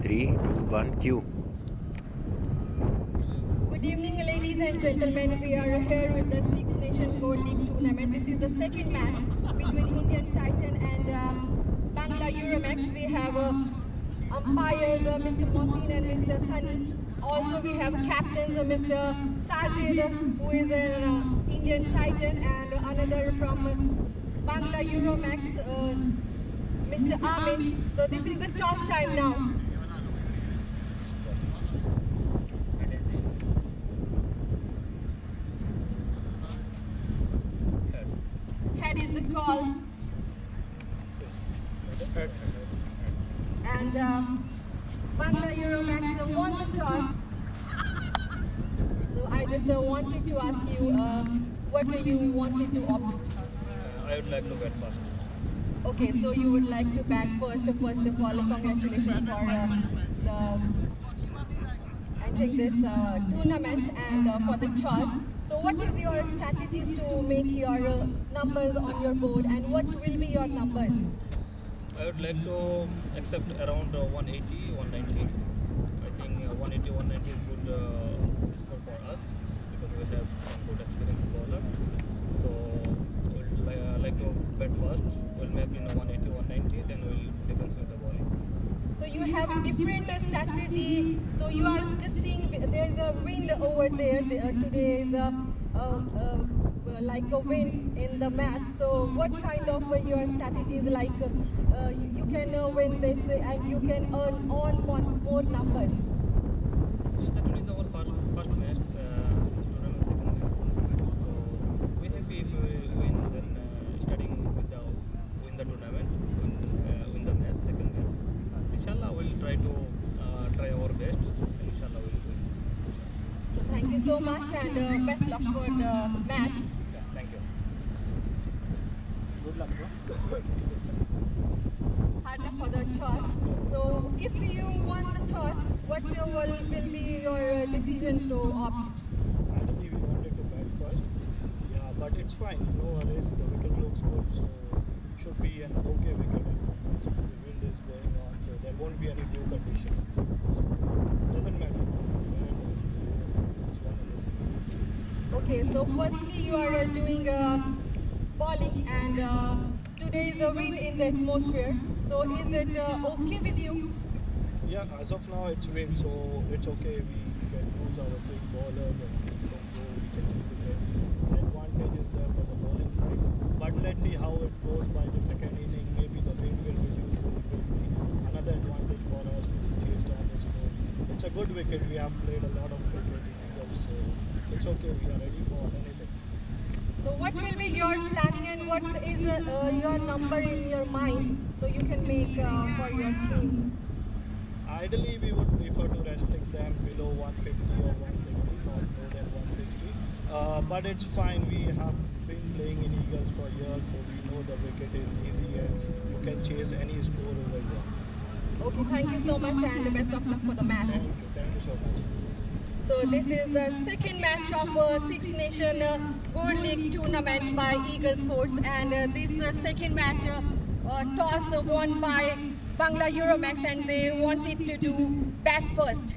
3, 2, 1, Q. Good evening, ladies and gentlemen. We are here with the Six Nation Gold League tournament. This is the second match between Indian Titan and Bangla Euromex. We have umpires Mr. Mohsin and Mr. Sunny. Also, we have captains Mr. Sajid, who is an Indian Titan, and another from Bangla Euromex, Mr. Amin. So this is the toss time now. Head is the call. And Bangla Euromex won the toss. So I just wanted to ask you, what do you wanted to opt? I would like to bat first. Okay, so you would like to bat first. First of all, congratulations for entering this tournament and for the toss. So what is your strategies to make your numbers on your board, and what will be your numbers? I would like to accept around 180, 190. I think 180, 190 is good score for us because we have some good experienced bowler. So we'll like to bat first. We'll make in 180, 190, then we'll defense with the bowling. So you have different strategy. So you are just seeing there's a wind over there. Today is like a wind in the match. So what kind of your strategies like you can win this and you can earn on more numbers? That one is our first match, this tournament second match. So we happy if we win, then starting with the win the tournament, win the match, second match. Inshallah, we'll try to try our best, and inshallah we'll win this match. So thank you so much and best luck for the match. Yeah, thank you. Good luck, bro. Hard luck for the toss. So if you won the toss, what will be your decision to opt? Ideally, we wanted to bat first. Yeah, but it's fine. No worries. The wicket looks good, so should be an okay wicket. The wind is going on, so there won't be any new conditions. So doesn't matter. It's one and the same. Okay, so firstly you are doing bowling and today is a wind in the atmosphere. So is it okay with you? Yeah, as of now it's wind, so it's okay. We can use our swing bowlers and we can go, we can use the wind. The advantage is there for the bowling side. But let's see how it goes by the second inning. Maybe the wind will reduce, so it will be another advantage for us to chase down the score. It's a good wicket. We have played a lot of cricket in England, so it's okay. We are ready for anything. So what will be your planning and what is your number in your mind so you can make for your team? Ideally, we would prefer to restrict them below 150 or 160, not more than 160. But it's fine. We have been playing in Eagles for years, so we know the wicket is easy and you can chase any score over here. Okay, thank you so much and best of luck for the match. Thank you so much. So this is the second match of Six Nation Gold League tournament by Eagle Sports, and this second match toss won by Bangla Euromex, and they wanted to do bat first.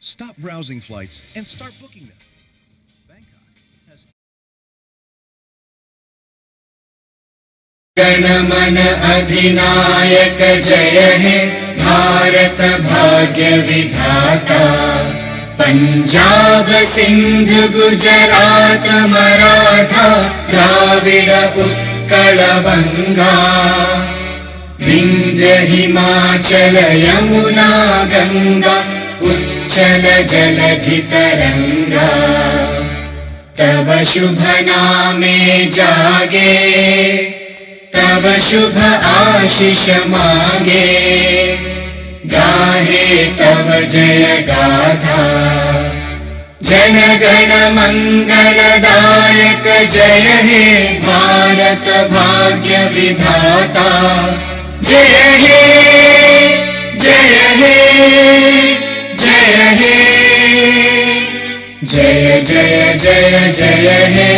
Stop browsing flights and start booking them. Bangkok has गणमन अधिनायक जय हे भारत भाग्य विधाता पंजाब सिंध गुजरात मराठा द्राविड उत्कल बंगा विंध्य हिमाचल यमुना गंगा उच्चल जलधि तरंगा तव शुभ नामे जागे तव शुभ आशीष मांगे गाहे तव जय गाथा जन गण मंगलदायक जय हे भारत भाग्य विधाता जय हे जय हे जय हे जय जय जय जय हे।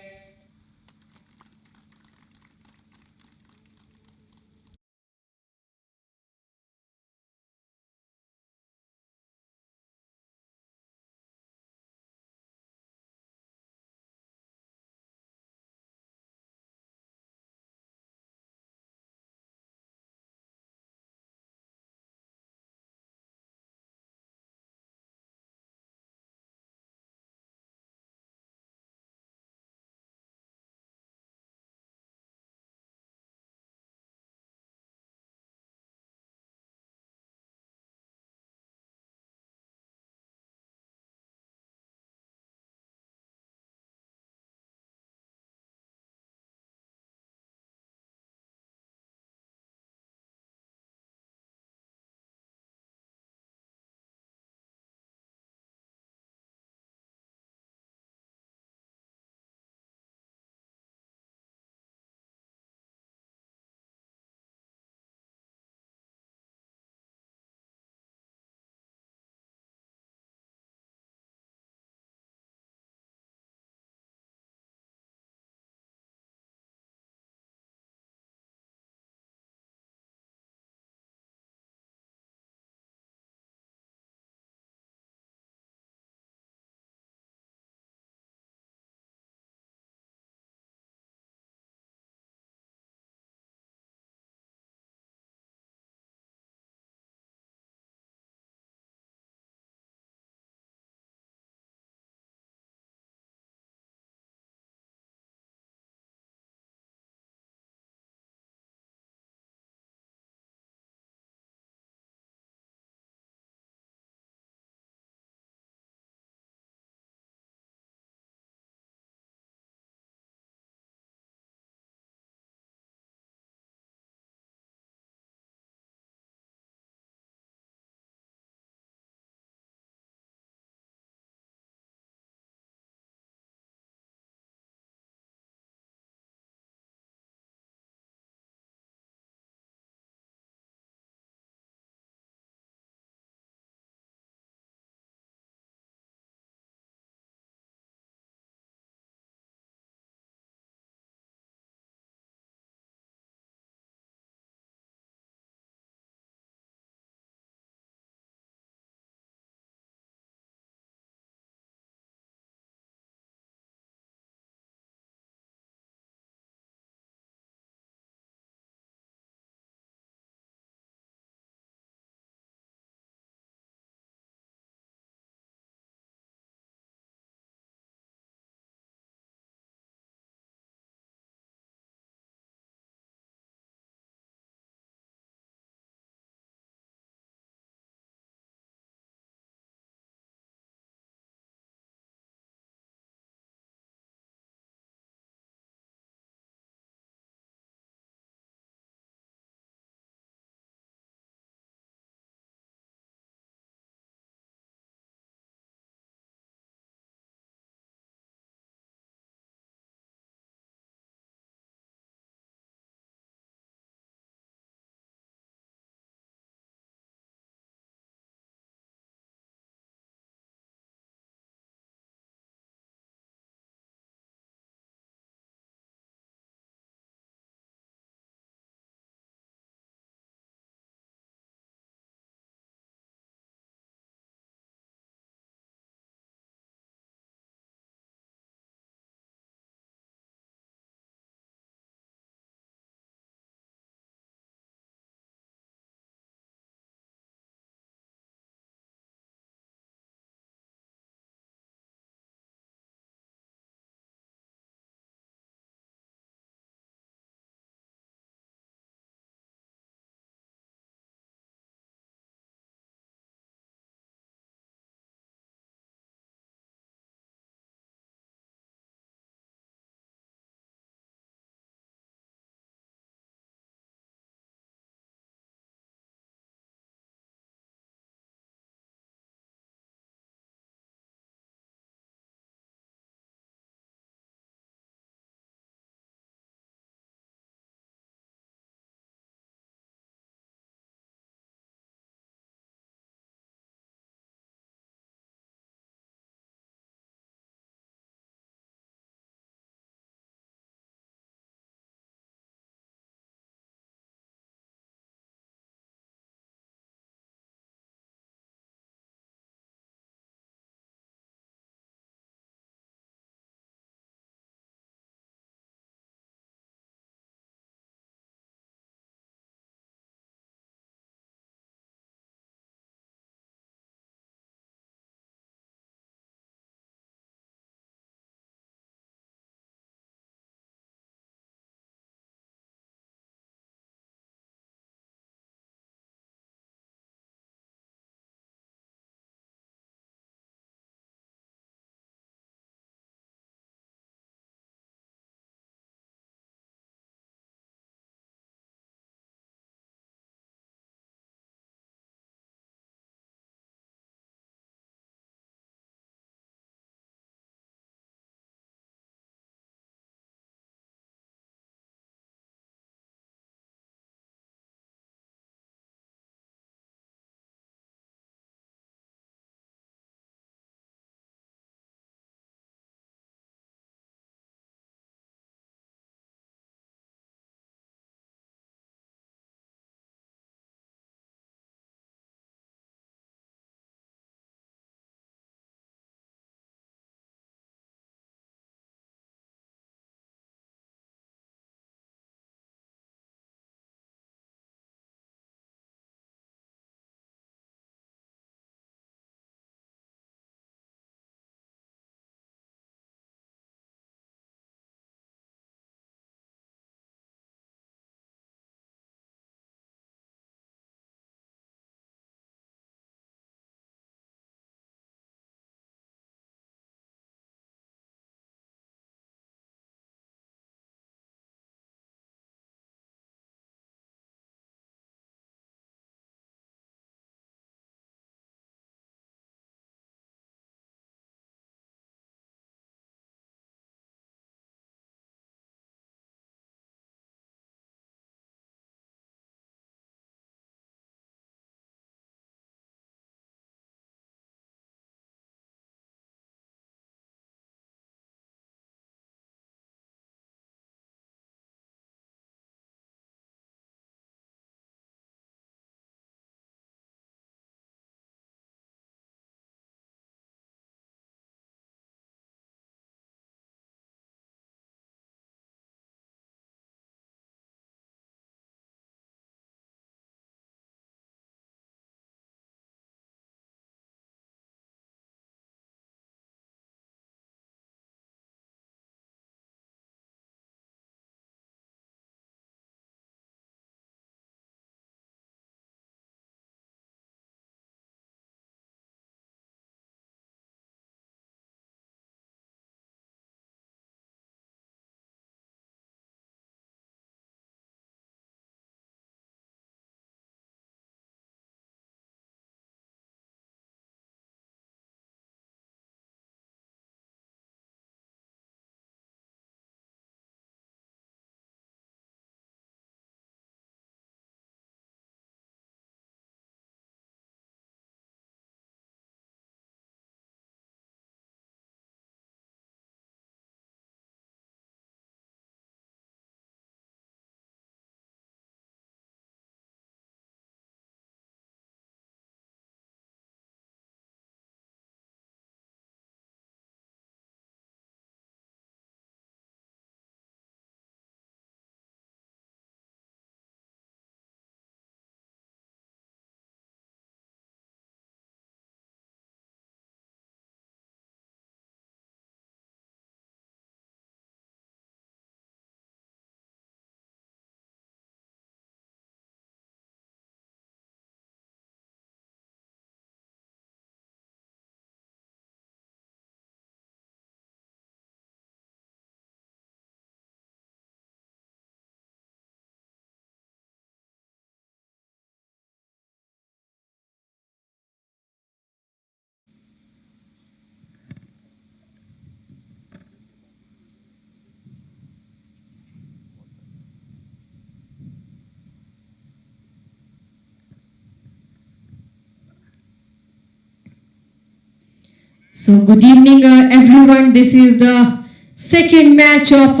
So good evening everyone. This is the second match of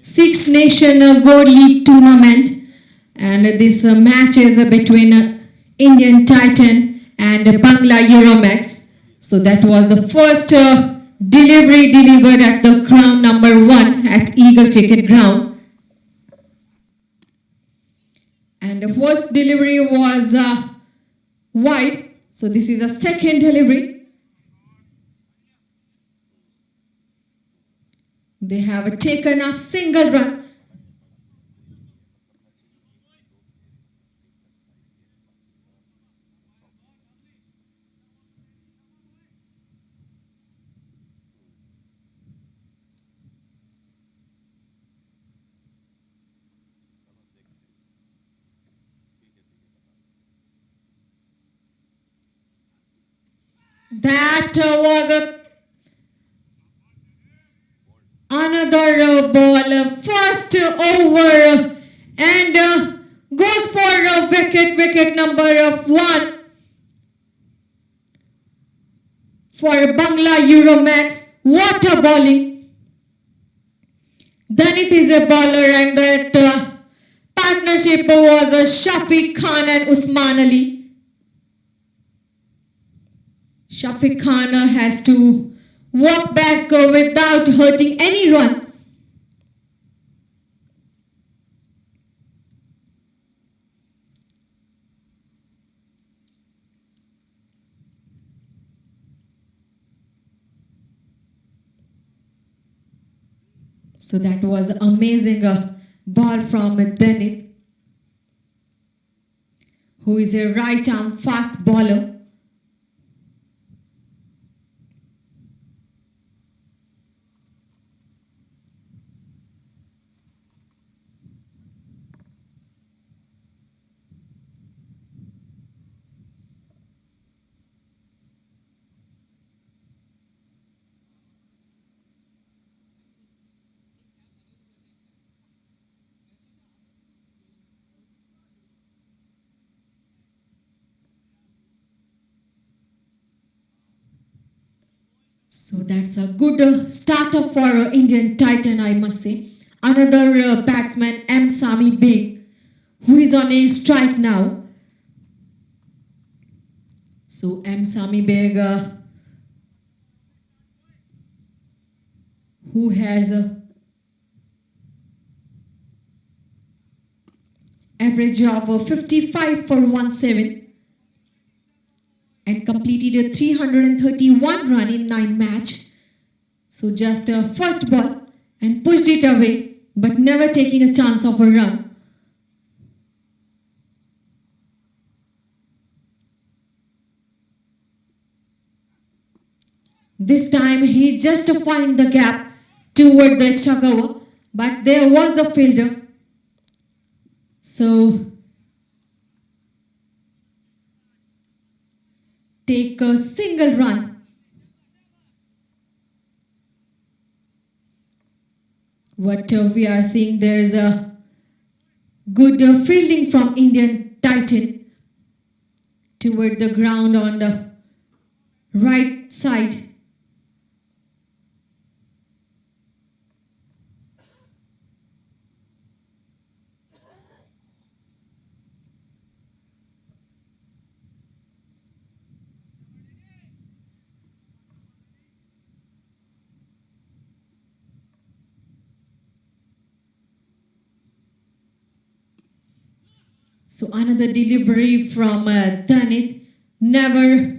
Six Nation Gold League tournament, and this match is between Indian Titan and Bangla Euromex. So that was the first delivery delivered at the ground number 1 at Eagle Cricket Ground. And the first delivery was wide. So this is a second delivery. They have taken a single run. That was another ball, first over, and goes for wicket number 1 for Bangla Euromex. What a bowling! Danit is a bowler, and that partnership was Shafiq Khan and Usman Ali. Shafiq Khan has to walk back without hurting any run. So that was amazing ball from Danit, who is a right arm fast bowler. So that's a good starter for Indian Titan, I must say. Another batsman, M. Sami Beg, who is on a strike now. So M. Sami Beg, who has average of 55 for 17 and completed a 331 run in 9 match. So just a first ball and pushed it away, but never taking a chance of a run. This time he just find the gap toward the extra cover, but there was the fielder. So take a single run. What we are seeing, there is a good fielding from Indian Titan toward the ground on the right side. So another delivery from Danit, never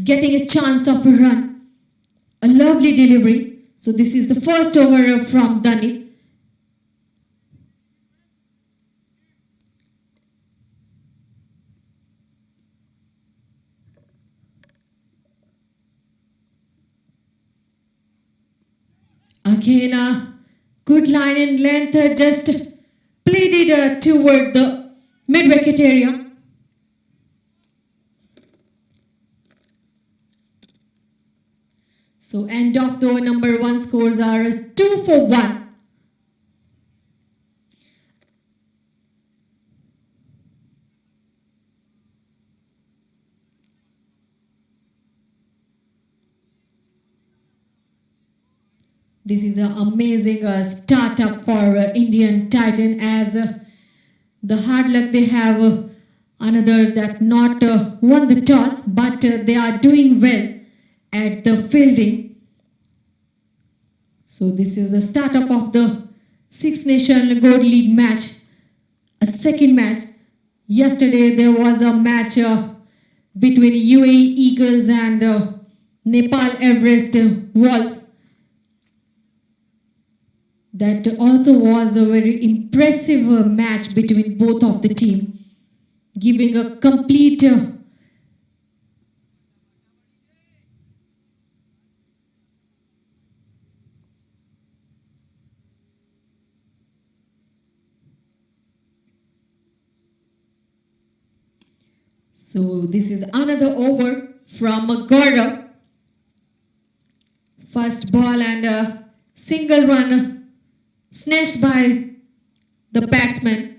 getting a chance of a run. A lovely delivery. So this is the first over from Danit. Again, a good line in length, just played it toward the mid-wicket area. So end of the number 1 scores are 2 for 1. This is an amazing startup for Indian Titan, as the hard luck they have another that not won the toss, but they are doing well at the fielding. So this is the startup of the Six Nation Gold League match, a second match. Yesterday there was a match between UAE Eagles and Nepal Everest Wolves. That also was a very impressive match between both of the team, giving a complete so this is another over from Gaurav. First ball and a single run snatched by the batsman.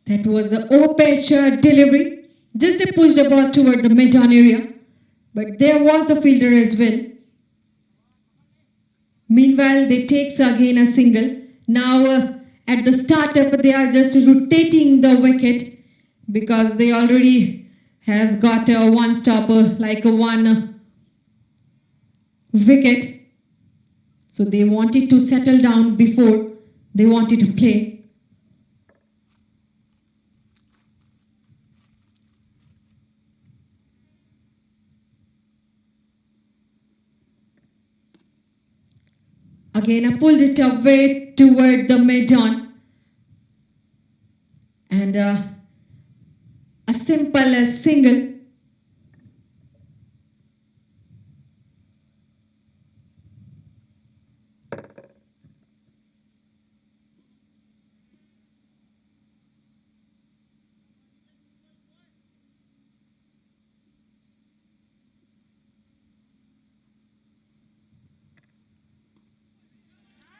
That was an O-pitch delivery. Just pushed the ball toward the mid-on area. But there was the fielder as well. Meanwhile, they takes again a single. Now at the startup, they are just rotating the wicket because they already has got one stopper, like a one wicket. So they wanted to settle down before they wanted to play. Again, I pulled it away toward the mid-on. And a simple single.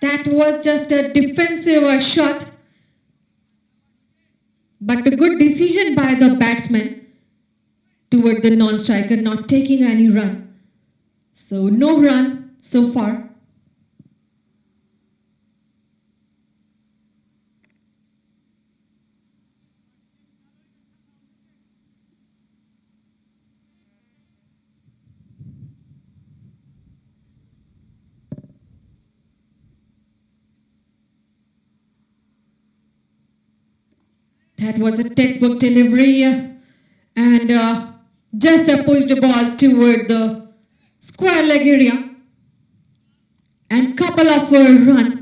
That was just a defensive shot, but a good decision by the batsman toward the non-striker, not taking any run. So no run so far. That was a textbook delivery and just pushed the ball toward the square leg area and couple of run.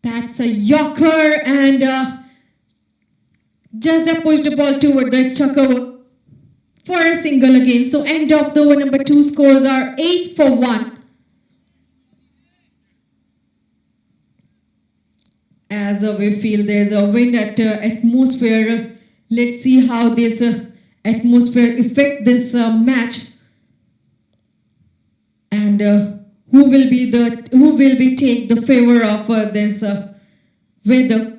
That's a yorker and just pushed the ball toward the extra cover for a single again. So end of the over number 2 scores are 8 for 1. As we feel there's a wind at atmosphere. Let's see how this atmosphere affect this match. And who will be take the favor of this weather.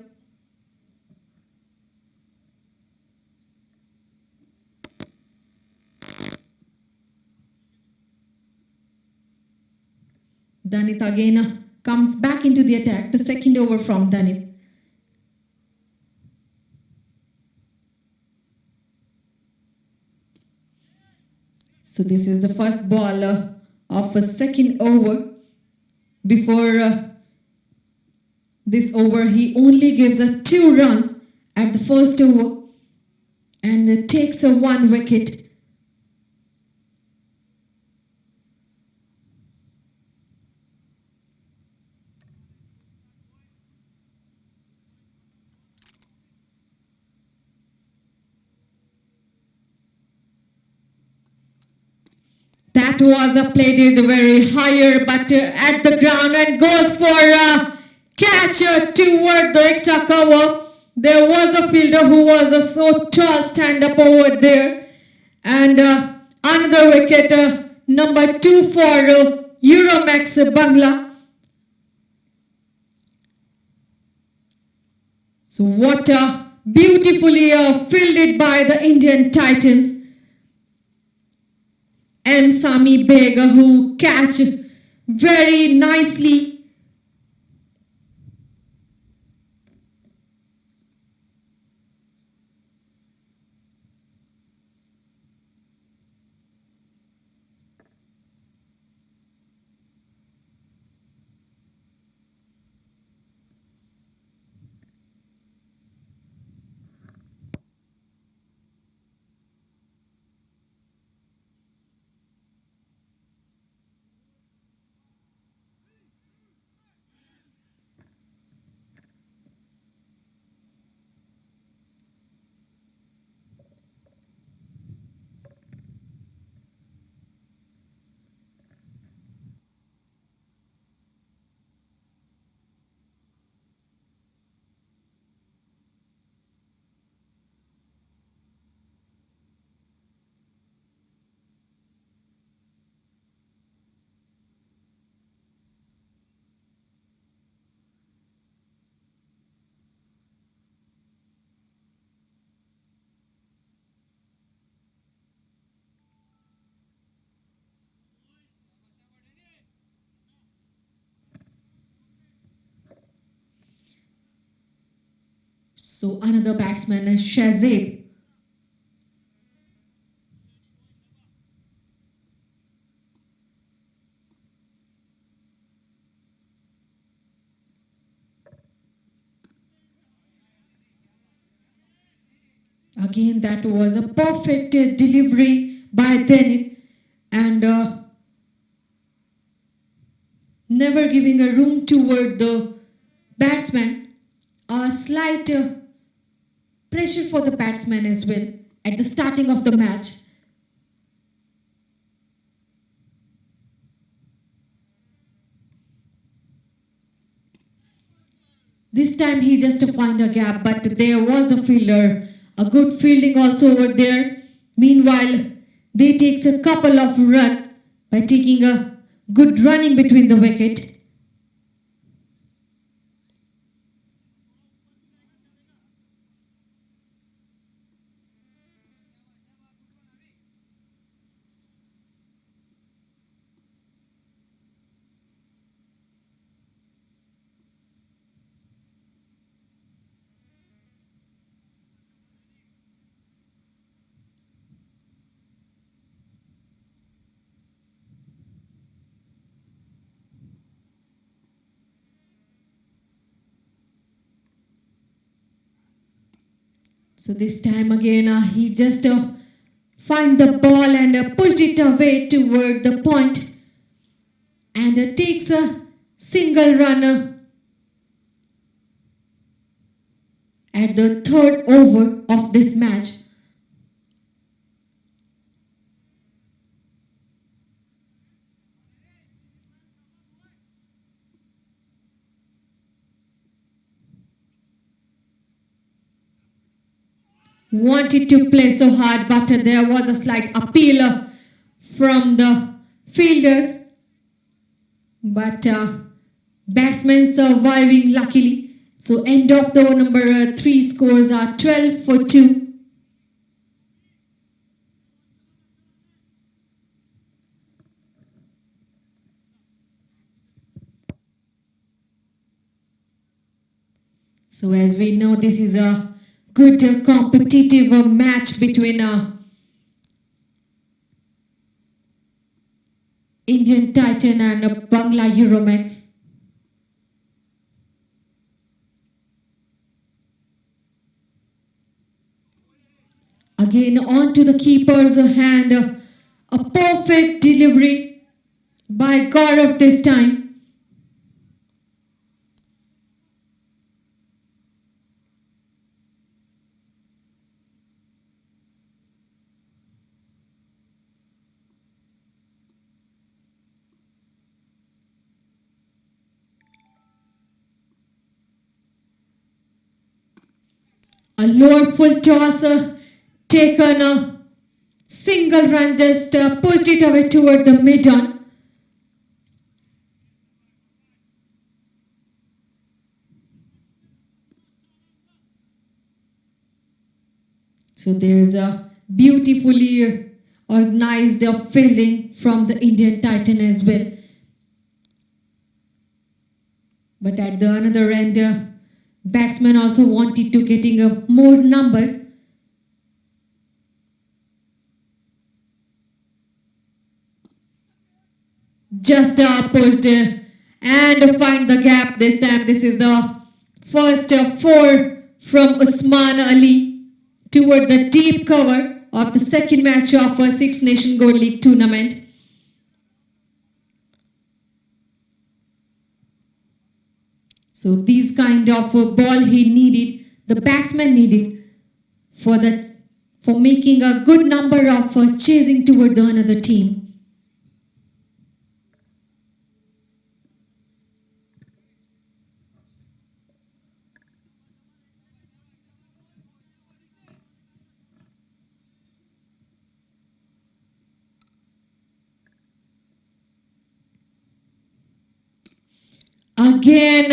Danit again comes back into the attack, the second over from Danit. So this is the first ball of a second over. Before this over, he only gives 2 runs at the first over and takes 1 wicket. That was played very higher, but at the ground, and goes for a catch toward the extra cover. There was a fielder who was so tall, stand up over there, and another wicket, number 2 for Euromex Bangla. So what beautifully fielded by the Indian Titans. M. Sami Beg, who catch very nicely. So another batsman, Shazib. Again, that was a perfect delivery by Denny, and never giving a room toward the batsman. A slight pressure for the batsman as well at the starting of the match. This time he just to find a gap, but there was the fielder. A good fielding also over there. Meanwhile, they takes a couple of runs by taking a good running between the wicket. So this time again, he just find the ball and pushed it away toward the point and takes a single run at the 3rd over of this match. Wanted to play so hard, but there was a slight appeal from the fielders. But batsmen surviving luckily. So end of the number 3 scores are 12 for 2. So as we know, this is a good competitive match between Indian Titan and Bangla Euromex. Again onto the keeper's hand. A perfect delivery by Gaurav this time. A lower full toss taken a single run, just pushed it away toward the mid-on. So there is a beautifully organized fielding from the Indian Titan as well. But at the another end, batsmen also wanted to getting more numbers. Just pushed and find the gap this time. This is the first four from Usman Ali toward the deep cover of the second match of a Six Nation Gold League tournament. So these kind of ball he needed, the batsman needed for making a good number of chasing toward the another team. Again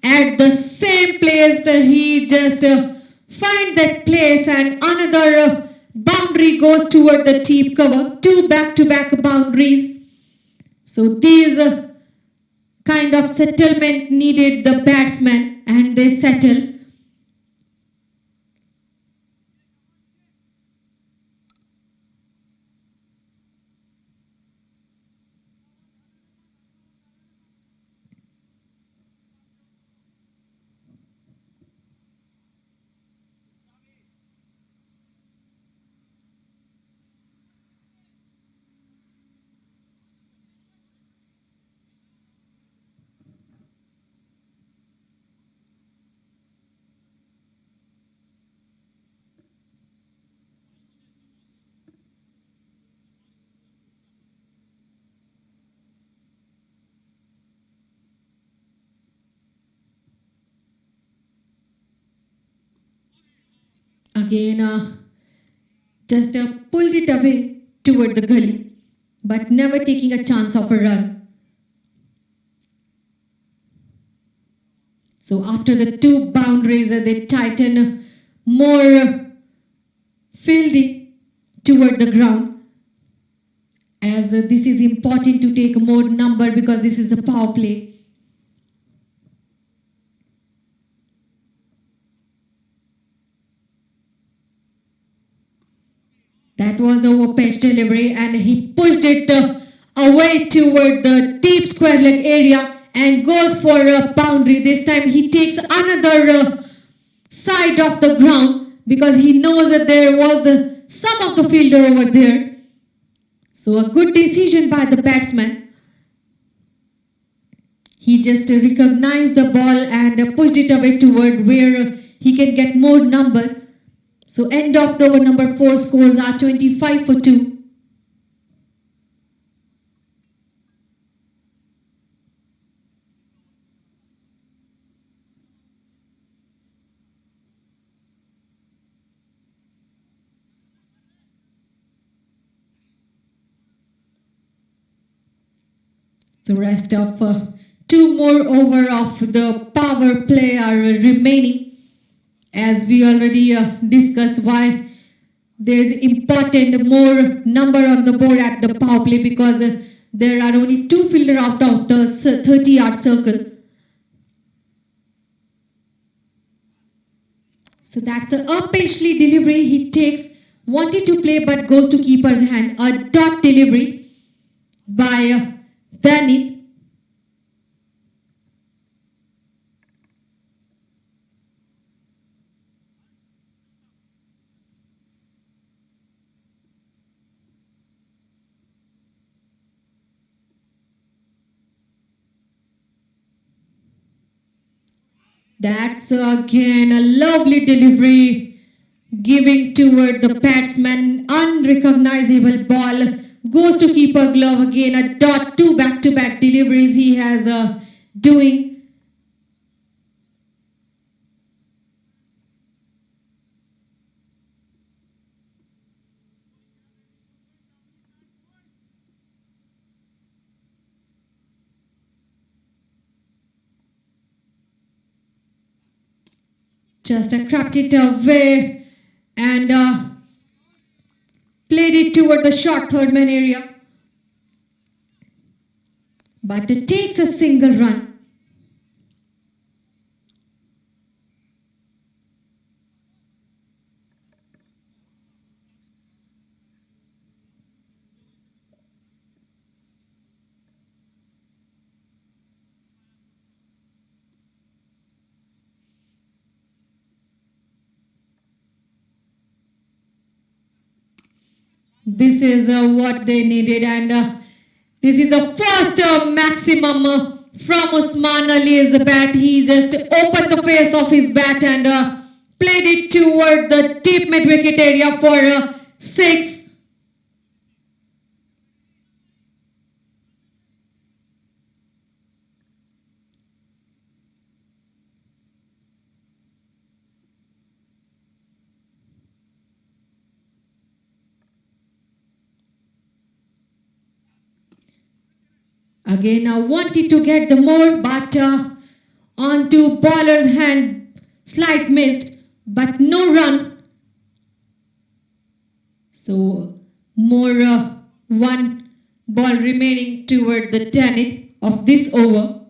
at the same place, he just find that place and another boundary goes toward the deep cover. Two back-to-back boundaries. So these kind of settlement needed the batsman and they settle. Again, just pulled it away toward the gully, but never taking a chance of a run. So after the two boundaries, they tighten more fielding toward the ground, as this is important to take more number because this is the power play. That was a pitch delivery and he pushed it away toward the deep square leg area and goes for a boundary. This time he takes another side of the ground because he knows that there was some of the fielder over there. So a good decision by the batsman. He just recognized the ball and pushed it away toward where he can get more number. So end of the over, number 4 scores are 25 for 2. So rest of 2 more over of the power play are remaining. As we already discussed why there is important more number on the board at the power play because there are only 2 fielders out of the 30-yard circle. So that's a Paisley delivery he takes, wanted to play but goes to keeper's hand. A dot delivery by Danny. That's again a lovely delivery, giving toward the batsman. Unrecognizable ball goes to keeper glove. Again a dot, two back-to-back deliveries he has doing. Just crapped it away and played it toward the short third man area. But it takes a single run. This is what they needed, and this is the first maximum from Usman Ali's bat. He just opened the face of his bat and played it toward the deep mid-wicket area for 6. Again, I wanted to get the more, but onto bowler's hand, slight missed, but no run. So more one ball remaining toward the 10th of this over.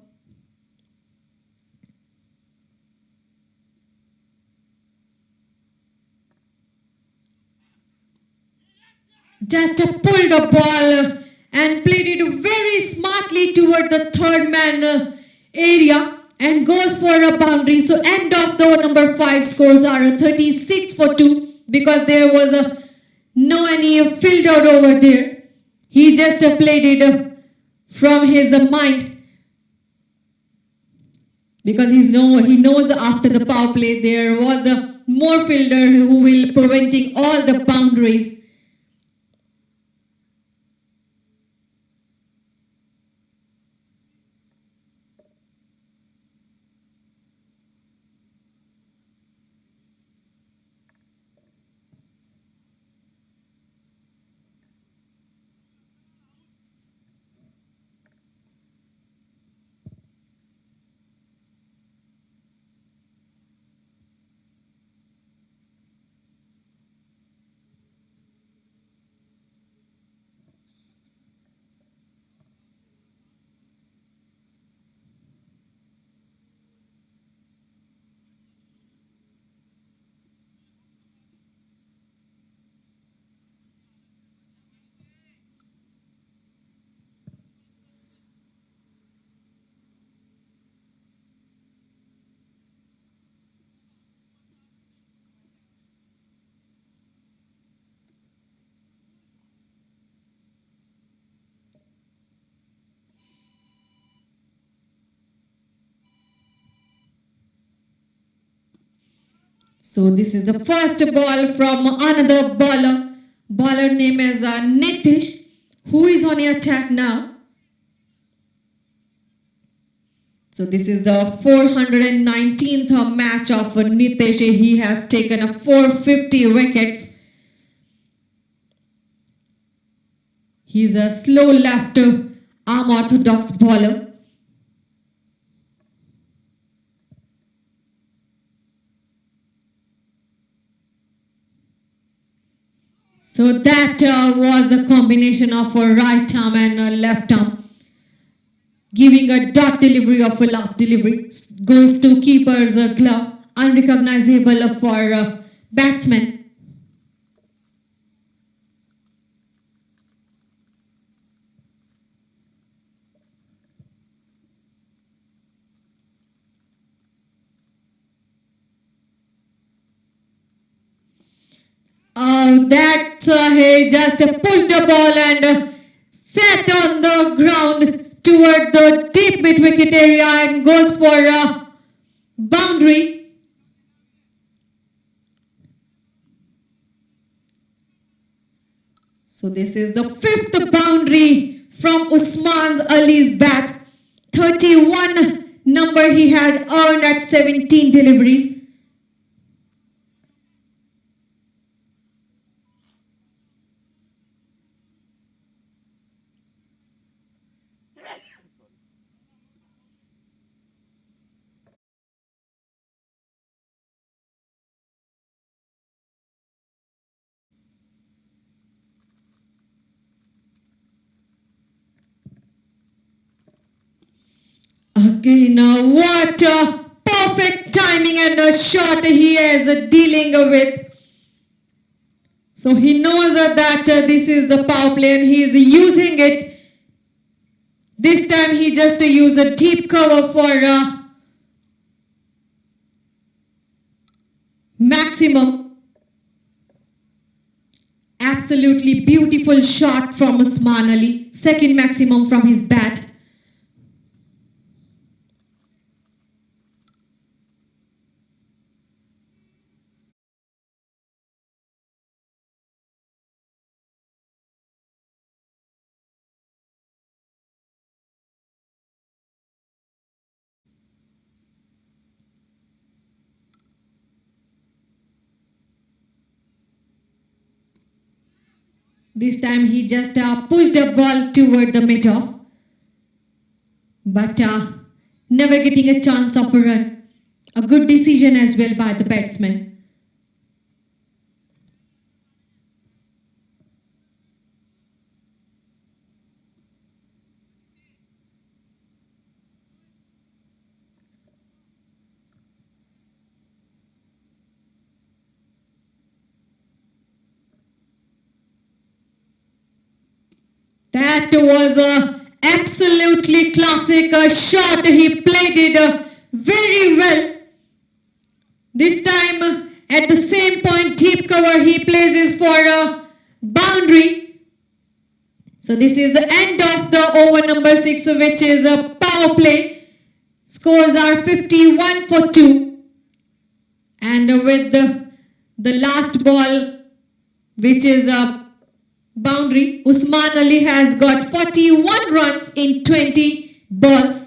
Just pulled the ball and played it very smartly toward the third man area and goes for a boundary. So end of the number 5 scores are 36 for 2 because there was no any fielder over there. He just played it from his mind because he knows after the power play there was a more fielder who will preventing all the boundaries. So this is the first ball from another bowler. Bowler name is Nitish, who is on the attack now. So this is the 419th match of Nitish. He has taken a 450 wickets. He's a slow left arm orthodox bowler. So that was the combination of a right arm and a left arm, giving a dot delivery of a last delivery. Goes to keeper's glove, unrecognizable for batsman. He just pushed the ball and sat on the ground toward the deep mid-wicket area and goes for boundary. So this is the fifth boundary from Usman Ali's bat. 31 number he had earned at 17 deliveries. Again, what a perfect timing and a shot he is dealing with. So he knows that this is the power play and he is using it. This time he just used a deep cover for maximum. Absolutely beautiful shot from Usman Ali. Second maximum from his bat. This time he just pushed the ball toward the mid-off. But never getting a chance of a run. A good decision as well by the batsman. That was a absolutely classic shot. He played it very well. This time at the same point deep cover he places for a boundary. So this is the end of the over number 6, which is a power play. Scores are 51 for 2. And with the last ball, which is a boundary, Usman Ali has got 41 runs in 20 balls.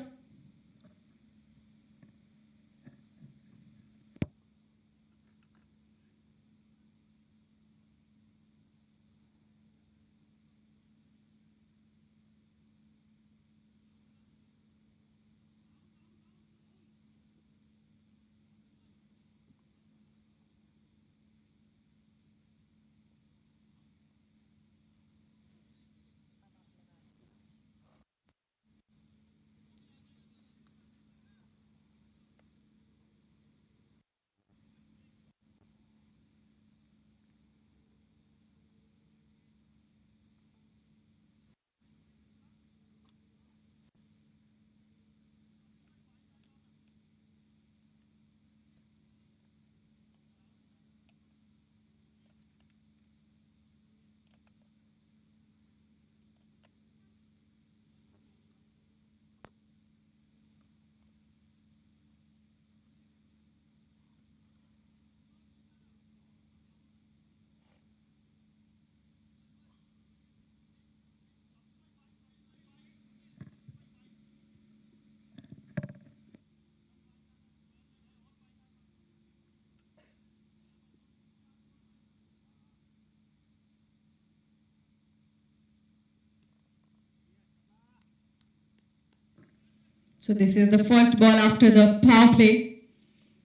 So this is the first ball after the power play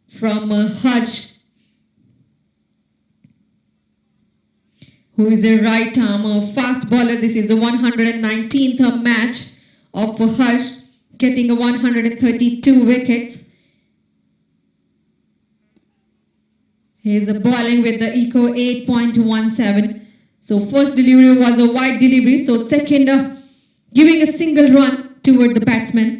from Hajj, who is a right arm fast bowler. This is the 119th match of Hajj, getting a 132 wickets. He is bowling with the eco 8.17. So first delivery was a wide delivery. So second, giving a single run toward the batsman.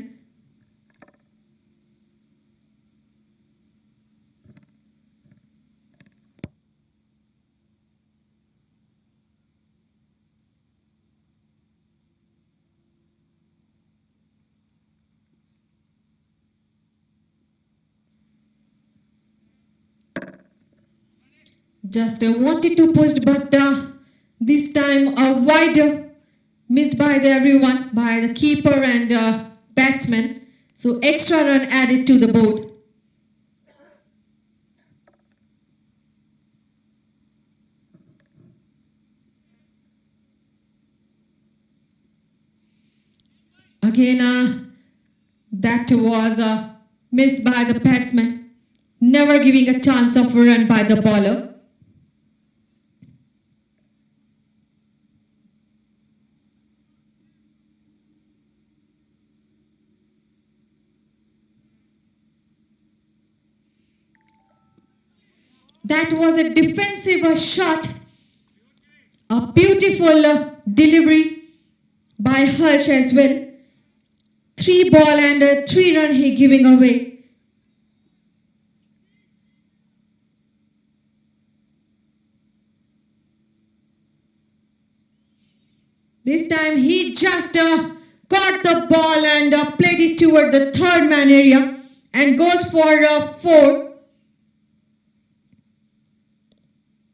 Just wanted to push, but this time a wider missed by everyone, by the keeper and batsman. So extra run added to the board. Again, that was missed by the batsman, never giving a chance of a run by the bowler. That was a defensive shot, a beautiful delivery by Harsh as well. 3 ball and 3 run he giving away. This time he just caught the ball and played it toward the third man area and goes for 4.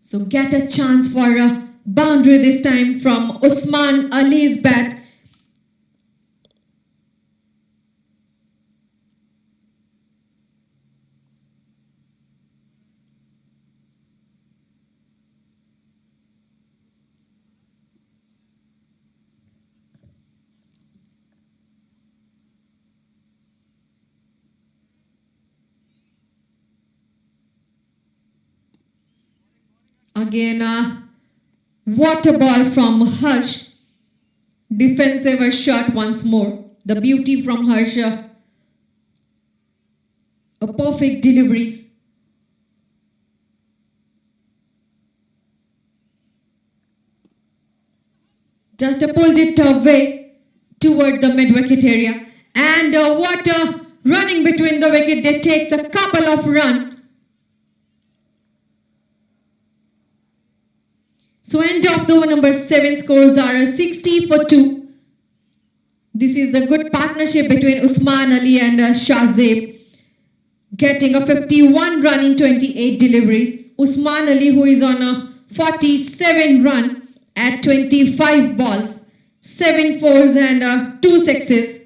So get a chance for a boundary this time from Usman Ali's bat. Again, water ball from Harsh. Defensive shot once more. The beauty from Harsh. A perfect deliveries. Just pulled it away toward the mid-wicket area. And running between the wicket, they takes a couple of runs. So end of the over number 7, scores are 60 for 2. This is the good partnership between Usman Ali and Shahzeb, getting a 51 run in 28 deliveries. Usman Ali, who is on a 47 run at 25 balls, 7 fours and 2 sixes.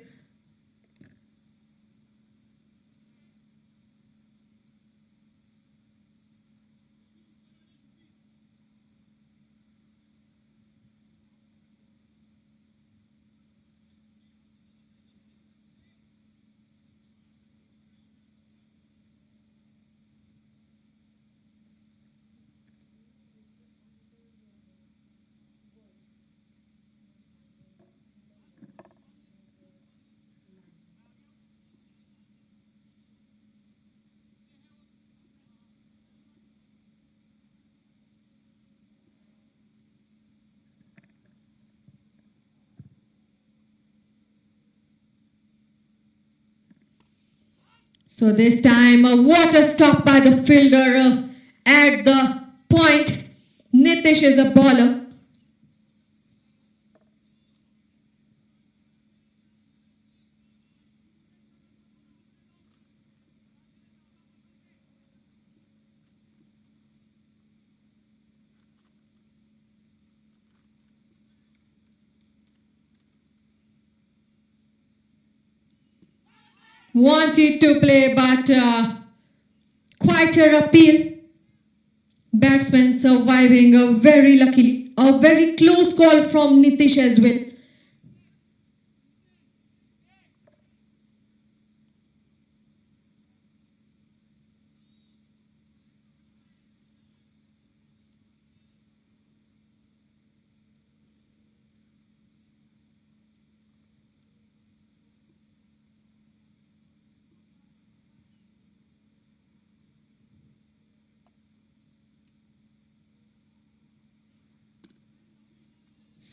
So this time a water stop by the fielder at the point. Nitish is a bowler. Wanted to play, but quite a appeal. Batsman surviving very luckily. A very close call from Nitish as well.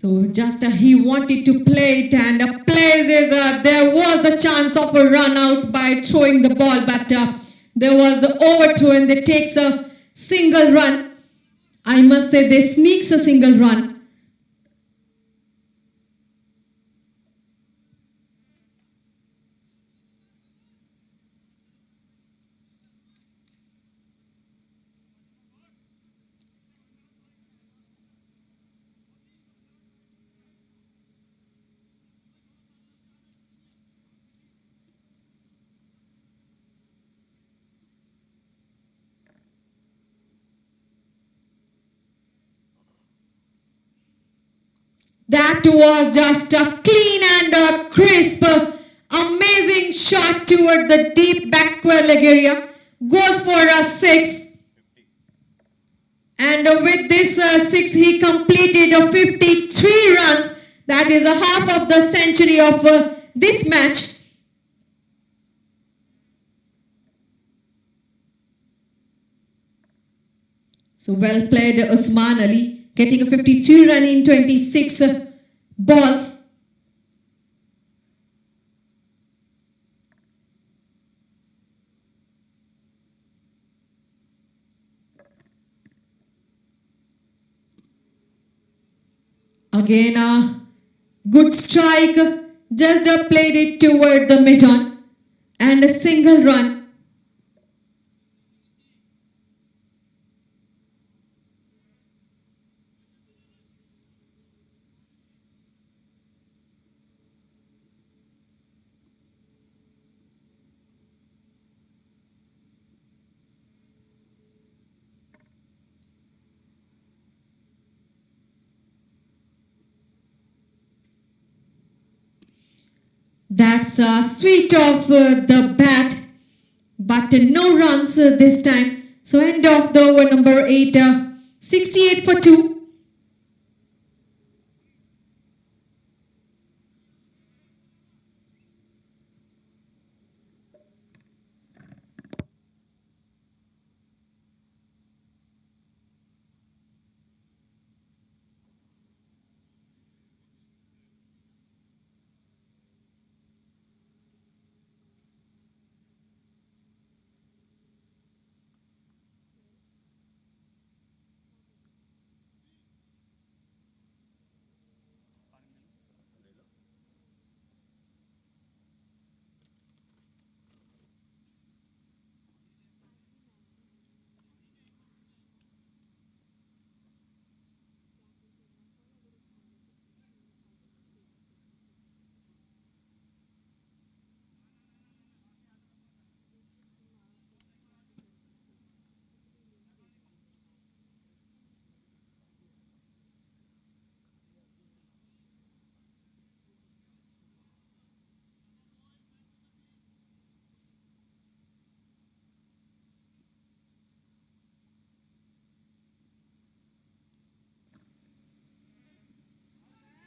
So just he wanted to play it and plays is there was a chance of a run out by throwing the ball, but there was the overthrow and they takes a single run. I must say they sneaks a single run. That was just a clean and a crisp, amazing shot toward the deep back square leg area. Goes for a 6. And with this 6, he completed 53 runs. That is a half of the century of this match. So well played Usman Ali, getting a 53 run in 26 balls. Again a good strike, just played it toward the mid-on and a single run. That's sweet of the bat, but no runs this time. So end of the over number 8, 68 for 2.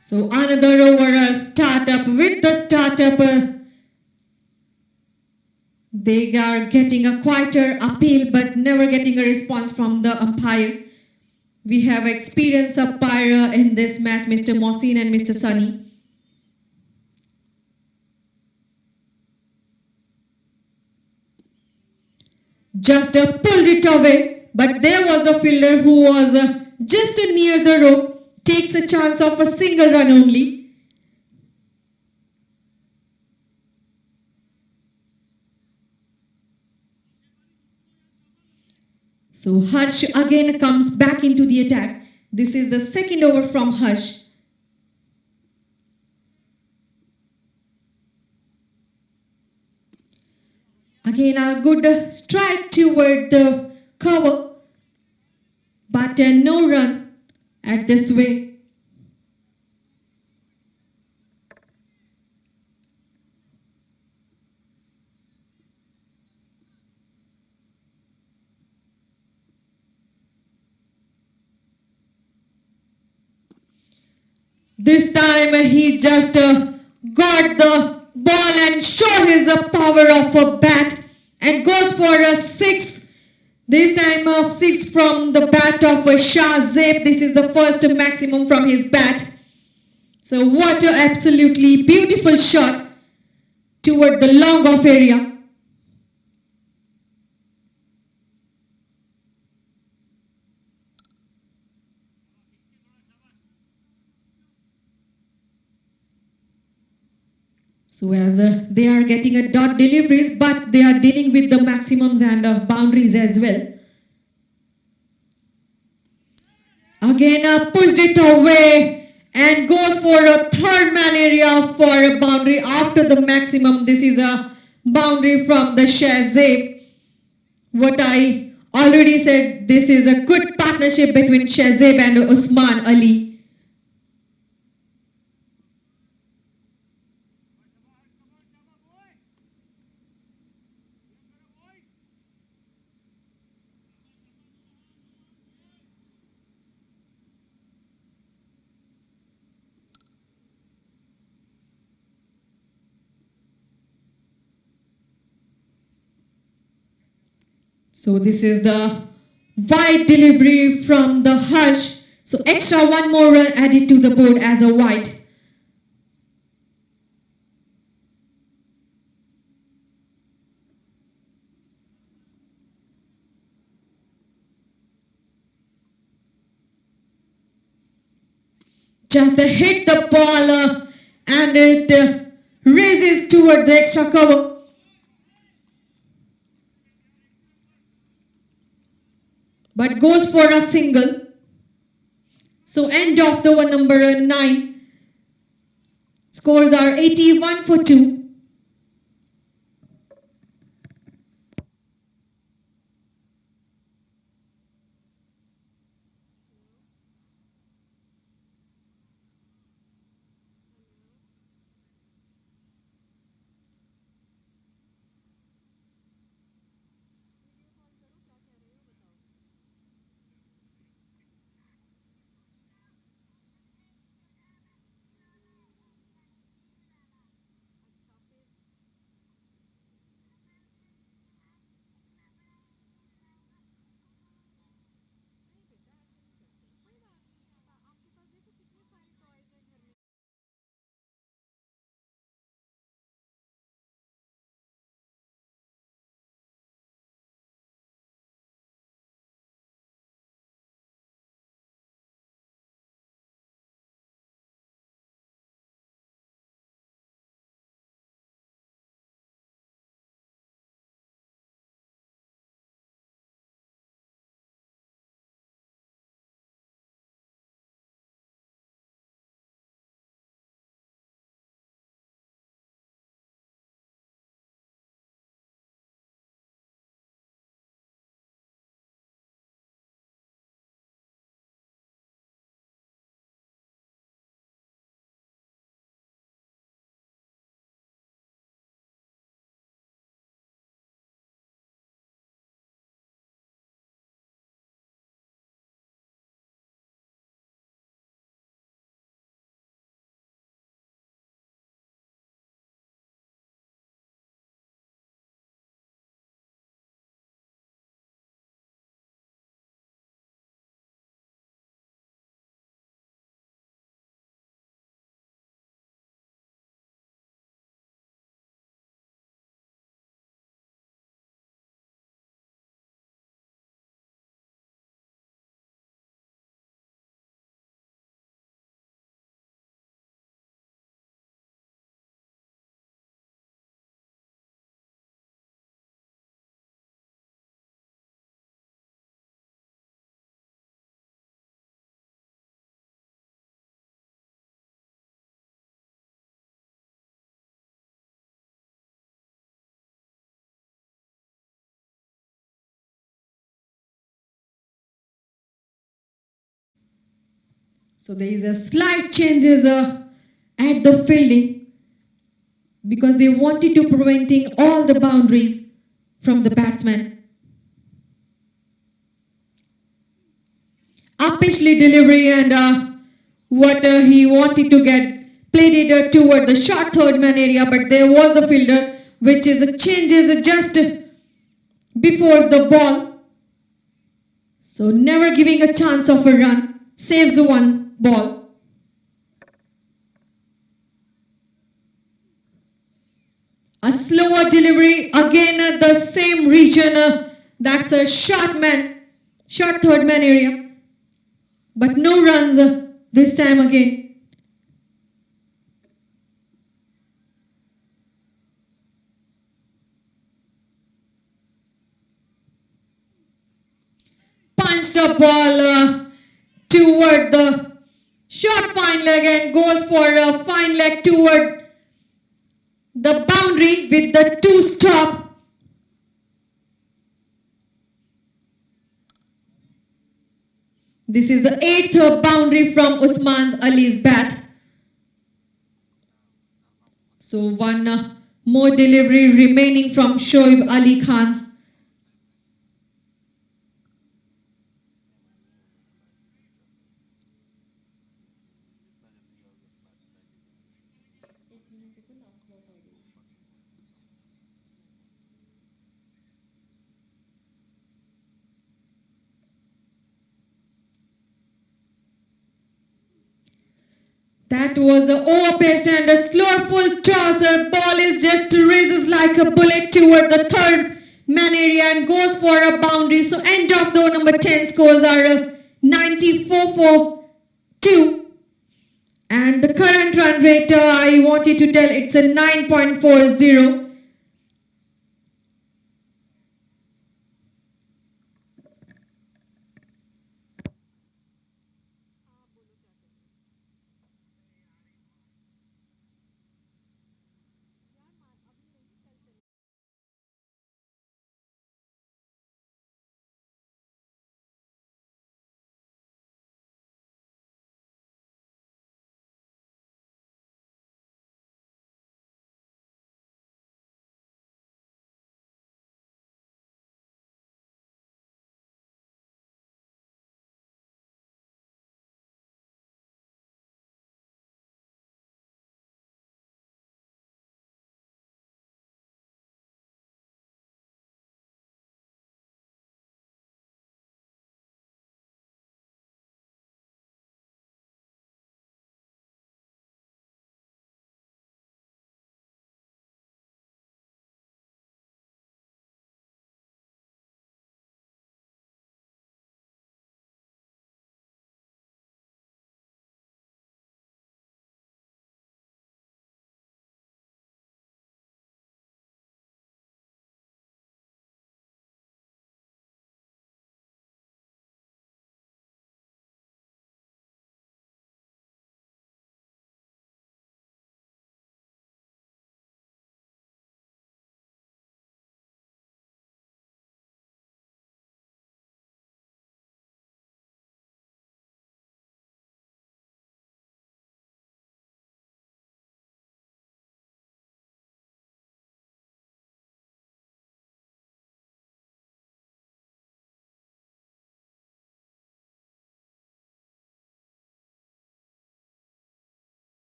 So another over startup. With the startup, they are getting a quieter appeal but never getting a response from the umpire. We have experienced umpire in this match, Mr. Mohsin and Mr. Sunny. Just pulled it away, but there was a fielder who was just near the rope. Takes a chance of a single run only. So Harsh again comes back into the attack. This is the second over from Harsh. Again a good strike toward the cover, but no run at this way. This time he just got the ball and show his power of a bat and goes for a 6. This time of 6 from the bat of Shah Zeb. This is the first maximum from his bat. So what an absolutely beautiful shot toward the long off area. So as they are getting a dot deliveries, but they are dealing with the maximums and boundaries as well. Again pushed it away and goes for a third man area for a boundary after the maximum. This is a boundary from the Shahzeb. What I already said, this is a good partnership between Shahzeb and Usman Ali. So this is the wide delivery from the Harsh. So extra one more run added to the board as a wide. Just hit the ball and it raises toward the extra cover. But goes for a single. So end of the over number 9. Scores are 81 for 2. So there is a slight changes at the fielding because they wanted to preventing all the boundaries from the batsman. Uppishly delivery and what he wanted to get played it toward the short third man area, but there was a fielder which is changes just before the ball. So never giving a chance of a run, saves the one ball. A slower delivery again at the same region. That's a short third man area. But no runs this time again. Punched a ball toward the short fine leg and goes for a fine leg toward the boundary with the 2 stop. This is the 8th boundary from Usman Ali's bat. So one more delivery remaining from Shoaib Ali Khan's. That was a overpitched and a slow full toss. A ball is just raises like a bullet toward the third man area and goes for a boundary. So end of the number 10 scores are 94 for 2. And the current run rate, I wanted to tell, it's a 9.40.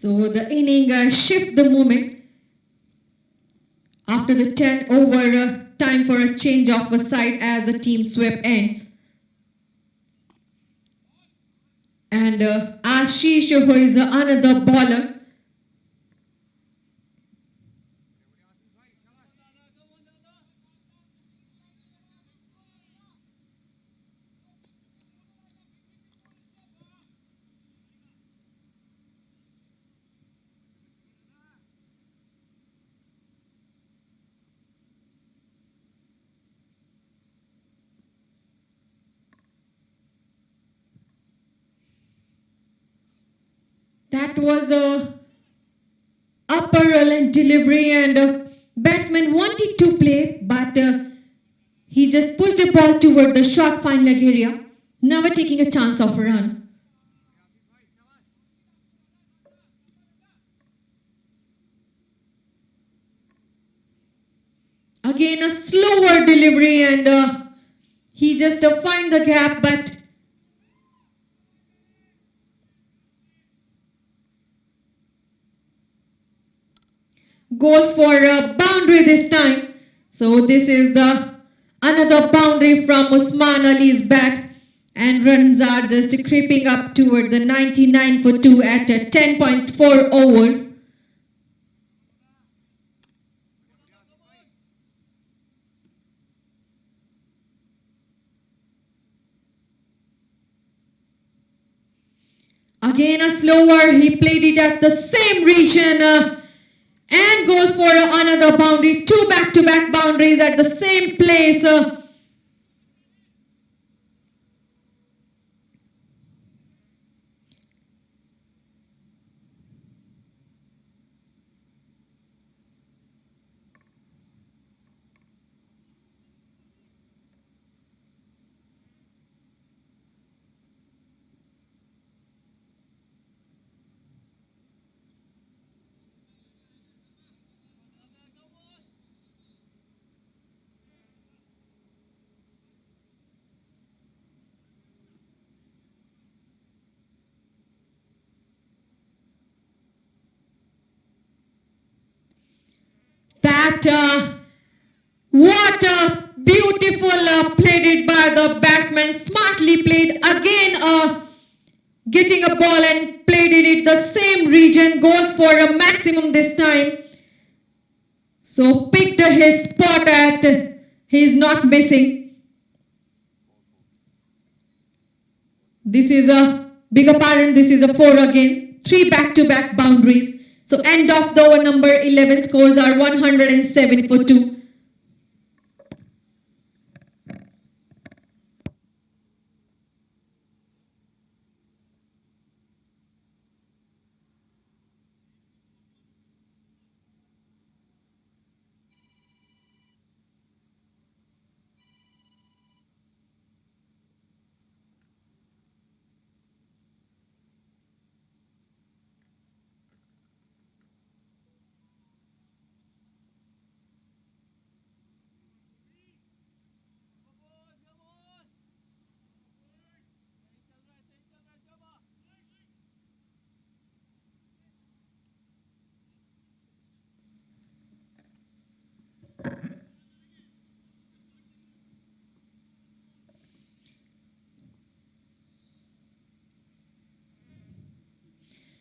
So the inning shift the moment after the 10 over time for a change of a side as the team sweep ends. And Ashish, who is another bowler, that was a upper length delivery and batsman wanted to play but he just pushed the ball toward the short fine leg area, never taking a chance of a run. Again a slower delivery and he just find the gap but goes for a boundary this time. So this is the another boundary from Usman Ali's bat and runs are just creeping up toward the 99 for 2 at 10.4 overs. Again a slower, he played it at the same region and goes for another boundary. 2 back-to-back boundaries at the same place. What a beautiful played it by the batsman, smartly played again, getting a ball and played it in the same region, goes for a maximum this time. So picked his spot at, he's not missing. This is a bigger pardon, this is a 4 again, 3 back-to-back boundaries. So end of the over number 11, scores are 107 for 2.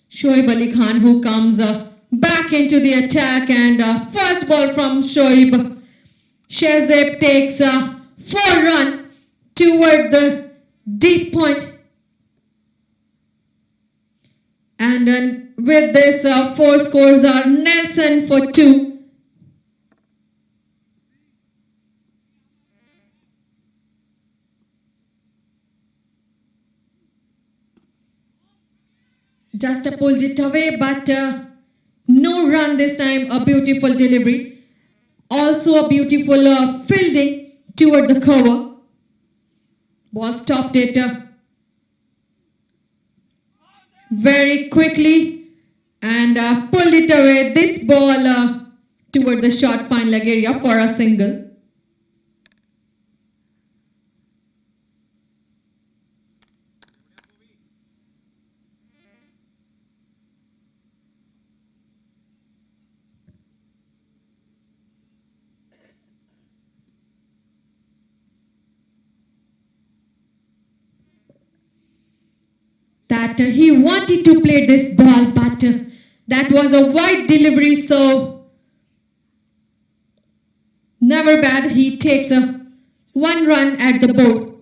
Shoaib Ali Khan, who comes back into the attack, and first ball from Shoaib. Shahzeb takes a 4-run toward the deep point. And then with this, 4 scores are Nelson for 2. Just pulled it away, but no run this time. A beautiful delivery. Also a beautiful fielding toward the cover. Was stopped it very quickly and pulled it away. This ball toward the short fine leg area for a single. That he wanted to play this ball, but that was a wide delivery, so never bad. He takes a 1 run at the board.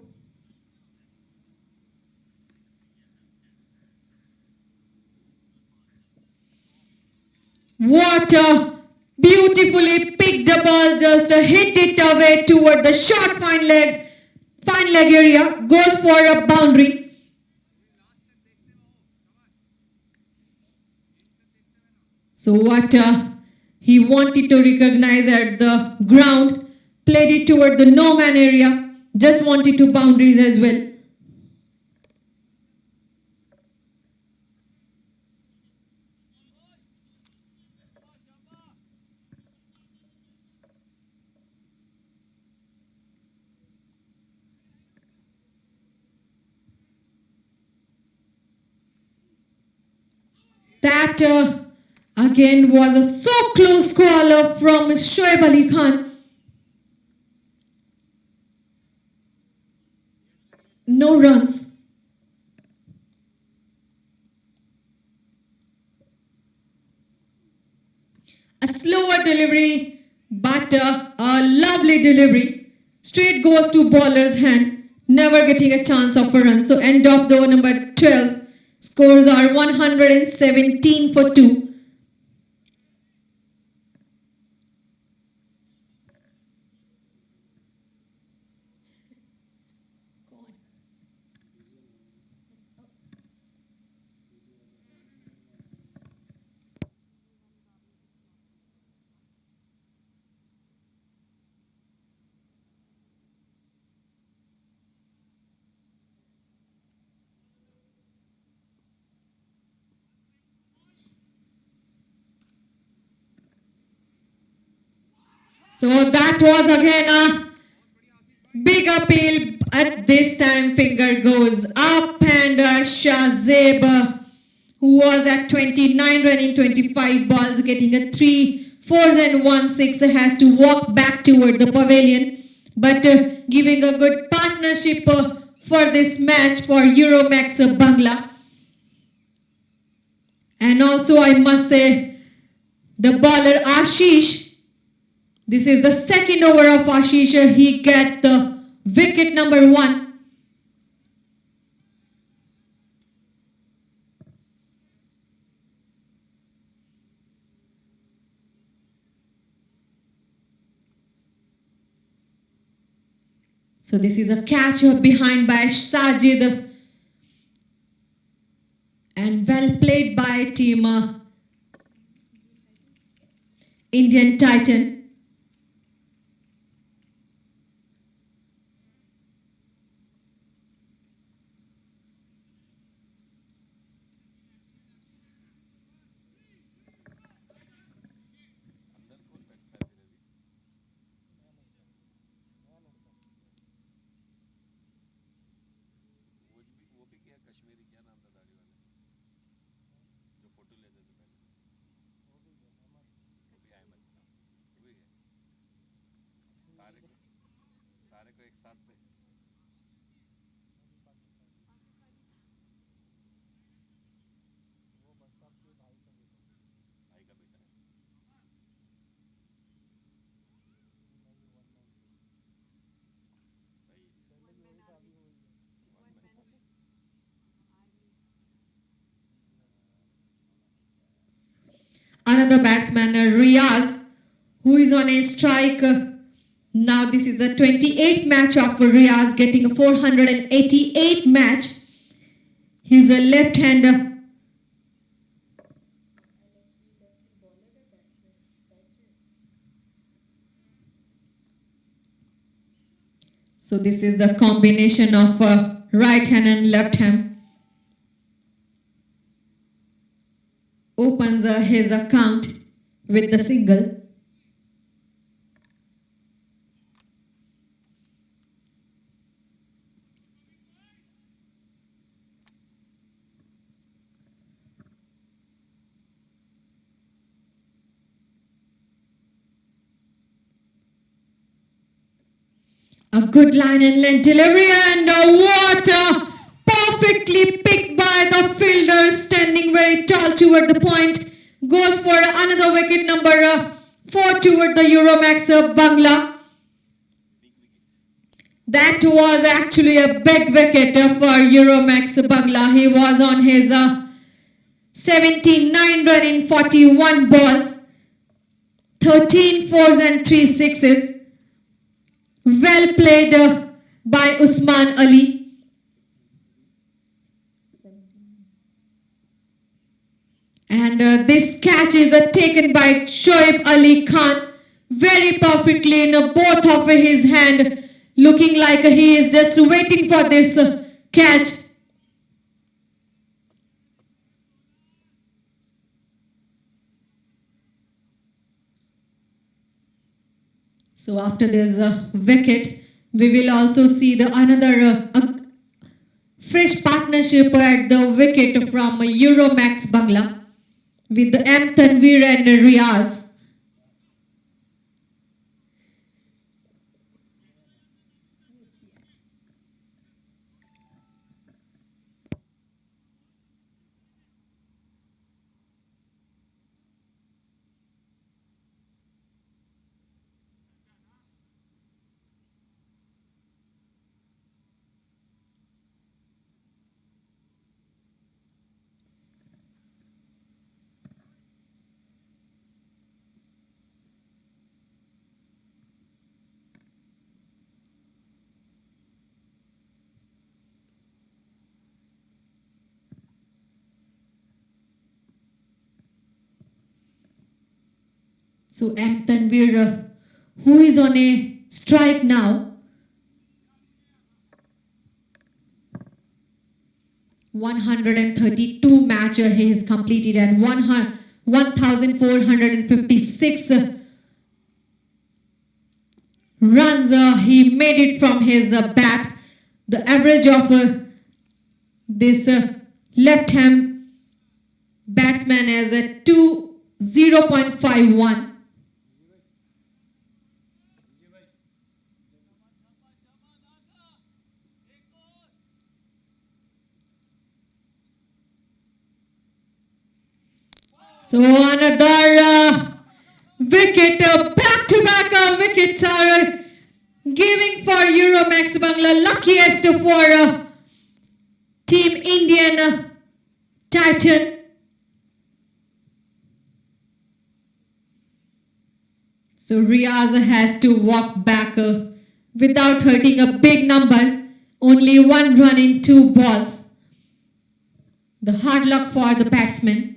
What a beautifully picked the ball, just hit it away toward the short fine leg area, goes for a boundary. So what he wanted to recognize at the ground, played it toward the no man area, just wanted to boundaries as well. That again was a so close call from Shoaib Ali Khan. no runs. A slower delivery, but a lovely delivery. Straight goes to bowler's hand, never getting a chance of a run. So end of the over number 12. Scores are 117 for 2. So that was again a big appeal. At this time, finger goes up, and Shahzeb, who was at 29 running 25 balls, getting a 3 4s and 1 6, has to walk back toward the pavilion, but giving a good partnership for this match for Euromex Bangla. And also I must say, the bowler Ashish, this is the second over of Ashish. He get the wicket number 1. So this is a catch behind by Sajid. And well played by team Indian Titan. Another batsman, Riaz, who is on a strike. Now this is the 28th match of Riaz, getting a 488 match. He's a left-hander. So this is the combination of right hand and left hand. Opens his account with the single. A good line and length delivery, and what a perfectly picked by the fielder, standing very tall toward the point. Goes for another wicket, number 4 toward the Euromex Bangla. That was actually a big wicket for Euromex Bangla. He was on his 79 run in 41 balls, 13 4s and 3 6s. Well played by Usman Ali. And this catch is taken by Shoaib Ali Khan very perfectly in both of his hand, looking like he is just waiting for this catch. So after this wicket, we will also see the another fresh partnership at the wicket from Euromex Bangla with M. Tanveer and Riaz. So M. Tanvir, who is on a strike now, 132 matches he has completed and 1,456 runs he made it from his bat. The average of this left-hand batsman is 0.51. So another wicket, back-to-back wickets are giving for Euromex Bangla, luckiest for Team Indian Titan. So Riaz has to walk back without hurting a big numbers, only 1 run in 2 balls. The hard luck for the batsman.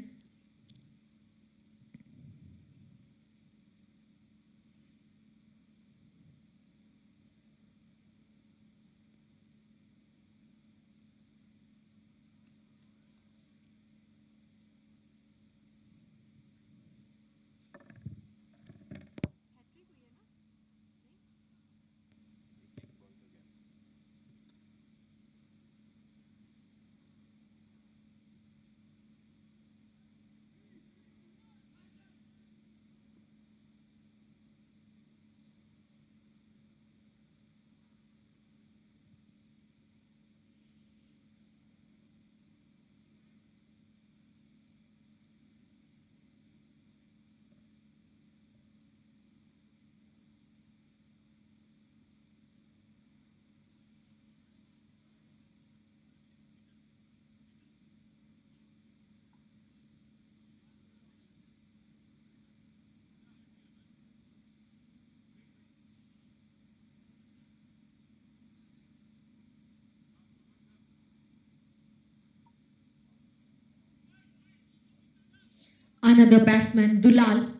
Another batsman, Dulal,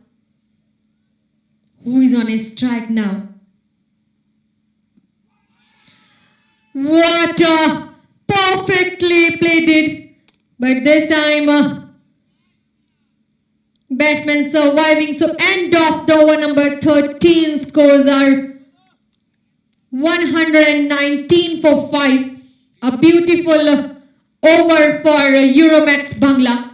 who is on a strike now. What a perfectly played it, but this time batsman surviving. So end of the over number 13, scores are 119 for 5. A beautiful over for Euromex Bangla.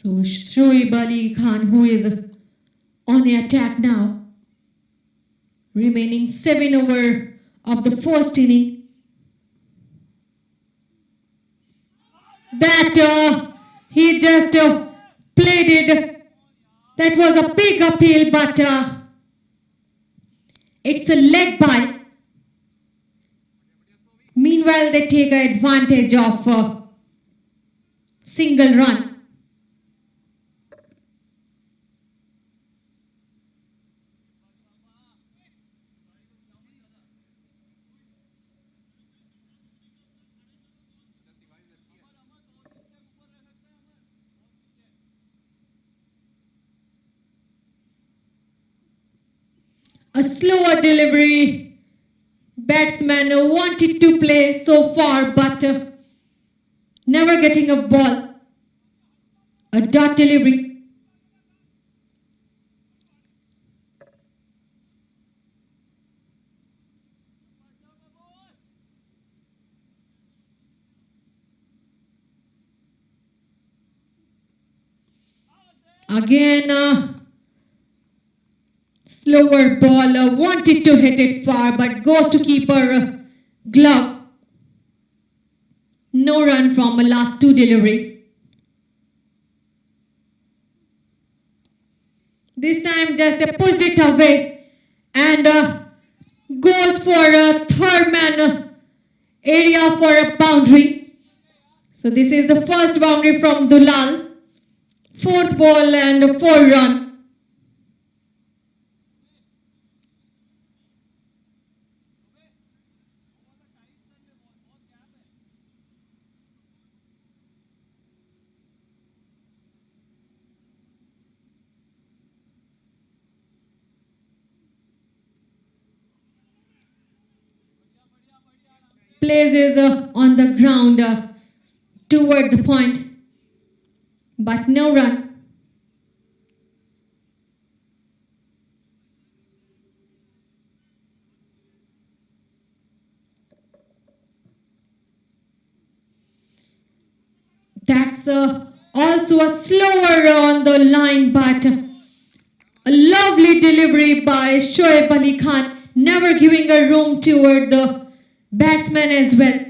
So Shoaib Ali Khan, who is on the attack now, remaining 7 over of the first inning. That he just played it. That was a big appeal, but it's a leg by. Meanwhile, they take advantage of single run. A slower delivery. Batsman wanted to play so far, but never getting a ball. A dot delivery. Again, slower ball, wanted to hit it far, but goes to keeper glove. No run from the last two deliveries. This time just pushed it away and goes for a third man area for a boundary. So this is the first boundary from Dulal. Fourth ball and 4 run. Places on the ground toward the point, but no run. That's also a slower on the line, but a lovely delivery by Shoaib Ali Khan, never giving a room toward the batsman as well.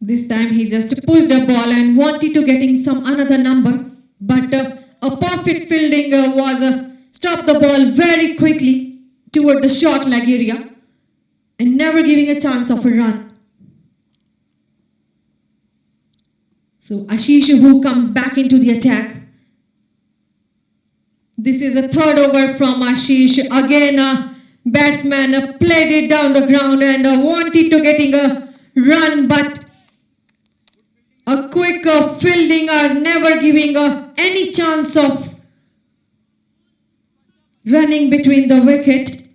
This time he just pushed the ball and wanted to getting some another number, but a perfect fielding was stopped the ball very quickly toward the short leg area and never giving a chance of a run. So Ashish who comes back into the attack. This is a third over from Ashish. Again batsman played it down the ground and wanted to getting a run, but a quick fielding are never giving any chance of running between the wicket.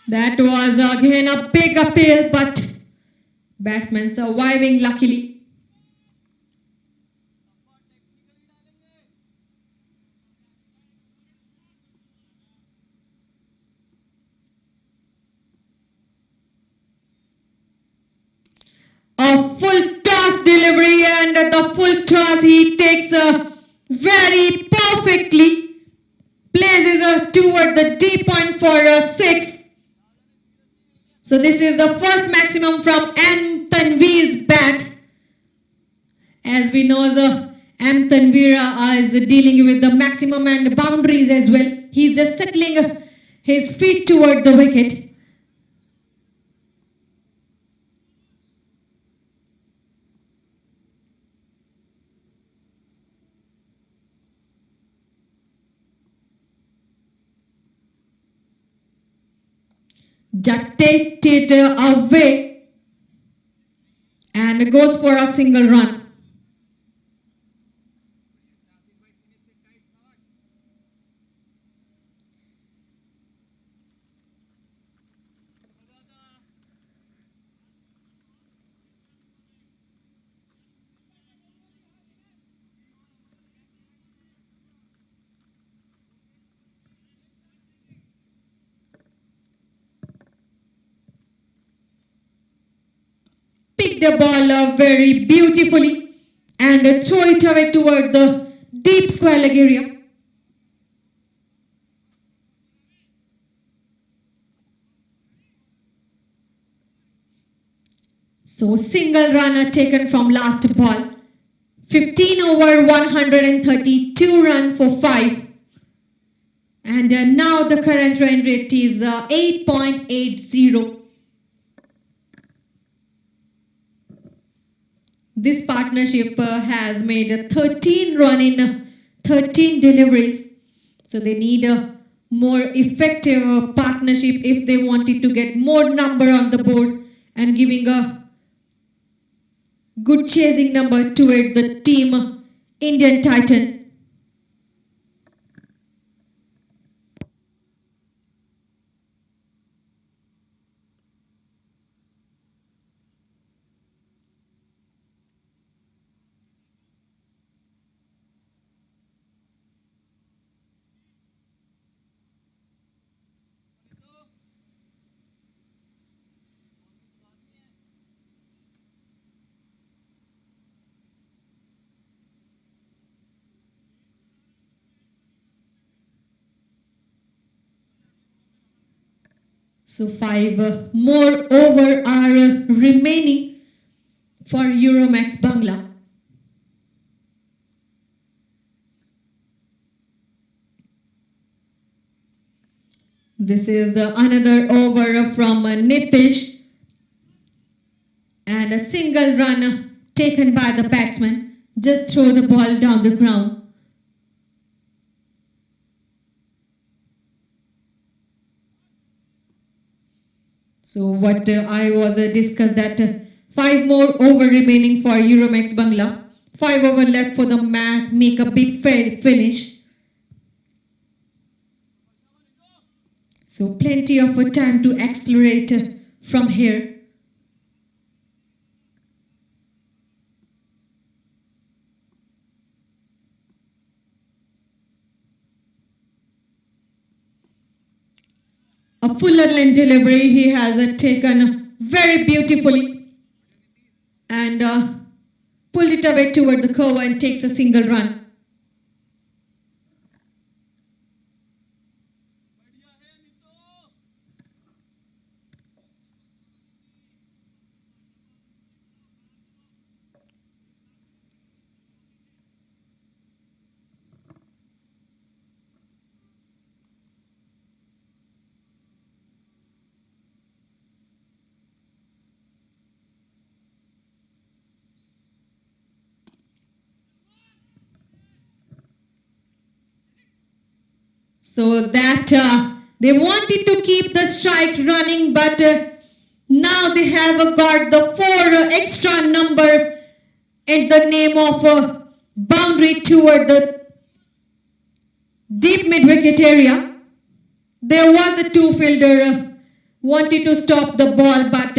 That was again a big appeal, but batsman surviving luckily. A full toss delivery, and the full toss he takes very perfectly, places toward the D point for 6. So this is the first maximum from M. Tanveer's bat. As we know, M. Tanveer is dealing with the maximum and boundaries as well. He's just settling his feet toward the wicket. Just takes it away and goes for a single run. Pick the ball up very beautifully and throw it away toward the deep square leg area. So single runner taken from last ball. 15 over 132 run for 5. And now the current run rate is 8.80. This partnership has made 13 run in 13 deliveries. So they need a more effective partnership if they wanted to get more number on the board and giving a good chasing number toward the team Indian Titan. So 5 more over are remaining for Euromex Bangla. This is the another over from Nitish and a single run taken by the batsman. Just throw the ball down the ground. So what I was discussed that 5 more over remaining for Euromex Bangla. 5 over left for the match, make a big finish. So plenty of time to accelerate from here. A fuller length delivery he has taken very beautifully and pulled it away toward the cover and takes a single run. So that they wanted to keep the strike running, but now they have got the 4 extra number at the name of boundary toward the deep mid-wicket area. There was a 2 fielder wanted to stop the ball, but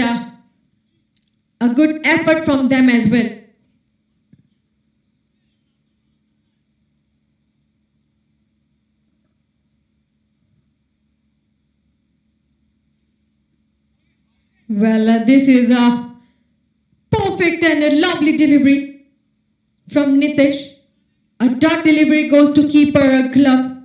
a good effort from them as well. Well, this is a perfect and a lovely delivery from Nitish. A dot delivery goes to keeper glove.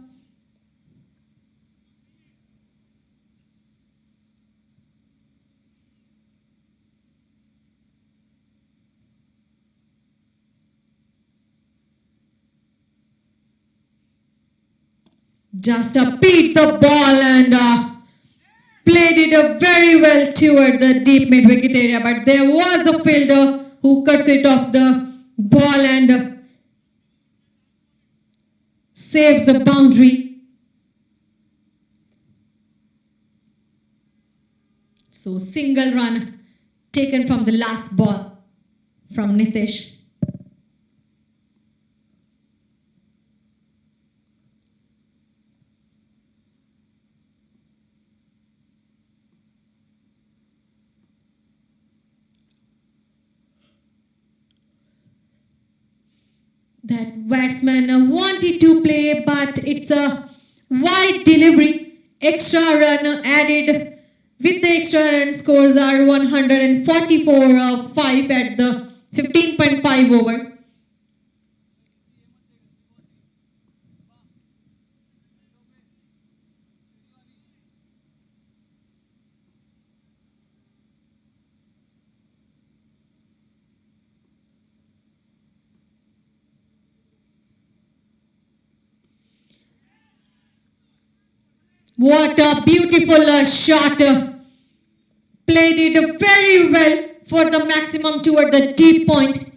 Just beat the ball and played it very well toward the deep mid-wicket area, but there was a fielder who cuts it off the ball and saves the boundary. So single run taken from the last ball from Nitish. That batsman wanted to play, but it's a wide delivery. Extra run added. With the extra run, scores are 144-5 at the 15.5 over. What a beautiful shot. Played it very well for the maximum toward the deep point.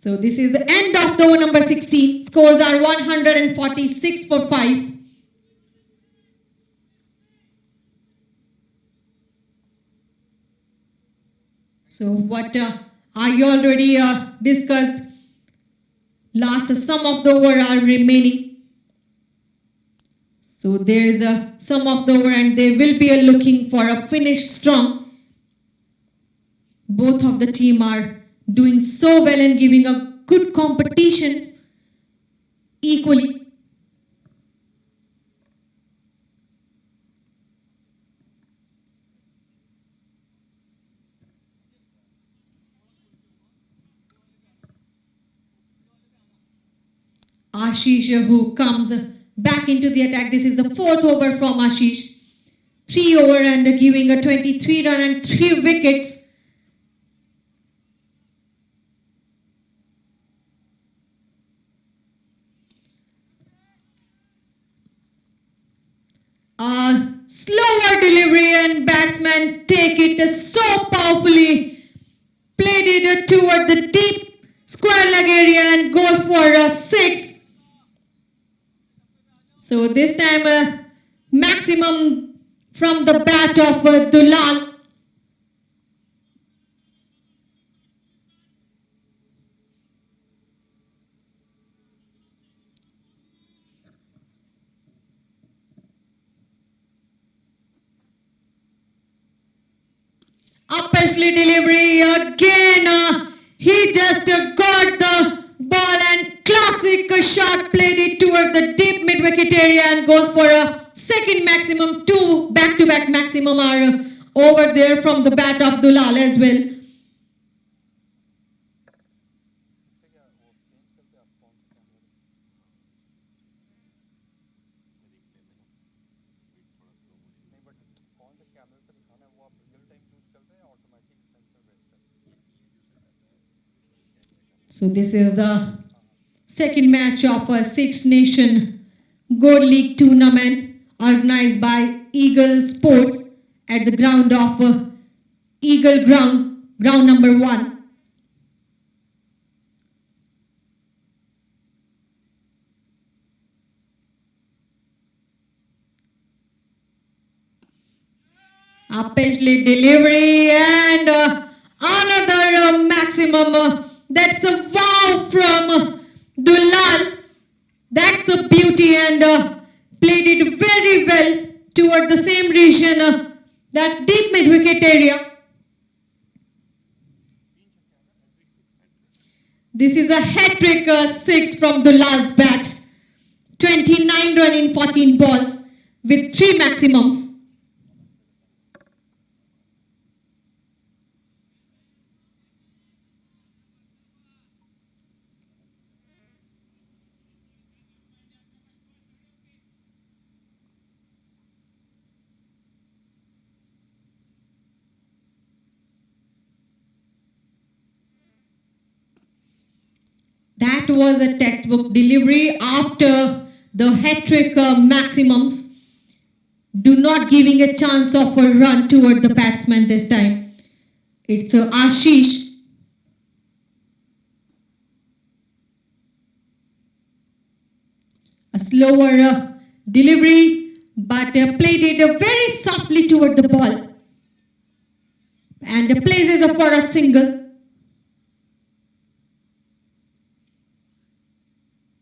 So this is the end of the over number 16. Scores are 146 for 5. So what are you already discussed? Last sum of the over are remaining. So there is a sum of the over and they will be looking for a finish strong. Both of the team are doing so well and giving a good competition equally. Ashish who comes back into the attack. This is the 4th over from Ashish. 3 over and giving a 23 run and 3 wickets. A slower delivery and batsman take it so powerfully. Played it toward the deep square leg area and goes for a 6. So this time maximum from the bat of Dulal. Uppersley delivery again. He just got the ball and classic shot, played it toward the deep mid wicket area and goes for a second maximum. 2 back-to-back maximum are over there from the bat of Dulal as well. So this is the second match of a Six Nation Gold League tournament organized by Eagle Sports at the ground of Eagle Ground number 1. A Paisley delivery and another maximum. That's a wow from Dulal. That's the beauty and played it very well toward the same region, that deep mid wicket area. This is a hat-trick 6 from Dulal's bat. 29 run in 14 balls with 3 maximums. That was a textbook delivery after the hat-trick maximums. Do not giving a chance of a run toward the batsman this time. It's Ashish. A slower delivery, but played it very softly toward the ball. And places for a single.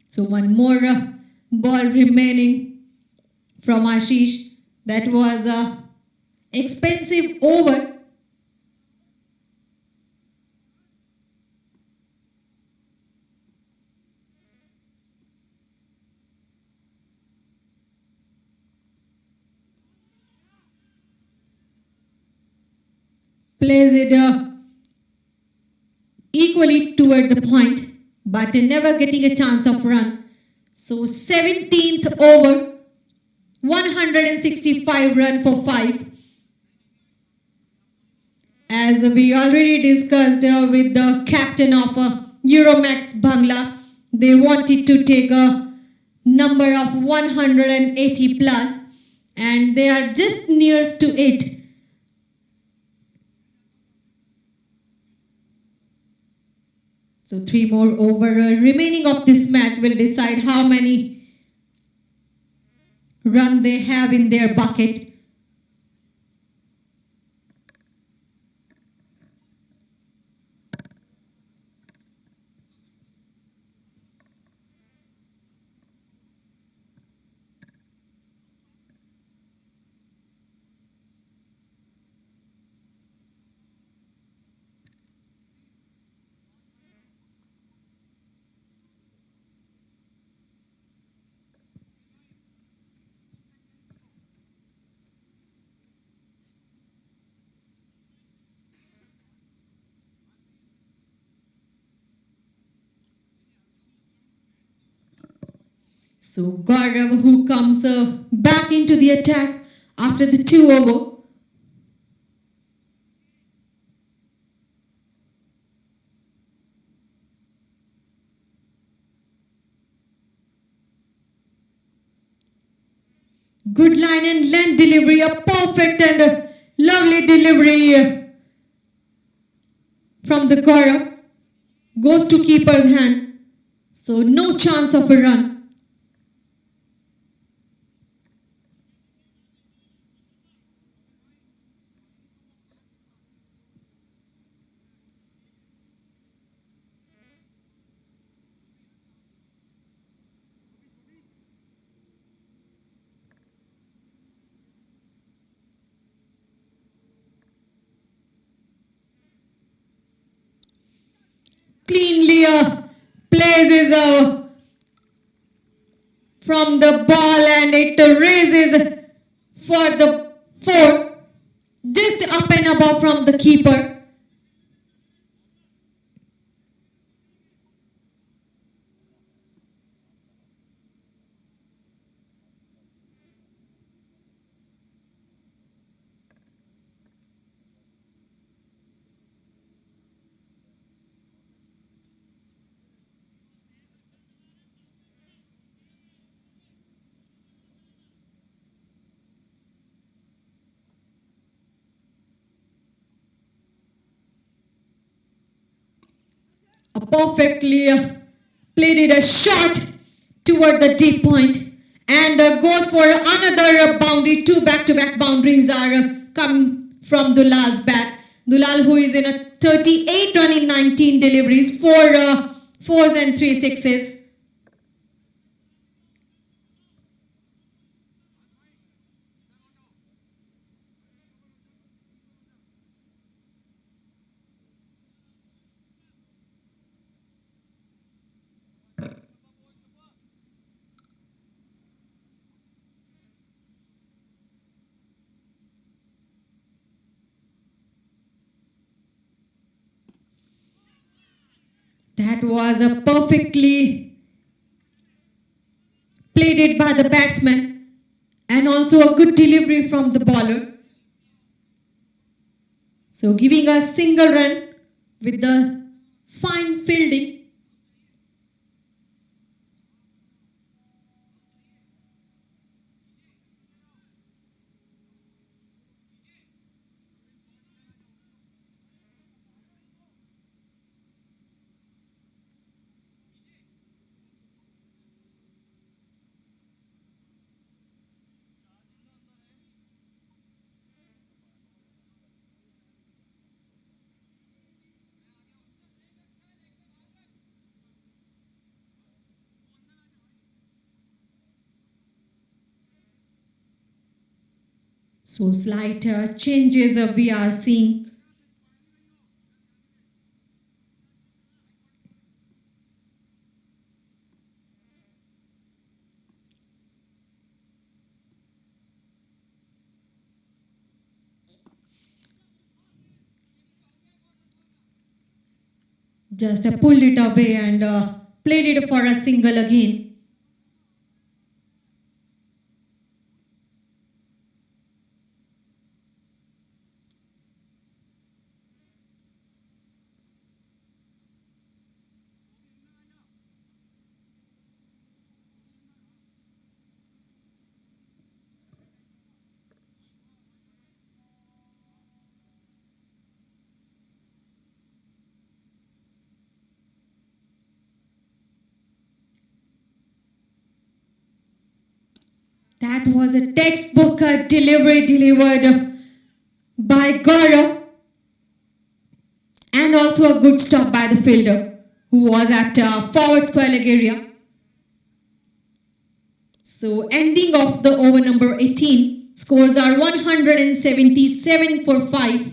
So one more ball remaining from Ashish. That was a expensive over. Plays it equally toward the point, but never getting a chance of run. So 17th over, 165 run for 5. As we already discussed with the captain of Euromex Bangla, they wanted to take a number of 180 plus and they are just nearest to it. So 3 more over remaining of this match will decide how many run they have in their bucket. So Gaurav, who comes back into the attack after the 2 over. Good line and length delivery, a perfect and lovely delivery from the Gaurav. Goes to keeper's hand. So no chance of a run. Cleanly places from the ball and it raises for the 4, just up and above from the keeper. A perfectly played a shot toward the deep point and goes for another boundary. 2 back-to-back boundaries are come from Dulal's bat. Dulal, who is in a 38 run in 19 deliveries, 4 fours and 3 sixes. That was a perfectly played it by the batsman and also a good delivery from the bowler. So giving a single run with the fine fielding. So slight changes we are seeing. Just pulled it away and played it for a single again. That was a textbook delivery delivered by Gaurav, and also a good stop by the fielder who was at forward square leg area. So ending of the over number 18, scores are 177 for 5.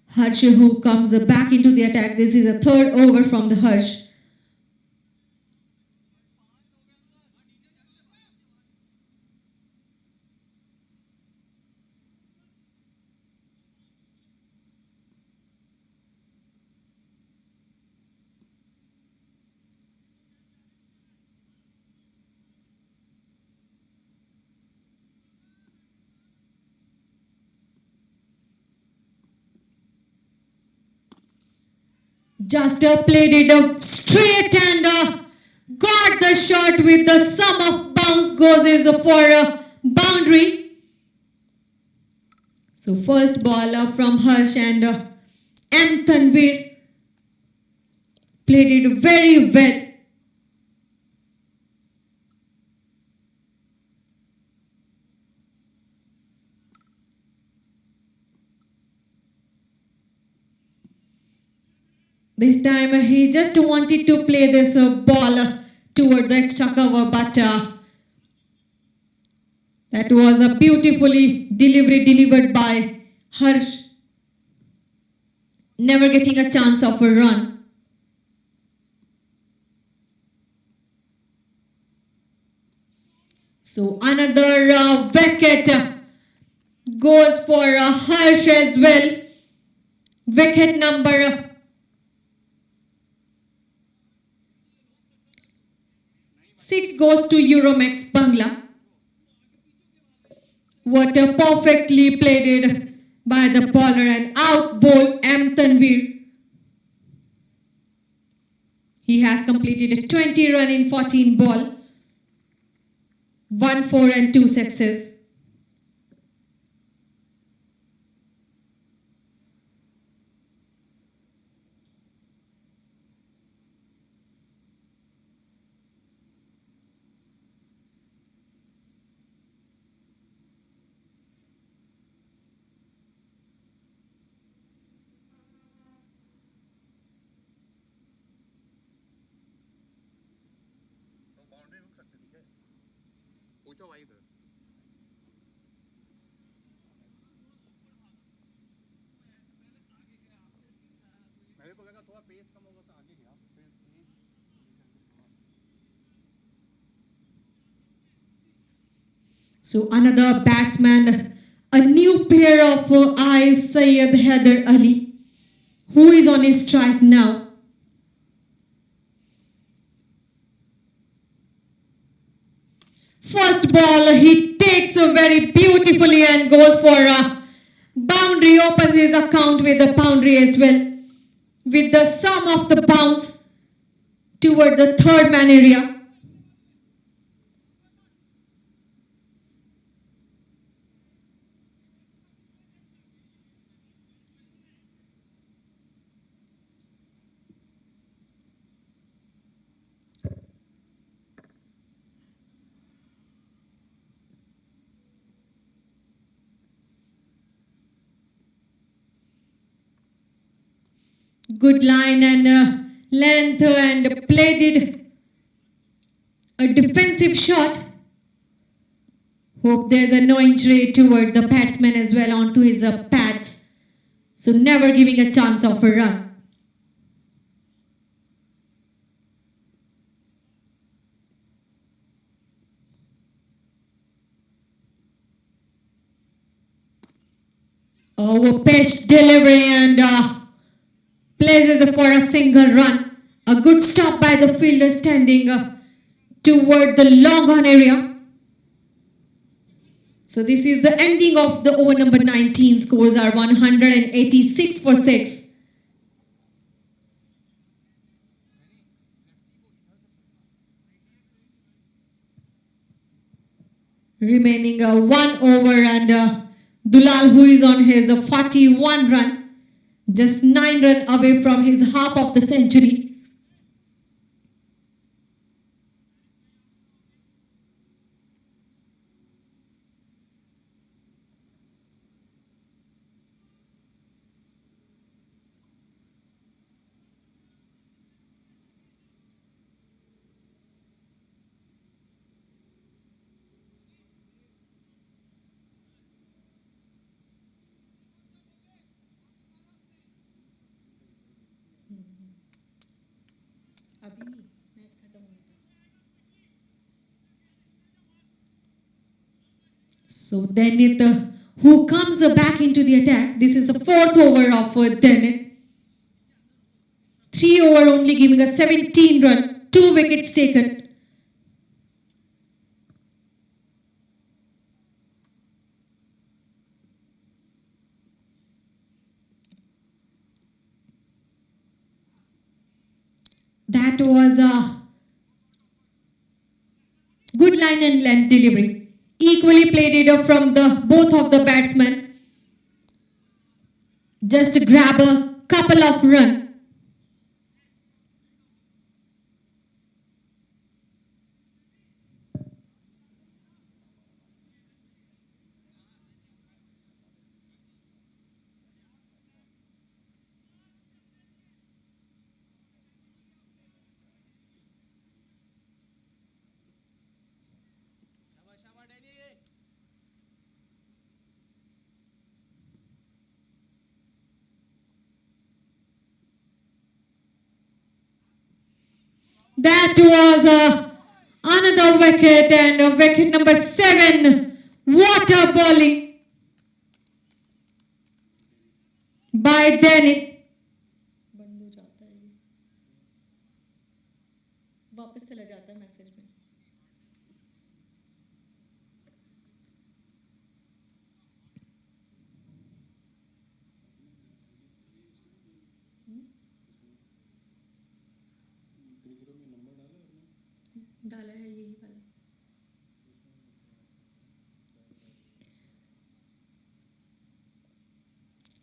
Harsh who comes back into the attack. This is a third over from the Harsh. Just played it up straight and got the shot with the sum of bounce goes is for a boundary. So first ball from Harsh and M. Tanvir played it very well. This time he just wanted to play this ball toward the extra cover, but that was a beautifully delivered by Harsh, never getting a chance of a run. So another wicket goes for Harsh as well. Wicket number 6 goes to Euromex Bangla. What a perfectly played it by the bowler and out bowl M. Tanvir. He has completed a 20 run in 14 ball. 1 4 and 2 sixes. So another batsman, a new pair of eyes, Syed Haider Ali, who is on his strike now. First ball he takes very beautifully and goes for a boundary, opens his account with a boundary as well, with the sum of the bounce toward the third man area. Good line and length and played it a defensive shot. Hope there's no injury toward the batsman as well onto his pads. So never giving a chance of a run. pitch delivery and places for a single run. A good stop by the fielder standing toward the long on area. So this is the ending of the over number 19. Scores are 186 for 6. Remaining 1 over and Dulal, who is on his 41 run, just 9 run away from his half of the century. So Denit, who comes back into the attack. This is the 4th over of Denit. 3 over only, giving a 17 run, 2 wickets taken. That was a good line and length delivery. Equally played it from the both of the batsmen. Just to grab a couple of runs. That was another wicket and wicket number 7. Water bowling by Denit.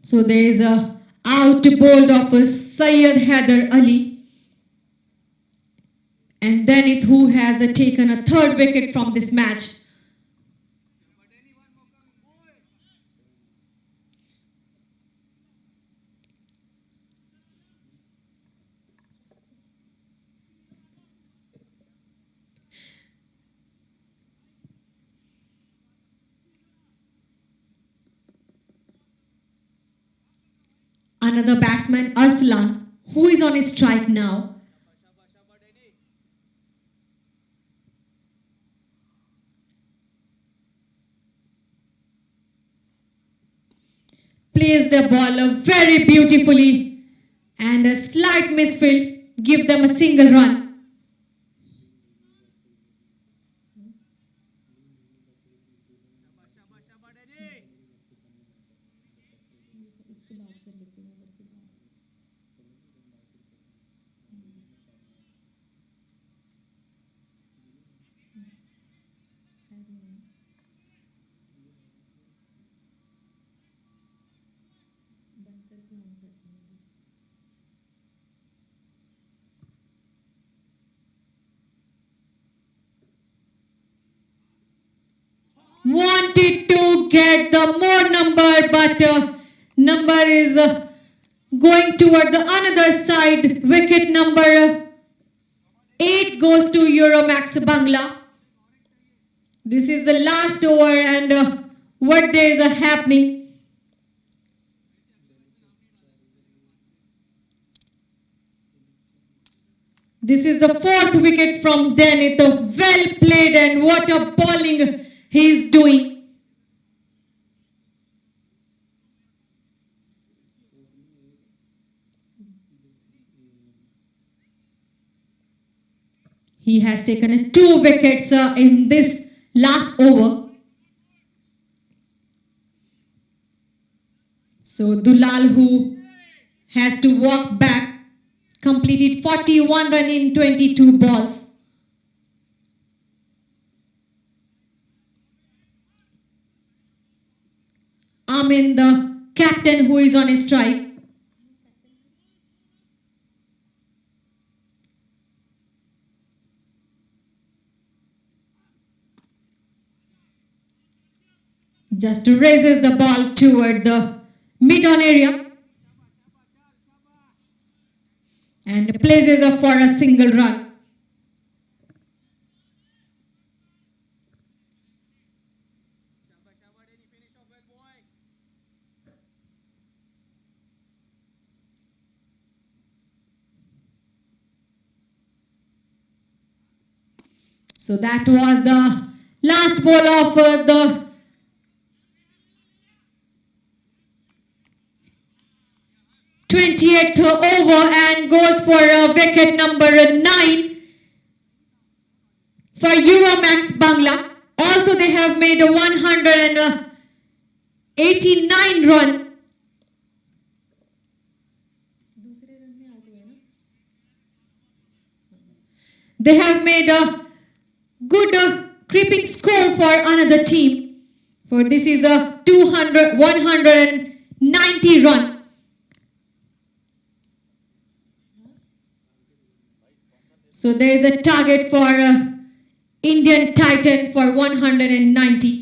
So there is a out bowled of Syed Haider Ali. And Denit, who has taken a 3rd wicket from this match. Another batsman, Arslan, who is on his strike now. Plays the ball very beautifully and a slight misfield, give them a single run. Wanted to get the more number, but number is going toward the another side. Wicket number 8 goes to Euromex Bangla. This is the last over and what there is happening. This is the 4th wicket from Denit. Well played and what a bowling he is doing. He has taken 2 wickets in this last over. So Dulal, who has to walk back, completed 41 runs in 22 balls. Amin, the captain, who is on a strike. Just raises the ball toward the mid-on area and places up for a single run. So that was the last ball of the 20th over, and goes for wicket number 9 for Euromex Bangla. Also they have made a 189 run. They have made a good creeping score for another team. For this is a 190 run. So there is a target for Indian Titan for 190.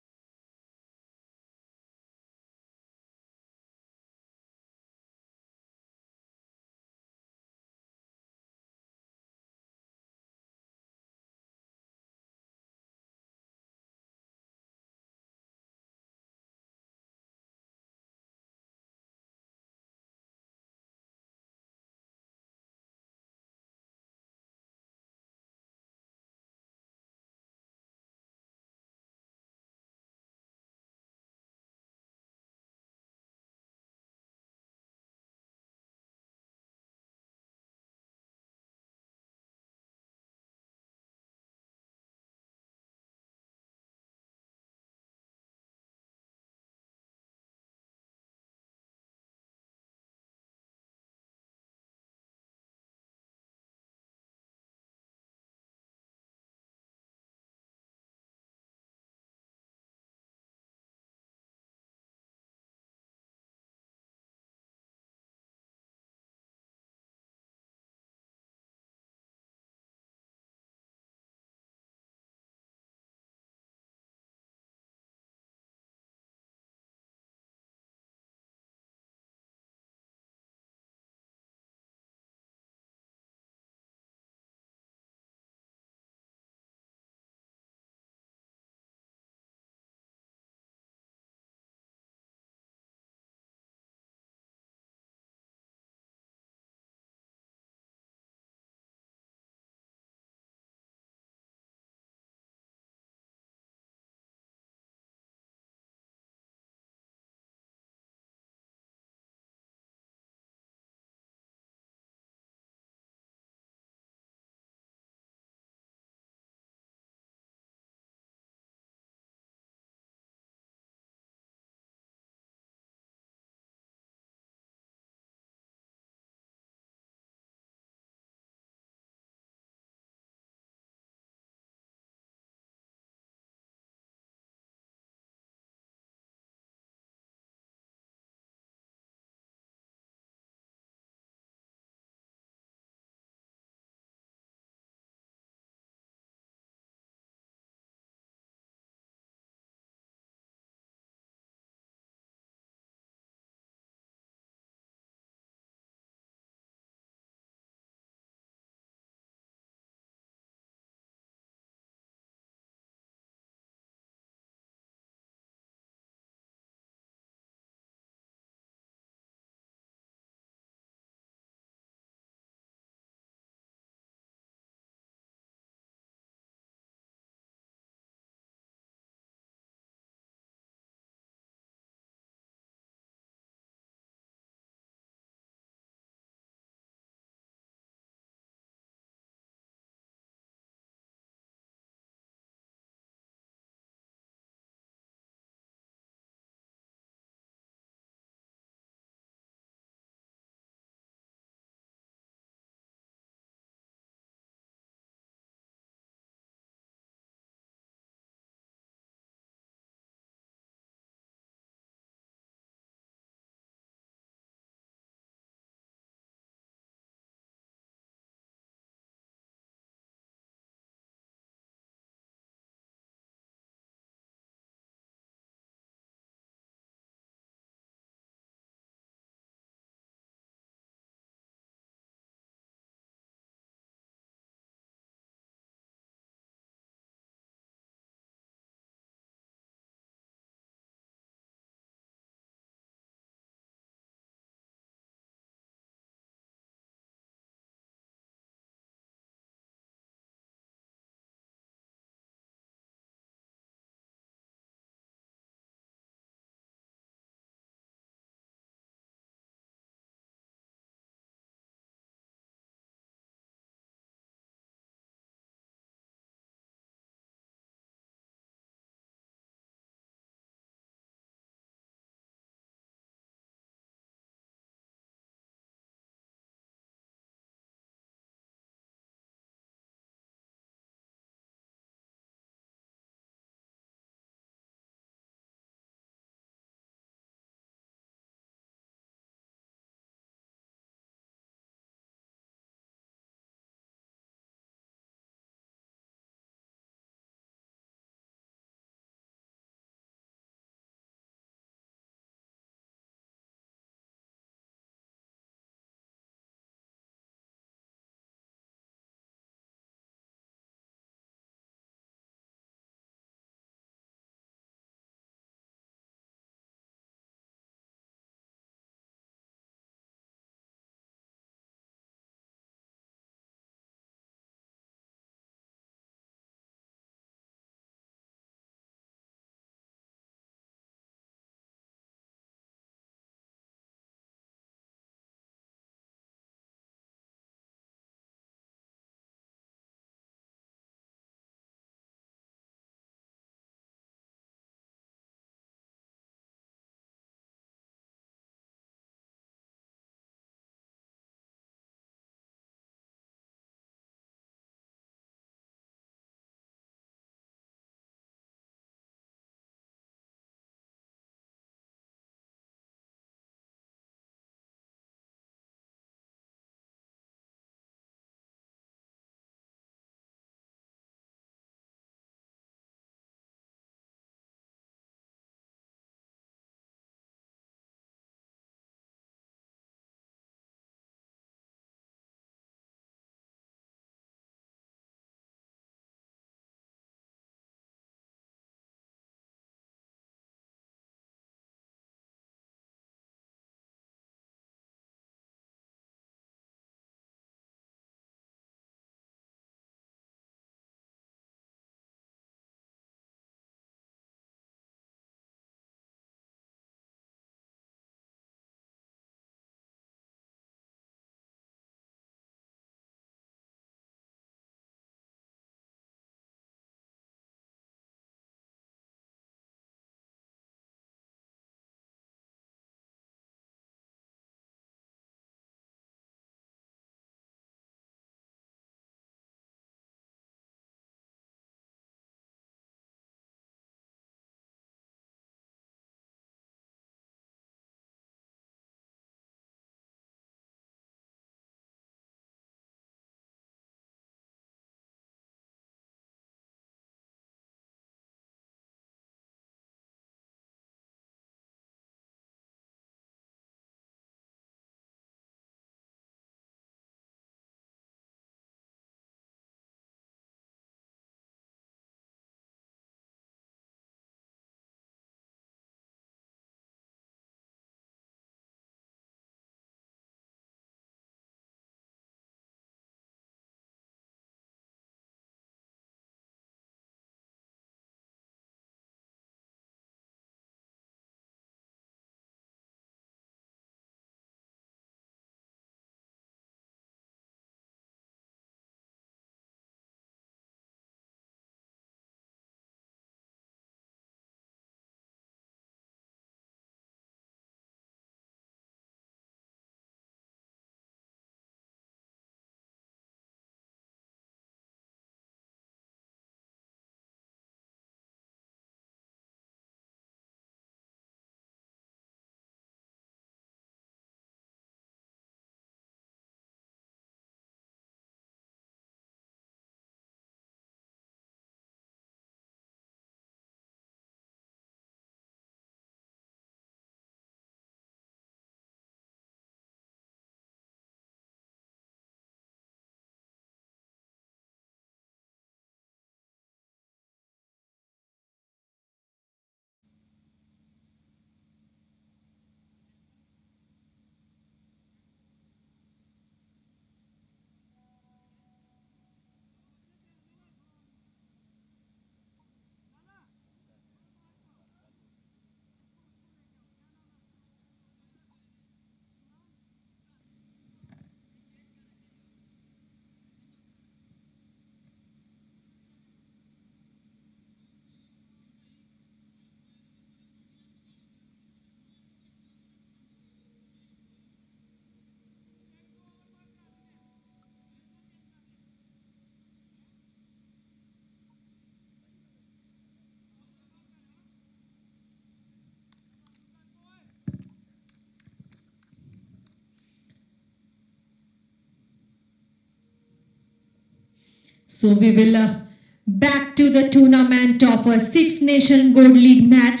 So we will back to the tournament of a Six Nation Gold League match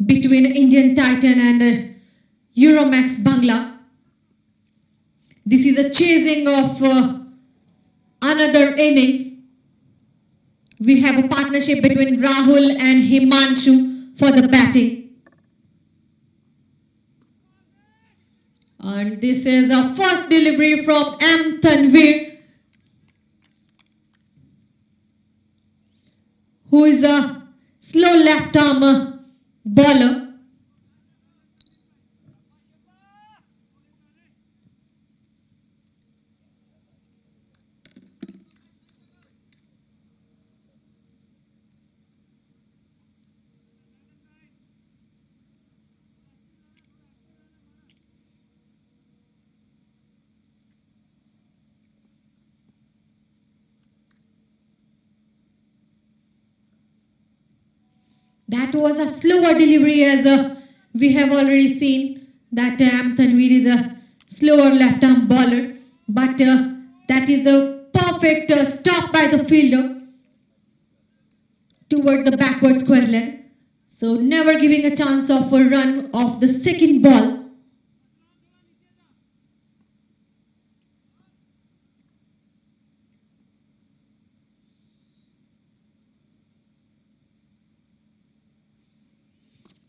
between Indian Titan and Euromex Bangla. This is a chasing of another innings. We have a partnership between Rahul and Himanshu for the batting. And this is a first delivery from M. Tanvir, who is a slow left arm bowler. That was a slower delivery, as we have already seen that Tanvir is a slower left arm bowler, but that is a perfect stop by the fielder toward the backward square leg. So never giving a chance of a run of the second ball.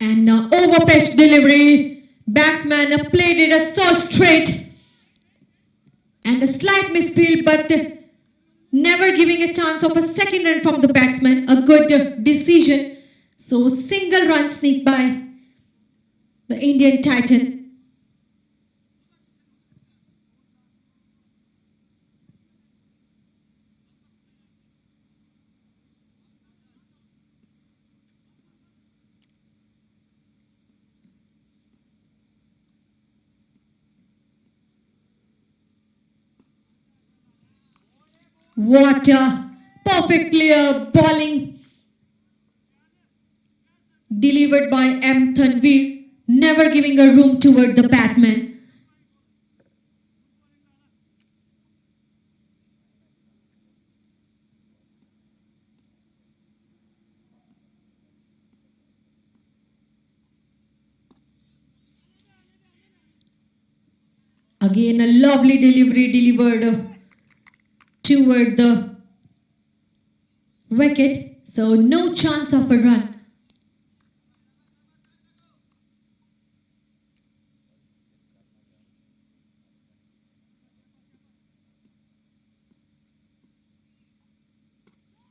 And over-pitched delivery. Batsman played it so straight. And a slight misfield, but never giving a chance of a second run from the batsman. A good decision. So single run sneak by the Indian Titan. What a perfectly bowling delivered by M. Tanvir, never giving a room toward the batsman. Again, a lovely delivery delivered toward the wicket, so no chance of a run.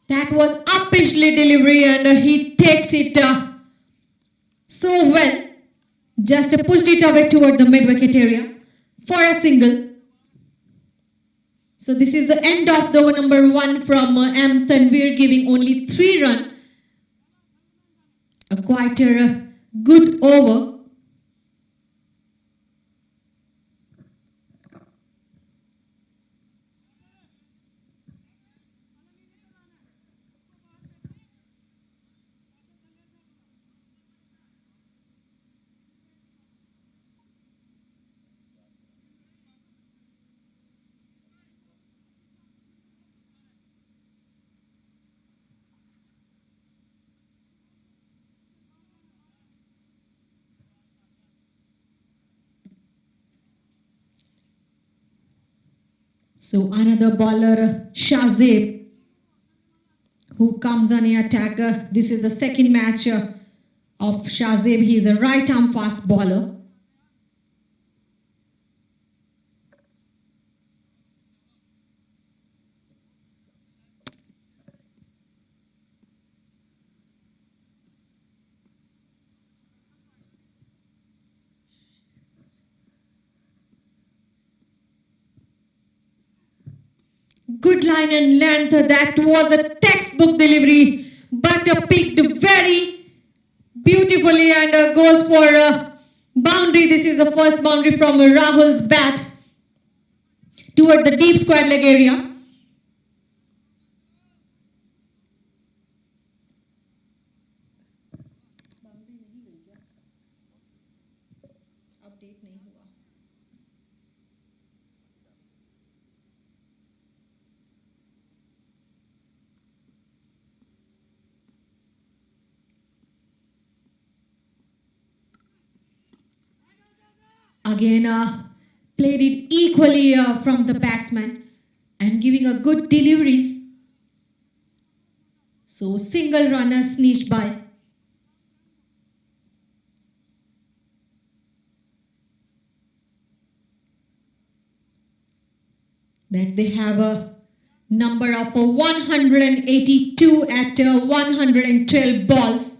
That was up-pitchly delivery, and he takes it so well. Just pushed it away toward the mid-wicket area for a single. So this is the end of the over number 1 from M. Tanvir, giving only 3 runs. A quite a good over. So another bowler, Shahzeb, who comes on the attack. This is the second match of Shahzeb. He is a right arm fast bowler. Good line and length. That was a textbook delivery, but picked very beautifully and goes for boundary. This is the first boundary from Rahul's bat toward the deep square leg area. Again, played it equally from the batsman and giving a good deliveries. So single runner sneezed by. That they have a number of 182 at 112 balls.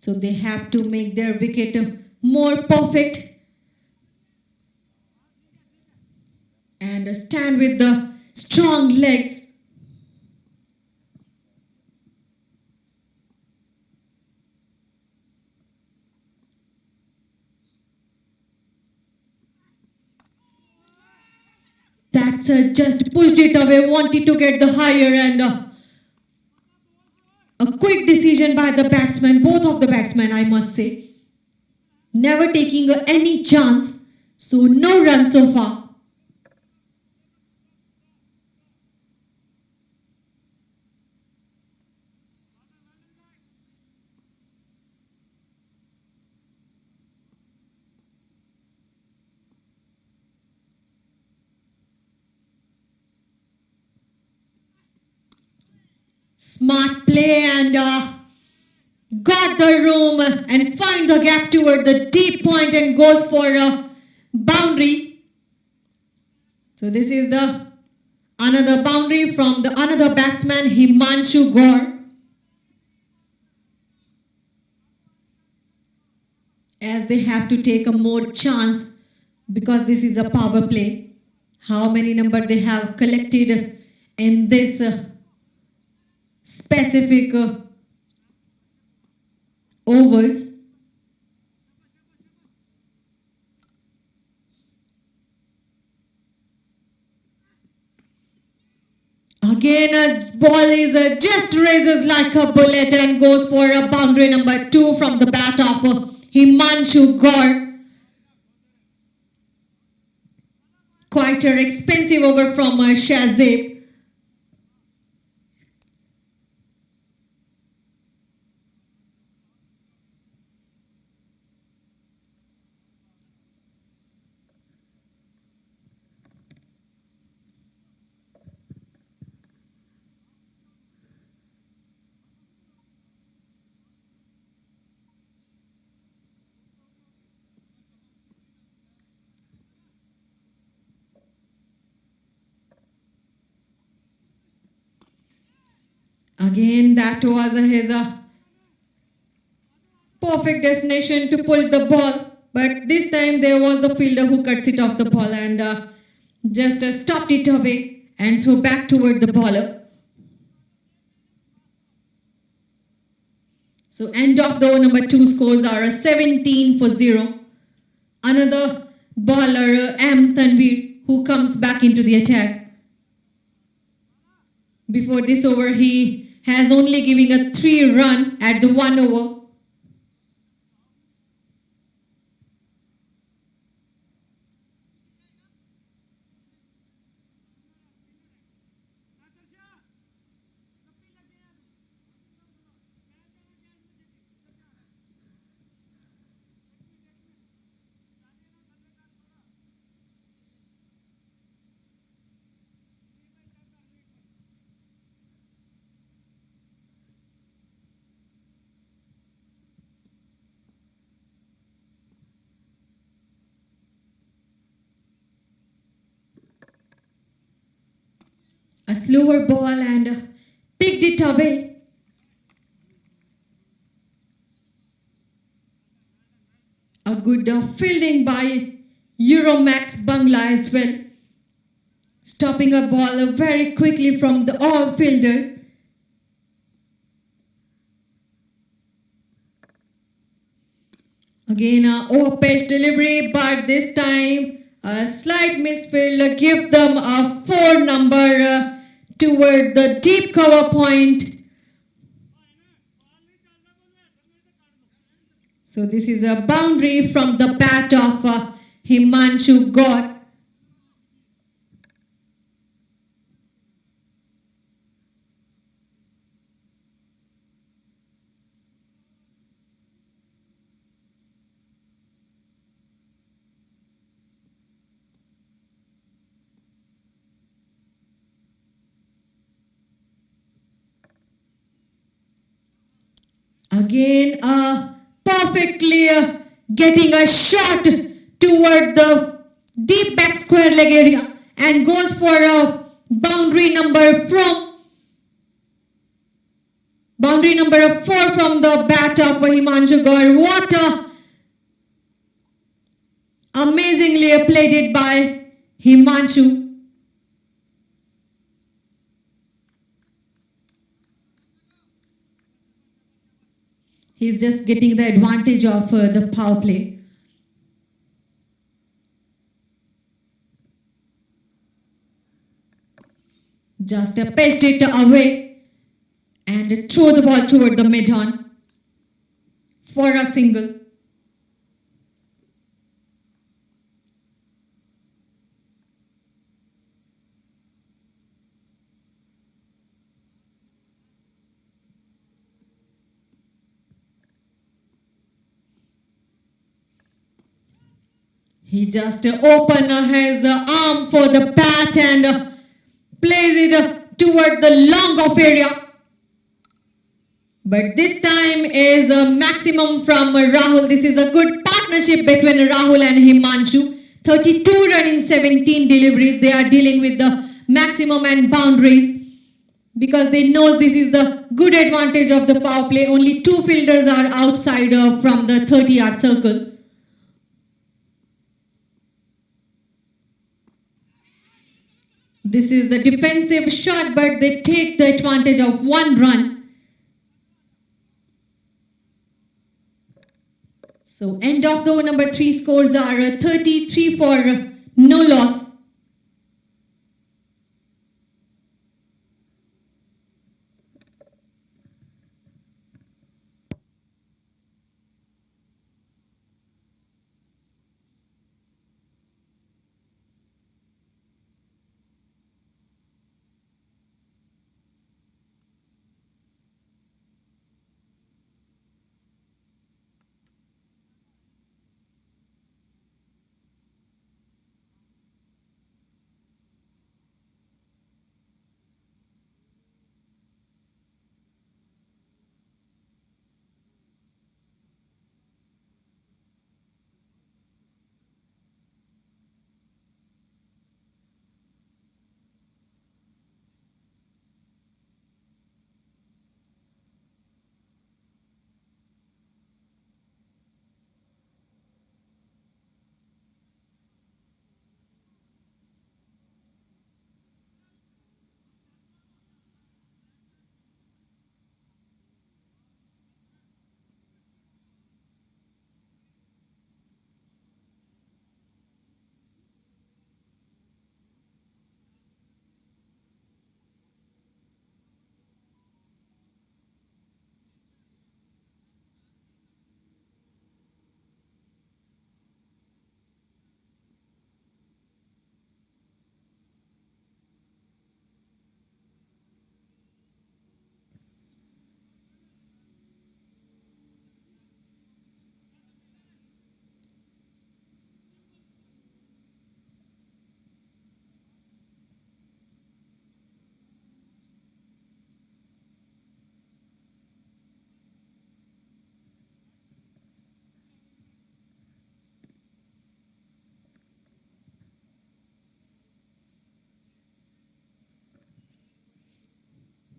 So they have to make their wicket more perfect and stand with the strong legs. That's just pushed it away, wanted to get the higher, and a quick decision by the batsman, both of the batsmen I must say. Never taking any chance, so no run so far. Smart play and got the room and find the gap toward the deep point and goes for a boundary. So this is the another boundary from the another batsman, Himanshu Gaur. As they have to take a more chance because this is a power play. How many number they have collected in this specific overs. Again, a ball is just raises like a bullet and goes for a boundary number 2 from the bat of Himanshu Gaur. Quite an expensive over from Shazib. Again, that was his perfect destination to pull the ball. But this time there was the fielder who cuts it off the ball and just stopped it away and threw back toward the bowler. So end of the over number 2 scores are 17 for 0. Another bowler, M. Tanvir, who comes back into the attack. Before this over, he has only given a 3 run at the 1 over. A slower ball and picked it away. A good fielding by Euromex Bangla as well. Stopping a ball very quickly from the all fielders. Again, over-pitch delivery, but this time a slight misfield give them a 4 number toward the deep cover point. So this is a boundary from the bat of Himanshu Gaur. Again, perfectly getting a shot toward the deep back square leg area and goes for a boundary number 4 from the bat of Himanshu Gaur. What amazingly played it by Himanshu. He's just getting the advantage of the power play. Just pitched it away and throw the ball toward the mid-on for a single. He just opened his arm for the bat and plays it toward the long off area. But this time is a maximum from Rahul. This is a good partnership between Rahul and Himanshu. 32 runs in 17 deliveries. They are dealing with the maximum and boundaries because they know this is the good advantage of the power play. Only 2 fielders are outside from the 30-yard circle. This is the defensive shot, but they take the advantage of 1 run. So end of the over number 3 scores are 33 for no loss.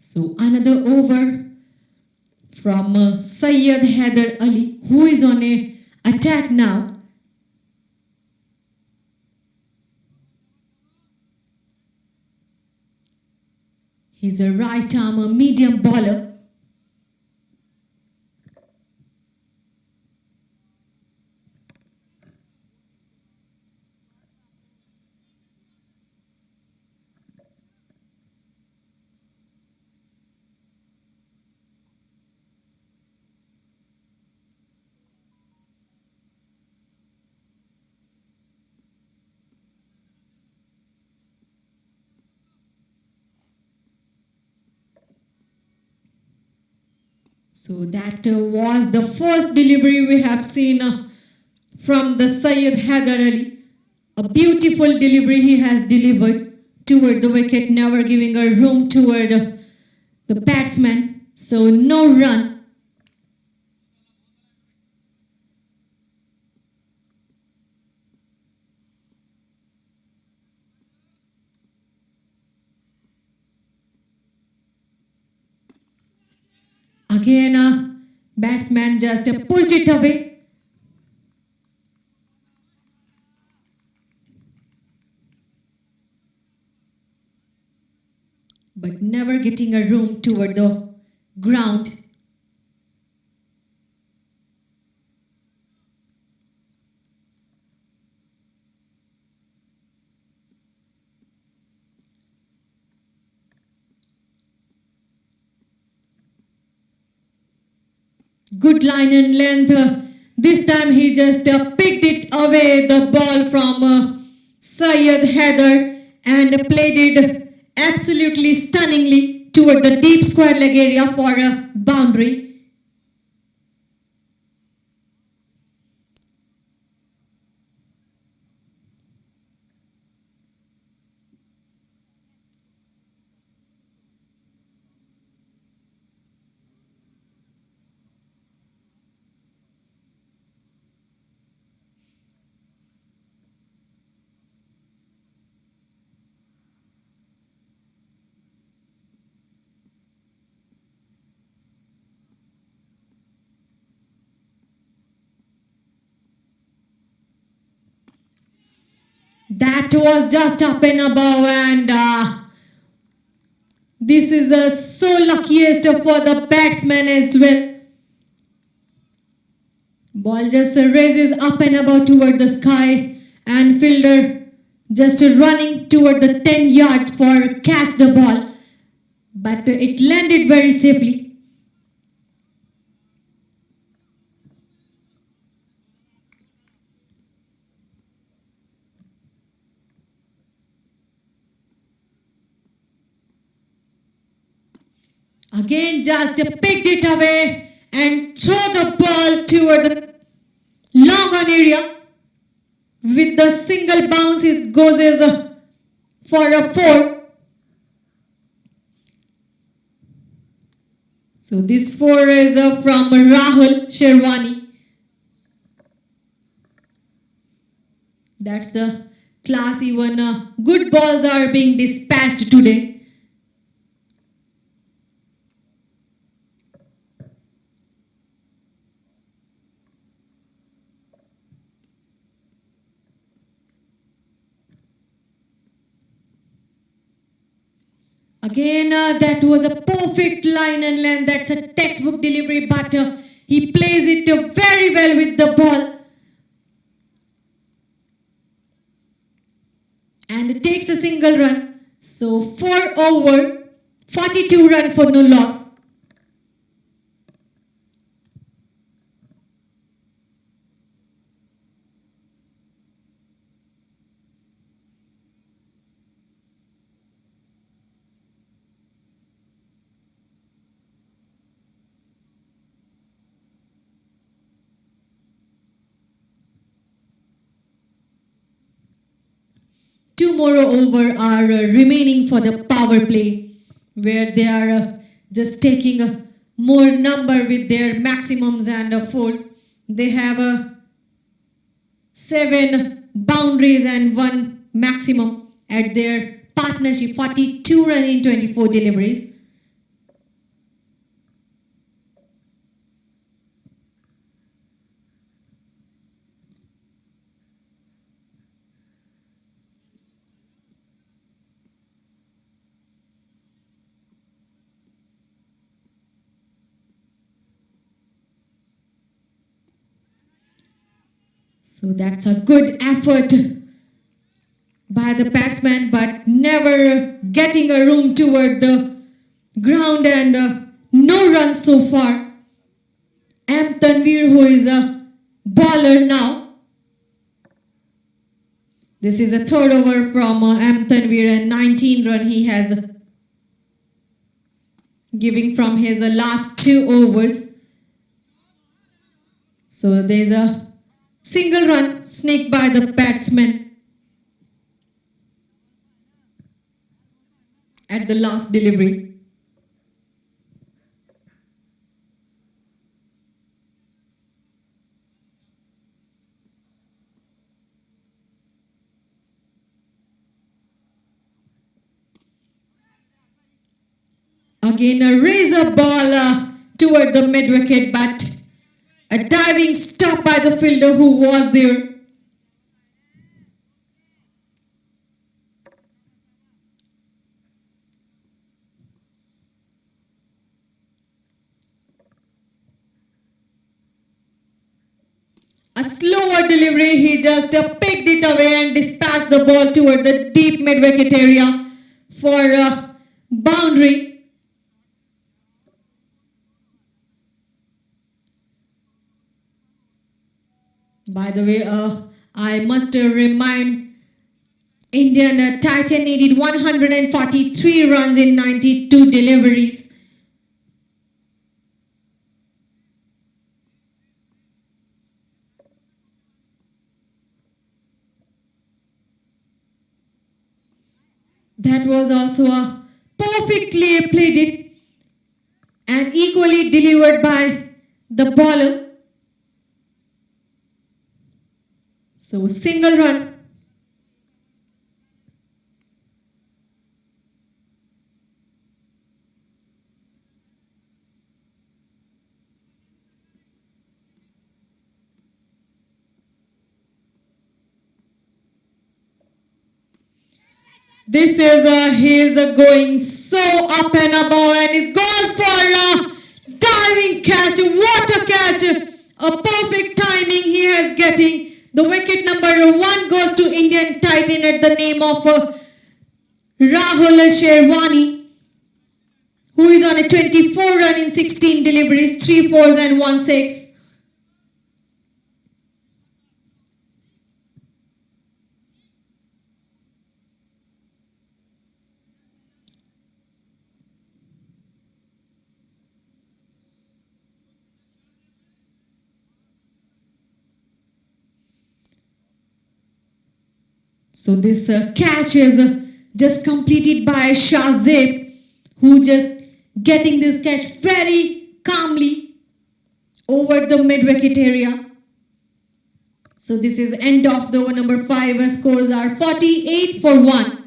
So another over from Syed Haider Ali, who is on a attack now. He's a right arm medium bowler. So that was the first delivery we have seen from the Syed Haider Ali. A beautiful delivery he has delivered toward the wicket, never giving a room toward the batsman. So no run. Again, batsman just pushed it away. But never getting a room toward the ground. Good line and length. This time he just picked it away, the ball from Syed Haider, and played it absolutely stunningly toward the deep square leg area for a boundary. That was just up and above, and this is so luckiest for the batsman as well. Ball just raises up and above toward the sky, and fielder just running toward the 10 yards for catch the ball, but it landed very safely. Again just picked it away and throw the ball toward the long on area. With the single bounce it goes as for a 4. So this 4 is from Rahul Sherwani. That's the classy one. Good balls are being dispatched today. Again, that was a perfect line and length. That's a textbook delivery, but he plays it very well with the ball. And takes a single run. So 4 over, 42 run for no loss. Two more over are remaining for the power play, where they are just taking a more number with their maximums and fours. They have 7 boundaries and 1 maximum at their partnership, 42 run in 24 deliveries. So that's a good effort by the batsman, but never getting a room toward the ground, and no runs so far. M. Tanvir, who is a bowler now. This is a third over from M. Tanvir, and 19 run he has giving from his last 2 overs. So there's a single run snaked by the batsman at the last delivery. Again a razor ball toward the mid wicket, but a diving stop by the fielder who was there. A slower delivery, he just picked it away and dispatched the ball toward the deep mid-wicket area for a boundary. By the way, I must remind Indian Titan needed 143 runs in 92 deliveries. That was also a perfectly played it and equally delivered by the bowler. So single run. This is he's going so up and above and he goes for a diving catch. What a catch! A perfect timing he is getting. The wicket number 1 goes to Indian Titan at the name of Rahul Sherwani, who is on a 24 run in 16 deliveries, 3 fours and 1 6. So this catch is just completed by Shahzeb, who just getting this catch very calmly over the mid-wicket area. So this is end of the over number 5. Scores are 48 for 1.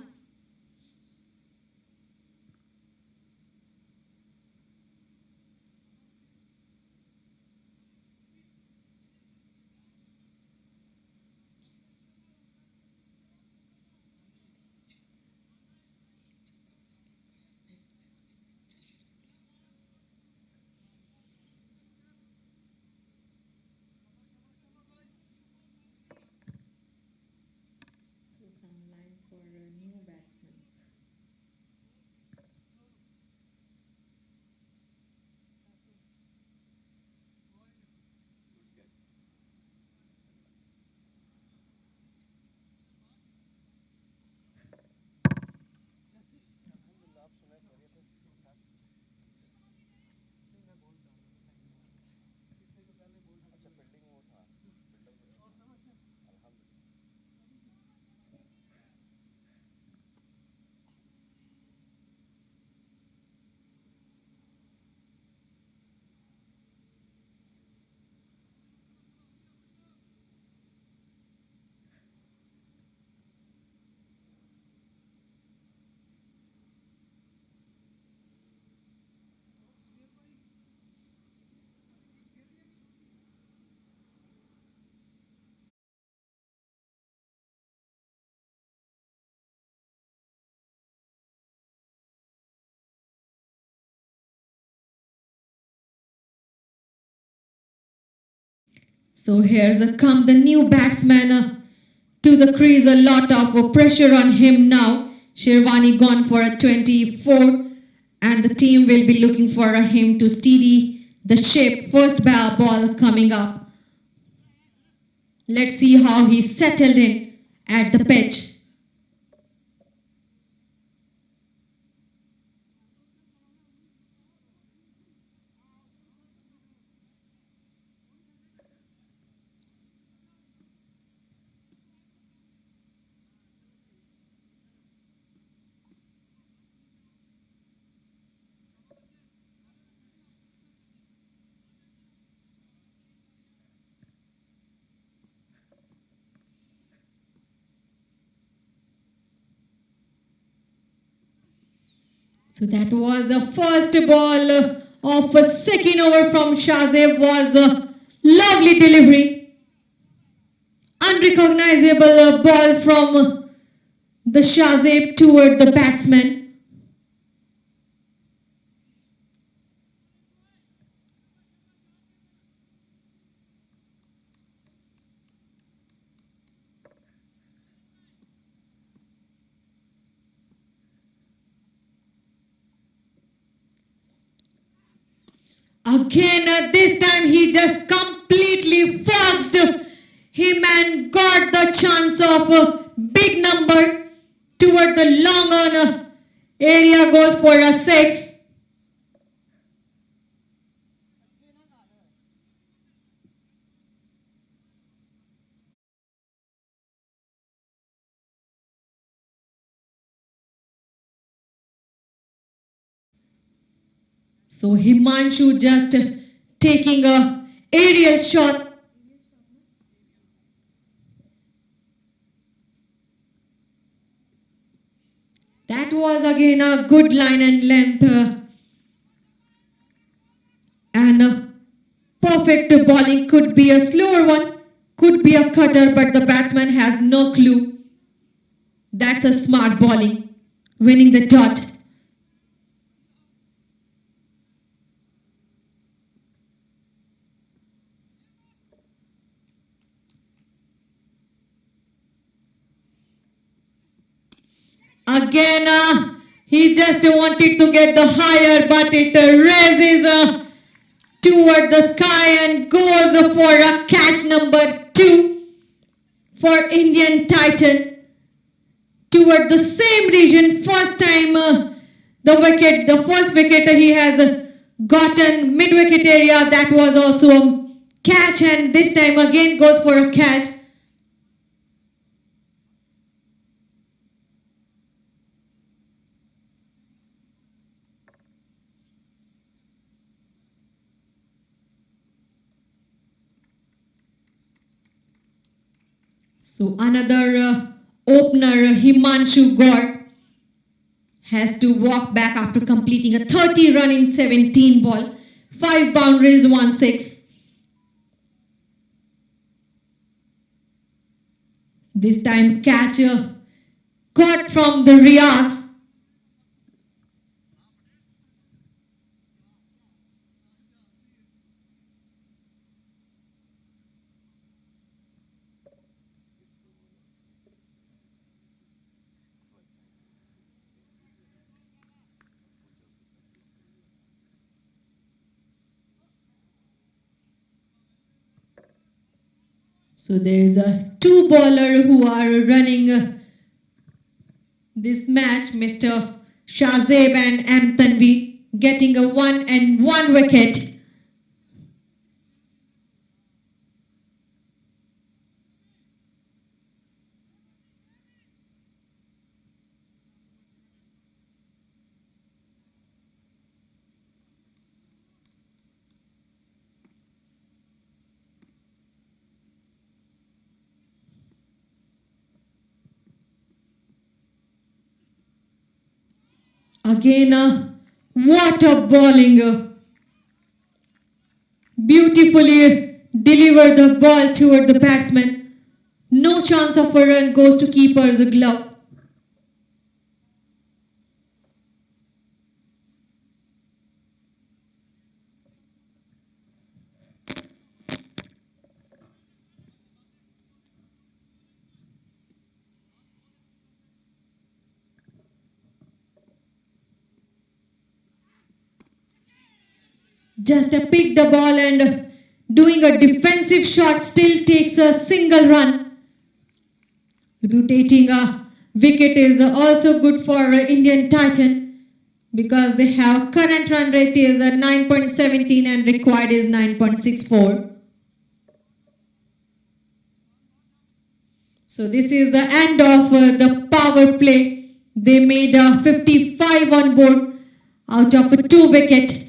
So here's come the new batsman to the crease. A lot of pressure on him now. Sherwani gone for a 24 and the team will be looking for him to steady the ship. First ball coming up. Let's see how he settled in at the pitch. So that was the first ball of a second over from Shahzeb was a lovely delivery. Unrecognizable ball from the Shahzeb toward the batsman. Again, this time he just completely foxed him and got the chance of a big number toward the long on area, goes for a 6. So Himanshu just taking a aerial shot. That was again a good line and length and perfect bowling. Could be a slower one, could be a cutter, but the batsman has no clue. That's a smart bowling, winning the dot. Again, he just wanted to get the higher, but it raises toward the sky and goes for a catch number 2 for Indian Titan. Toward the same region, first time the first wicket he has gotten mid-wicket area, that was also a catch, and this time again goes for a catch. So another opener, Himanshu Gaur, has to walk back after completing a 30 run in 17 ball, 5 boundaries, 1 6. This time catch caught from the Riaz. So there is a 2 bowler who are running this match, Mr. Shahzeb and M. Tanvi, getting a 1 and 1 wicket. Again, what a bowling. Beautifully delivered the ball toward the batsman. No chance of a run, goes to keeper's glove. Just picked the ball and doing a defensive shot, still takes a single run. Rotating a wicket is also good for Indian Titan because they have current run rate is 9.17 and required is 9.64. So this is the end of the power play. They made 55 on board out of a 2 wicket.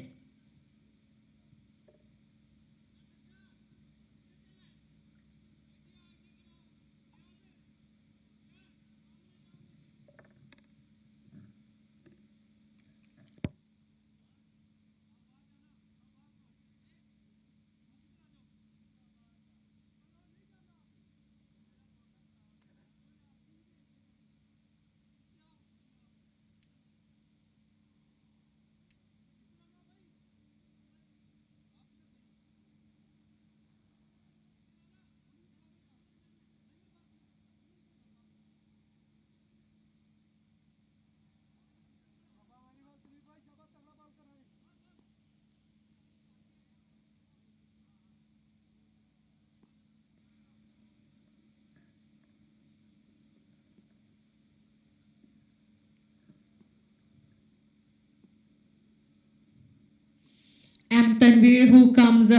M. Tanvir, who comes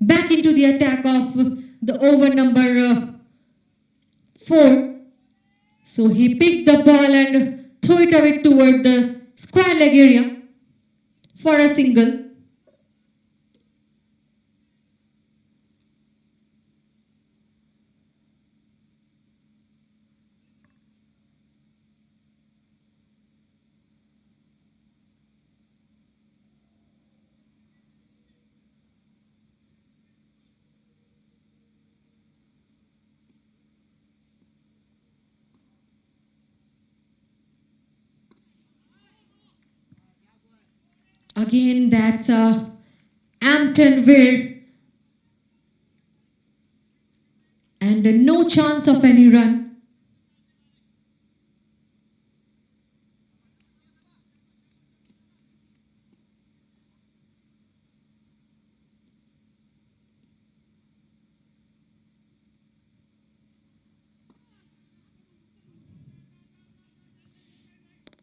back into the attack of the over number 4. So he picked the ball and threw it away toward the square leg area for a single. Again, that's Amtonville, and no chance of any run.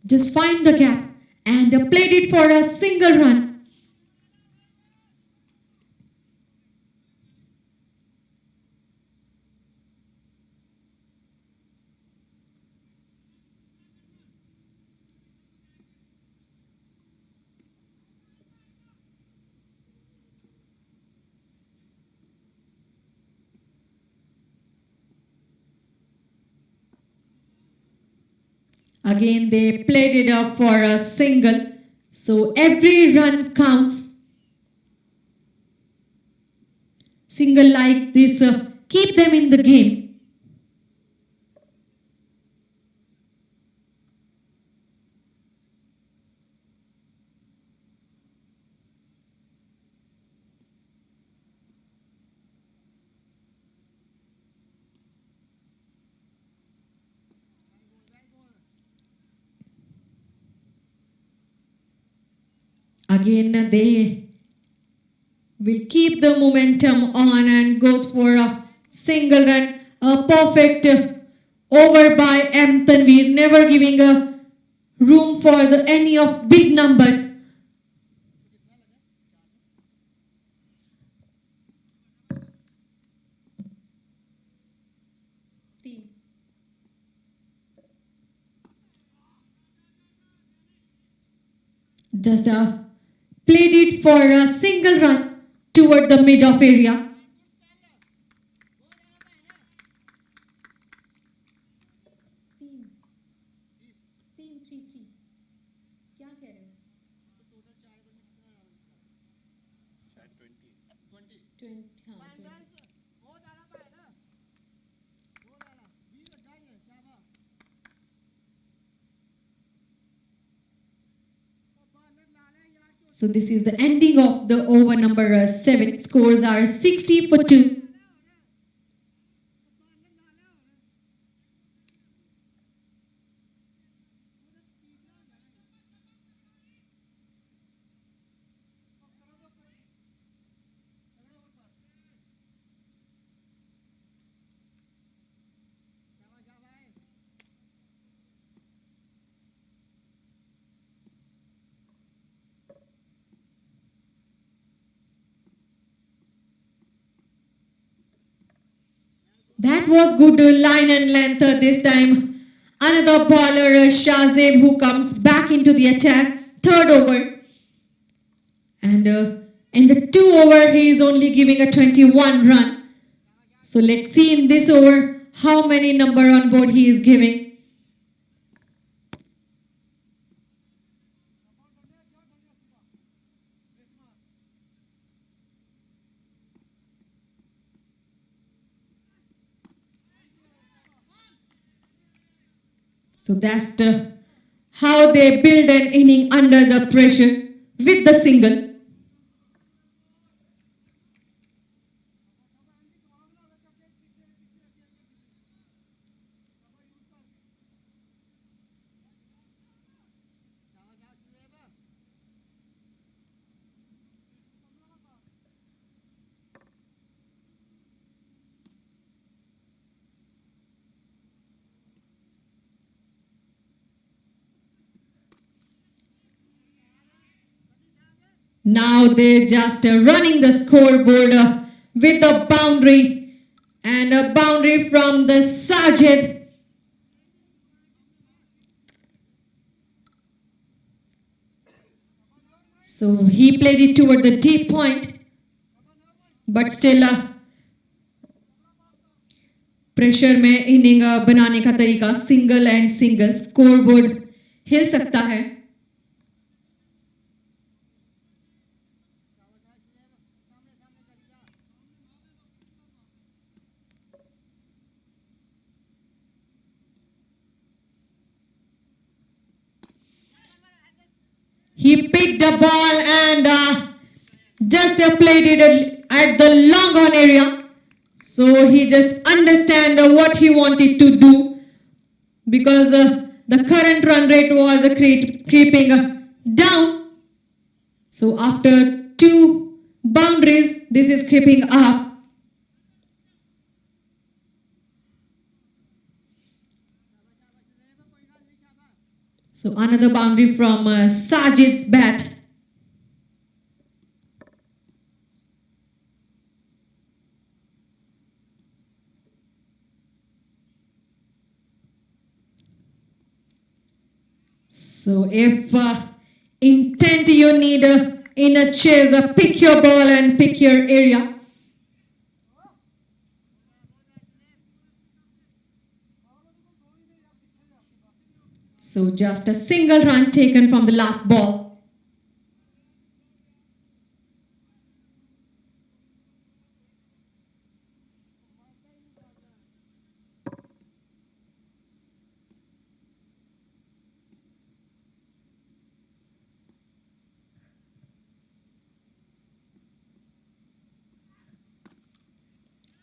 Just find the gap and played it for a single run. Again, they played it up for a single. So every run counts. Single like this keep them in the game. Again, they will keep the momentum on and goes for a single run. A perfect over by M. Tanvir, never giving a room for any of big numbers. Just played it for a single run toward the mid-off area. So this is the ending of the over number 7. Scores are 60 for 2. That was good line and length this time. Another bowler, Shazib, who comes back into the attack. Third over. And in the 2 over, he is only giving a 21 run. So let's see in this over how many number on board he is giving. So that's how they build an inning under the pressure with the single. Now they're just running the scoreboard with the boundary, and a boundary from the Sajid. So he played it toward the deep point, but still pressure में inning बनाने का तरीका single and single scoreboard हिल सकता है. He picked the ball and just played it at the long on area. So he just understand what he wanted to do, because the current run rate was creeping down. So after 2 boundaries, this is creeping up. So another boundary from Sajid's bat. So if intent you need in a chase, pick your ball and pick your area. So just a single run taken from the last ball.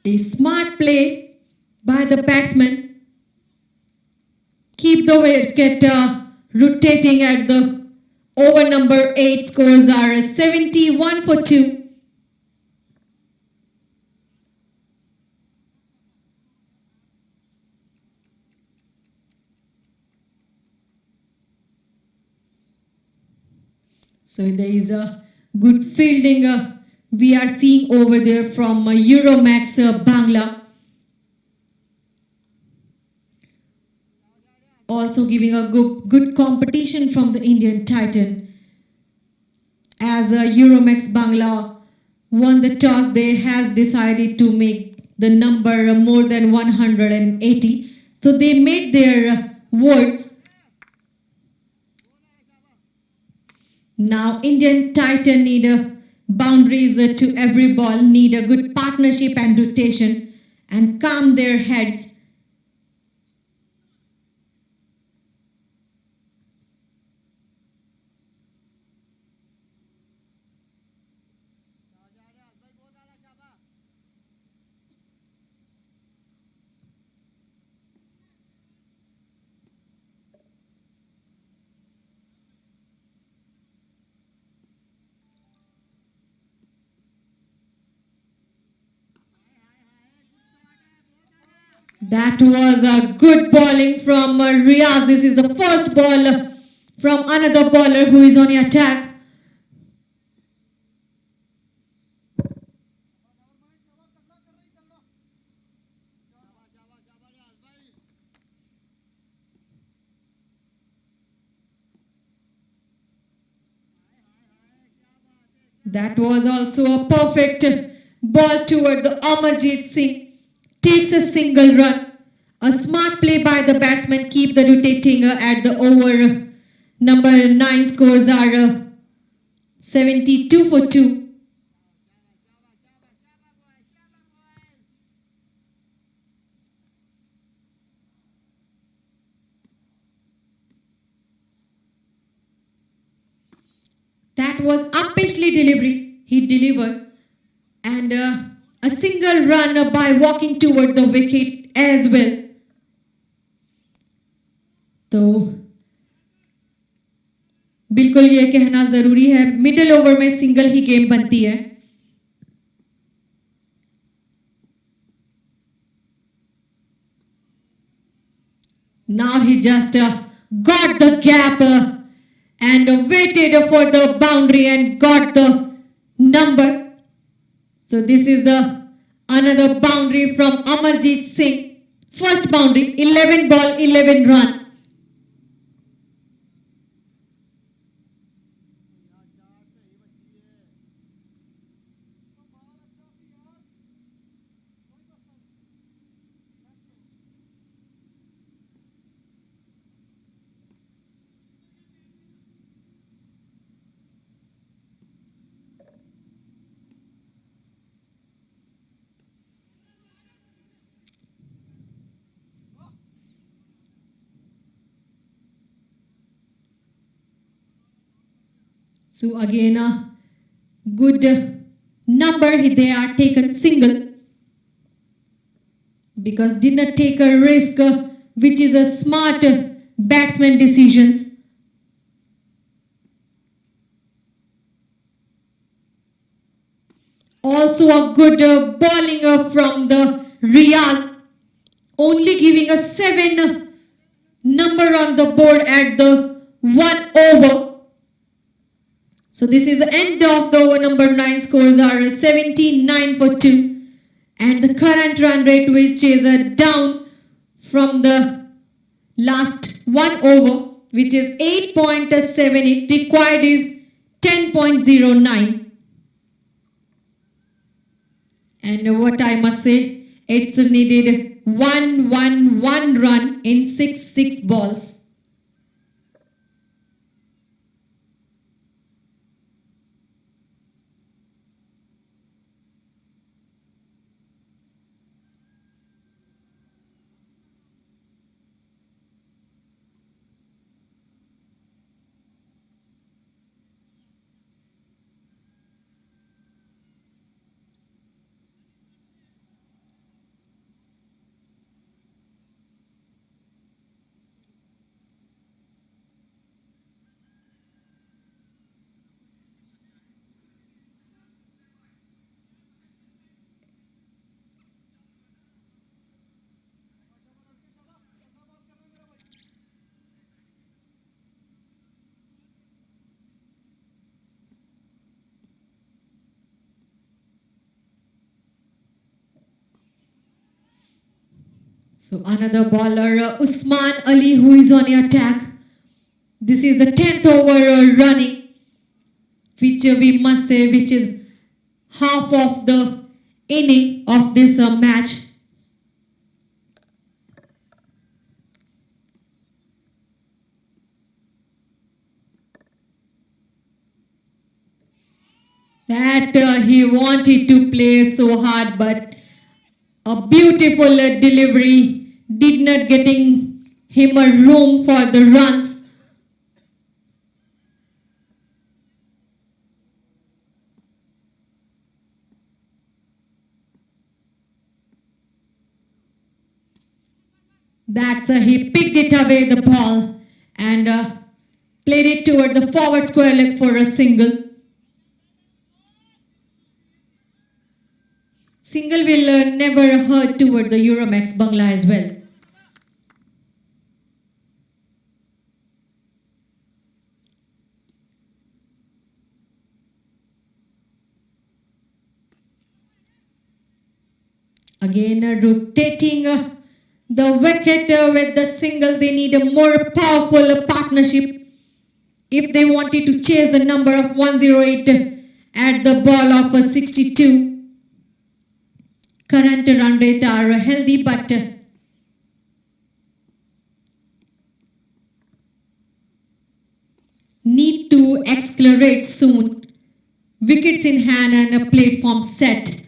A smart play by the batsman. Keep the wicket rotating at the over number 8. Scores are 71 for 2. So there is a good fielding we are seeing over there from Euromex Bangla. Also giving a good competition from the Indian Titan. As Euromex Bangla won the toss, they has decided to make the number more than 180. So they made their words. Now Indian Titan need boundaries to every ball, need a good partnership and rotation, and calm their heads. That was a good bowling from Riyaz. This is the first ball from another bowler who is on the attack. That was also a perfect ball toward the Amarjeet Singh. Takes a single run. A smart play by the batsman. Keep the rotating at the over number 9. Scores are 72 for 2. That was upishly delivery. He delivered. And a single run by walking toward the wicket as well. तो बिल्कुल ये कहना जरूरी है, middle over में single ही game बनती है. Now he just got the gap and waited for the boundary and got the number. So this is the another boundary from Amarjeet Singh. First boundary, 11 ball, 11 run. So again a good number, they are taken single because did not take a risk, which is a smart batsman decisions. Also a good bowling from the Riyaz, only giving a 7 number on the board at the 1 over. So this is the end of the over number 9. Scores are 79 for 2. And the current run rate, which is down from the last 1 over, which is 8.78. Required is 10.09. And what I must say, it's needed 1 run in 6 balls. So another bowler, Usman Ali, who is on the attack. This is the 10th over running, which we must say, which is half of the inning of this match. That he wanted to play so hard, but a beautiful delivery did not getting him a room for the runs. That's he picked it away the ball and played it toward the forward square leg for a single. Single will never hurt toward the Euromex Bangla as well. Again rotating the wicket with the single. They need a more powerful partnership if they wanted to chase the number of 108 at the ball of 62. Current run rate are healthy, but need to accelerate soon. Wickets in hand and a platform set.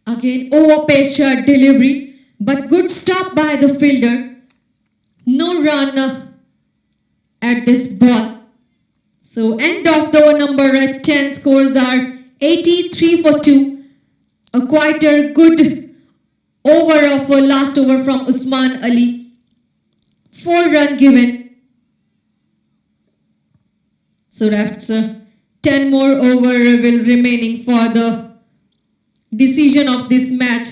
Again, over-pitch delivery, but good stop by the fielder. No run at this ball. So end of the number 10. Scores are 83 for 2. A quite a good over of last over from Usman Ali. 4 run given. So that's 10 more over will remaining for the decision of this match.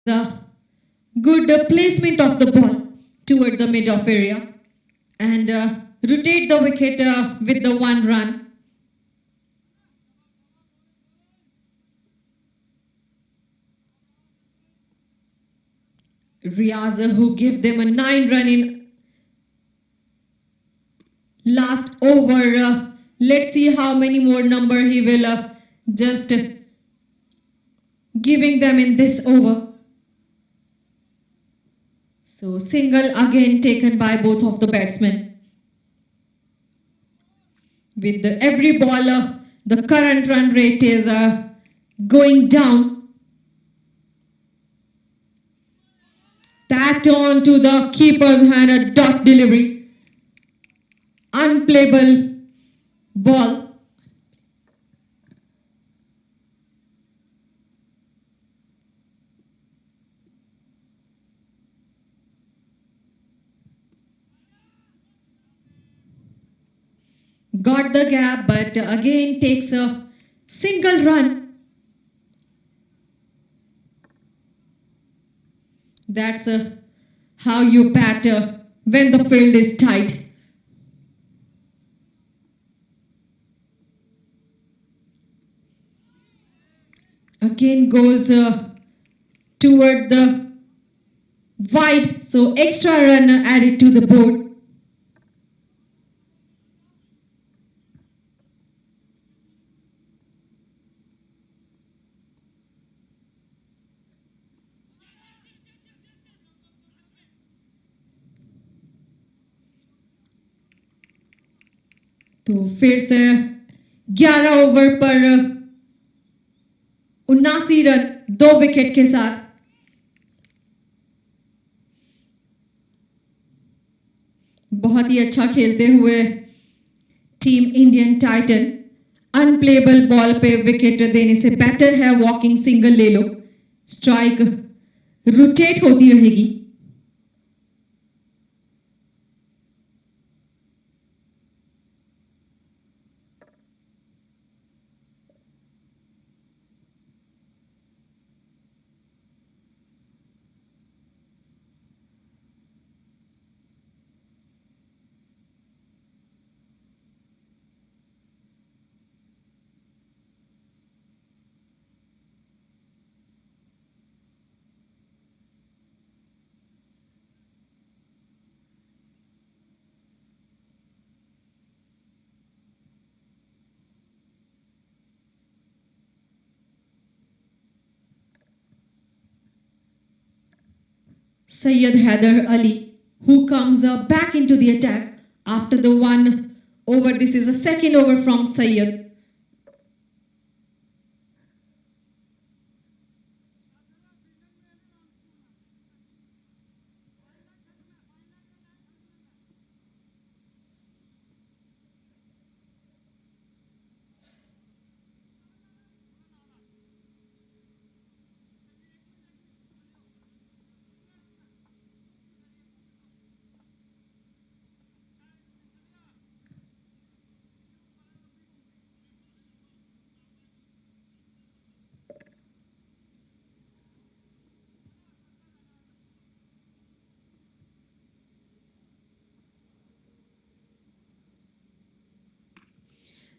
The good placement of the ball toward the mid-off area and rotate the wicket with the 1 run. Riaz who gave them a 9 run in last over. Let's see how many more number he will just giving them in this over. So single again taken by both of the batsmen. With every ball, the current run rate is going down. That on to the keeper's hand, a dot delivery. Unplayable ball. Got the gap, but again takes a single run. That's how you bat when the field is tight. Again goes toward the wide, so extra run added to the board. तो फिर से 11 over पर 79 run 2 wicket के साथ बहुत ही अच्छा खेलते हुए team Indian Titan unplayable ball पे विकेट देने से बेटर है वॉकिंग सिंगल ले लो, स्ट्राइक रोटेट होती रहेगी। Syed Haider Ali, who comes back into the attack after the 1 over. This is a second over from Syed.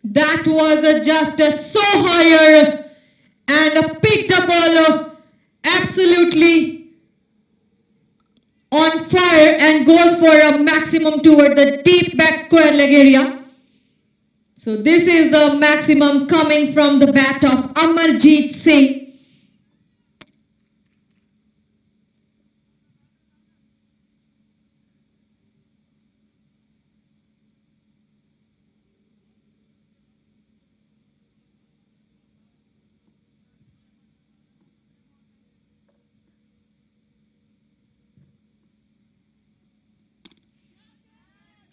That was just so higher and picked the ball absolutely on fire and goes for a maximum toward the deep back square leg area. So this is the maximum coming from the bat of Amarjeet Singh.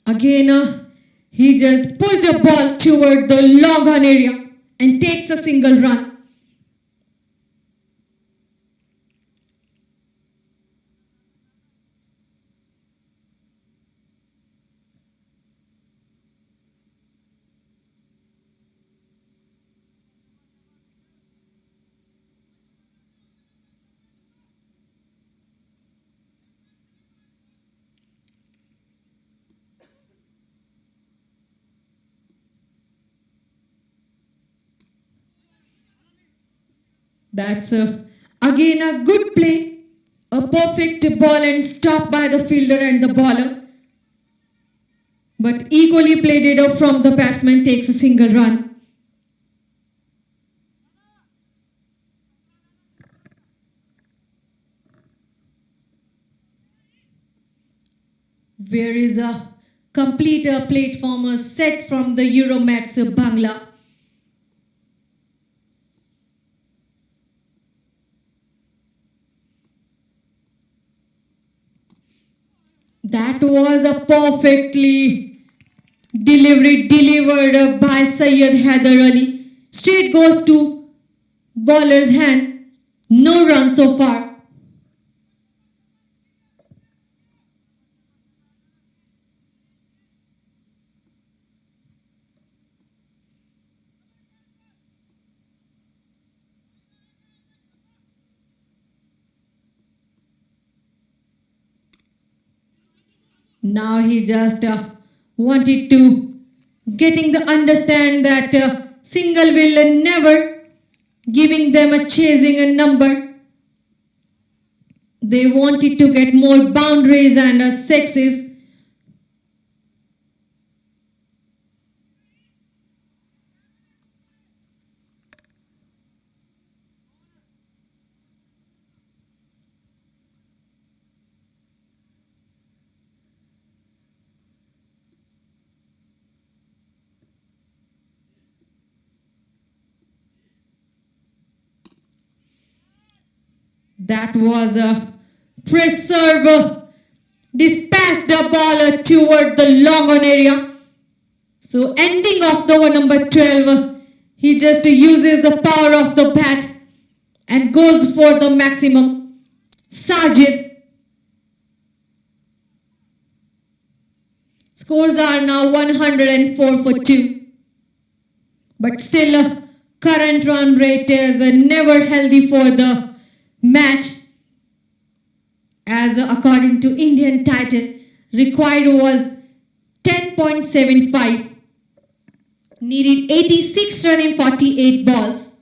Again, he just pushed the ball toward the long on area and takes a single run. That's again a good play. A perfect ball and stop by the fielder and the bowler. But equally played it from the batsman, takes a single run. Where is a complete platform set from the Euromex Bangla. That was a perfectly delivered by Syed Haider Ali. Straight goes to bowler's hand. No run so far. Now he just wanted to getting the understand that single will never giving them a chasing a number. They wanted to get more boundaries and sixes. That was a press serve, dispatched the ball toward the long on area. So ending of the over number 12, he just uses the power of the bat and goes for the maximum. Sajid. Scores are now 104 for 2. But still, current run rate is never healthy for the match. As according to Indian Titan, required was 10.75. Needed 86 runs in 48 balls.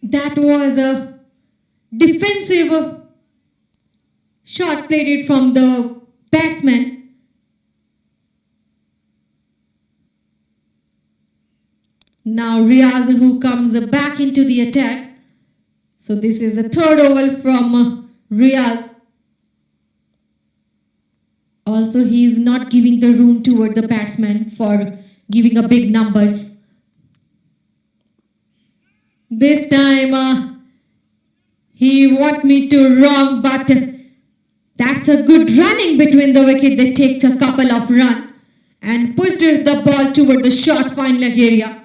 That was a defensive shot played from the batsman. Now Riaz who comes back into the attack. So this is the third over from Riaz. Also he is not giving the room toward the batsman for giving a big numbers. This time he want me to wrong, but that's a good running between the wicket. They take a couple of runs and pushed the ball toward the short fine leg area.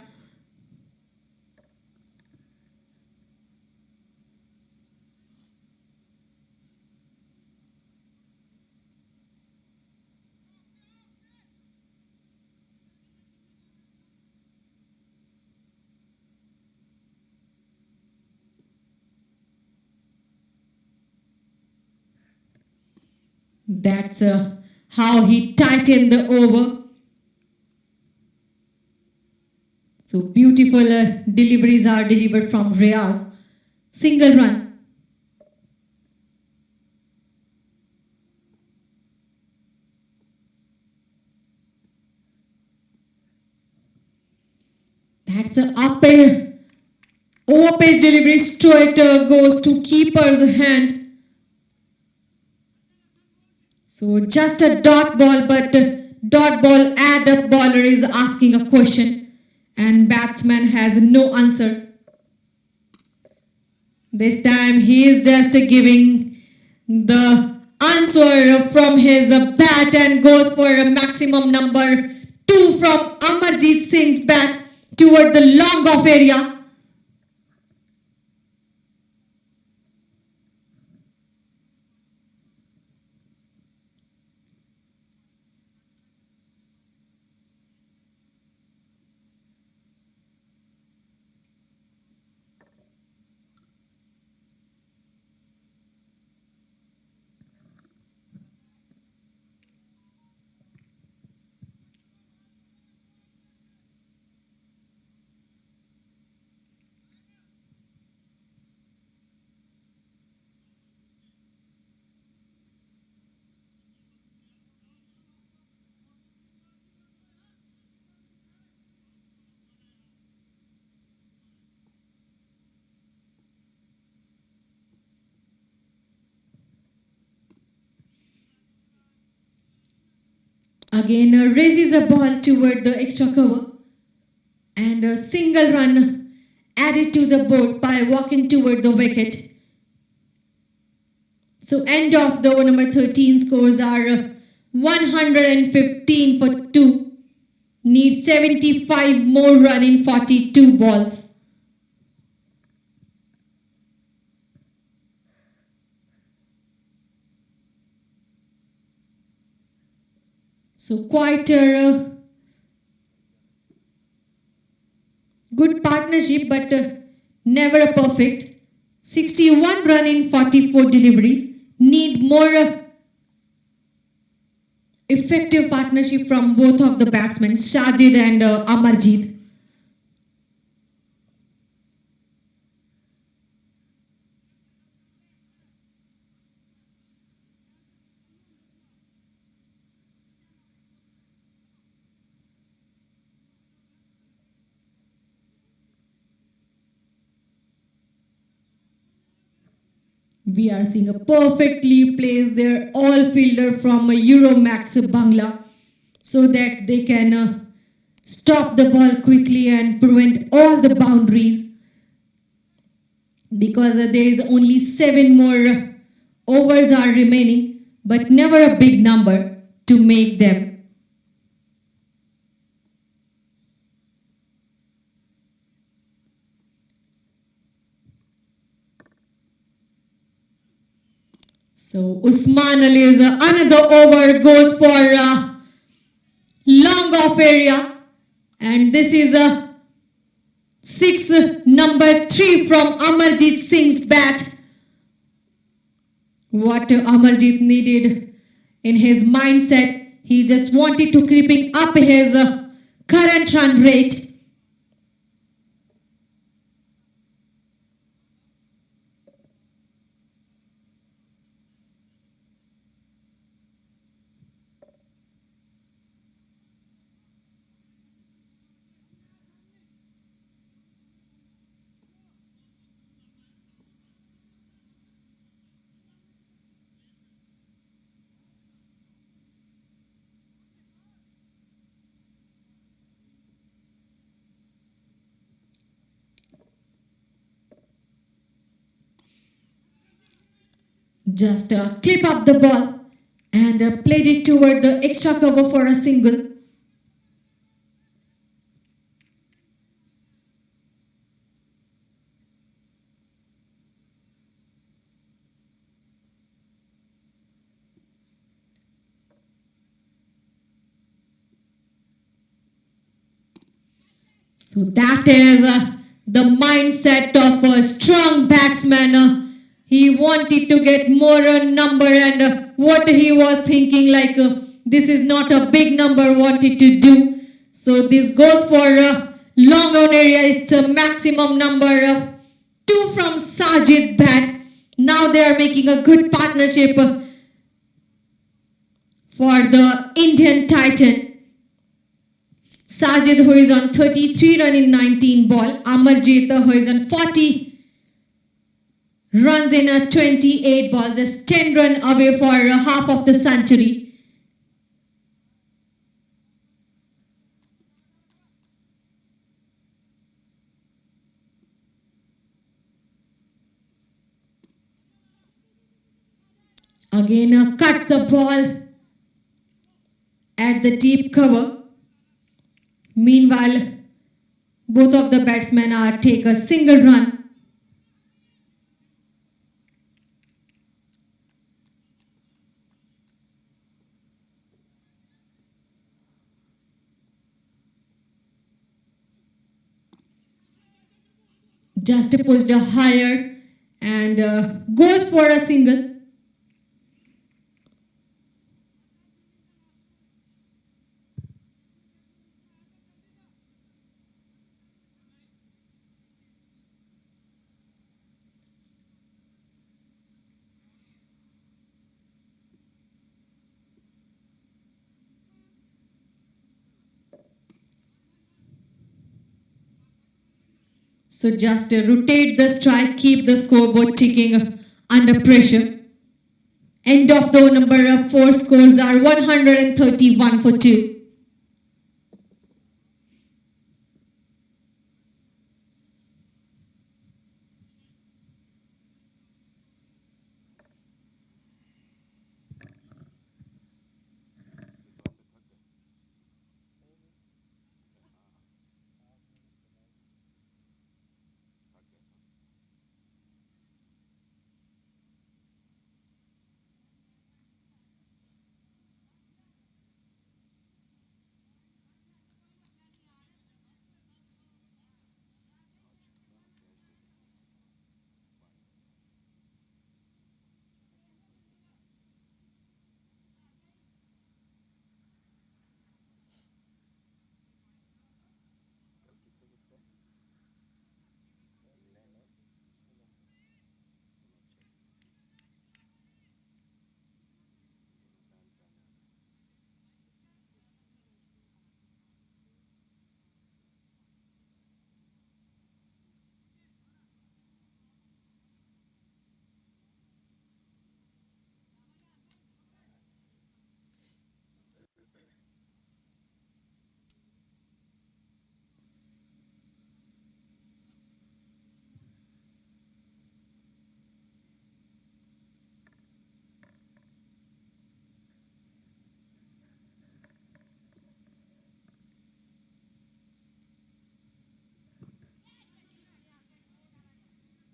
That's how he tightened the over. So beautiful deliveries are delivered from Riaz. Single run. That's a over page delivery straight goes to keeper's hand. So just a dot ball, but dot ball add-up bowler is asking a question and batsman has no answer. This time he is just giving the answer from his bat and goes for a maximum number 2 from Amarjeet Singh's bat toward the long off area. Again raises a ball toward the extra cover and a single run added to the board by walking toward the wicket. So end of the over number 13 scores are 115 for 2. Need 75 more run in 42 balls. So quite a good partnership, but never a perfect. 61 run in 44 deliveries. Need more effective partnership from both of the batsmen, Shajid and Amarjeet. We are seeing a perfectly placed there all fielder from Euromex Bangla so that they can stop the ball quickly and prevent all the boundaries, because there is only 7 more overs are remaining, but never a big number to make them. So Usman Ali's another over goes for long off area, and this is a 6 number 3 from Amarjeet Singh's bat. What Amarjeet needed in his mindset, he just wanted to creeping up his current run rate. Just clip up the ball and played it toward the extra cover for a single. So that is the mindset of a strong batsman. He wanted to get more number, and what he was thinking, like this is not a big number wanted to do. So this goes for long on area. It's a maximum number of 2 from Sajid bat. Now they are making a good partnership for the Indian Titan. Sajid, who is on 33 run in 19 ball. Amarjeet, who is on 40 runs in 28 balls, just 10 run away for half of the century. Again cuts the ball at the deep cover. Meanwhile, both of the batsmen are take a single run. Just pushed higher and goes for a single. So just rotate the strike, keep the scoreboard ticking under pressure. End of the number 4 scores are 131 for 2.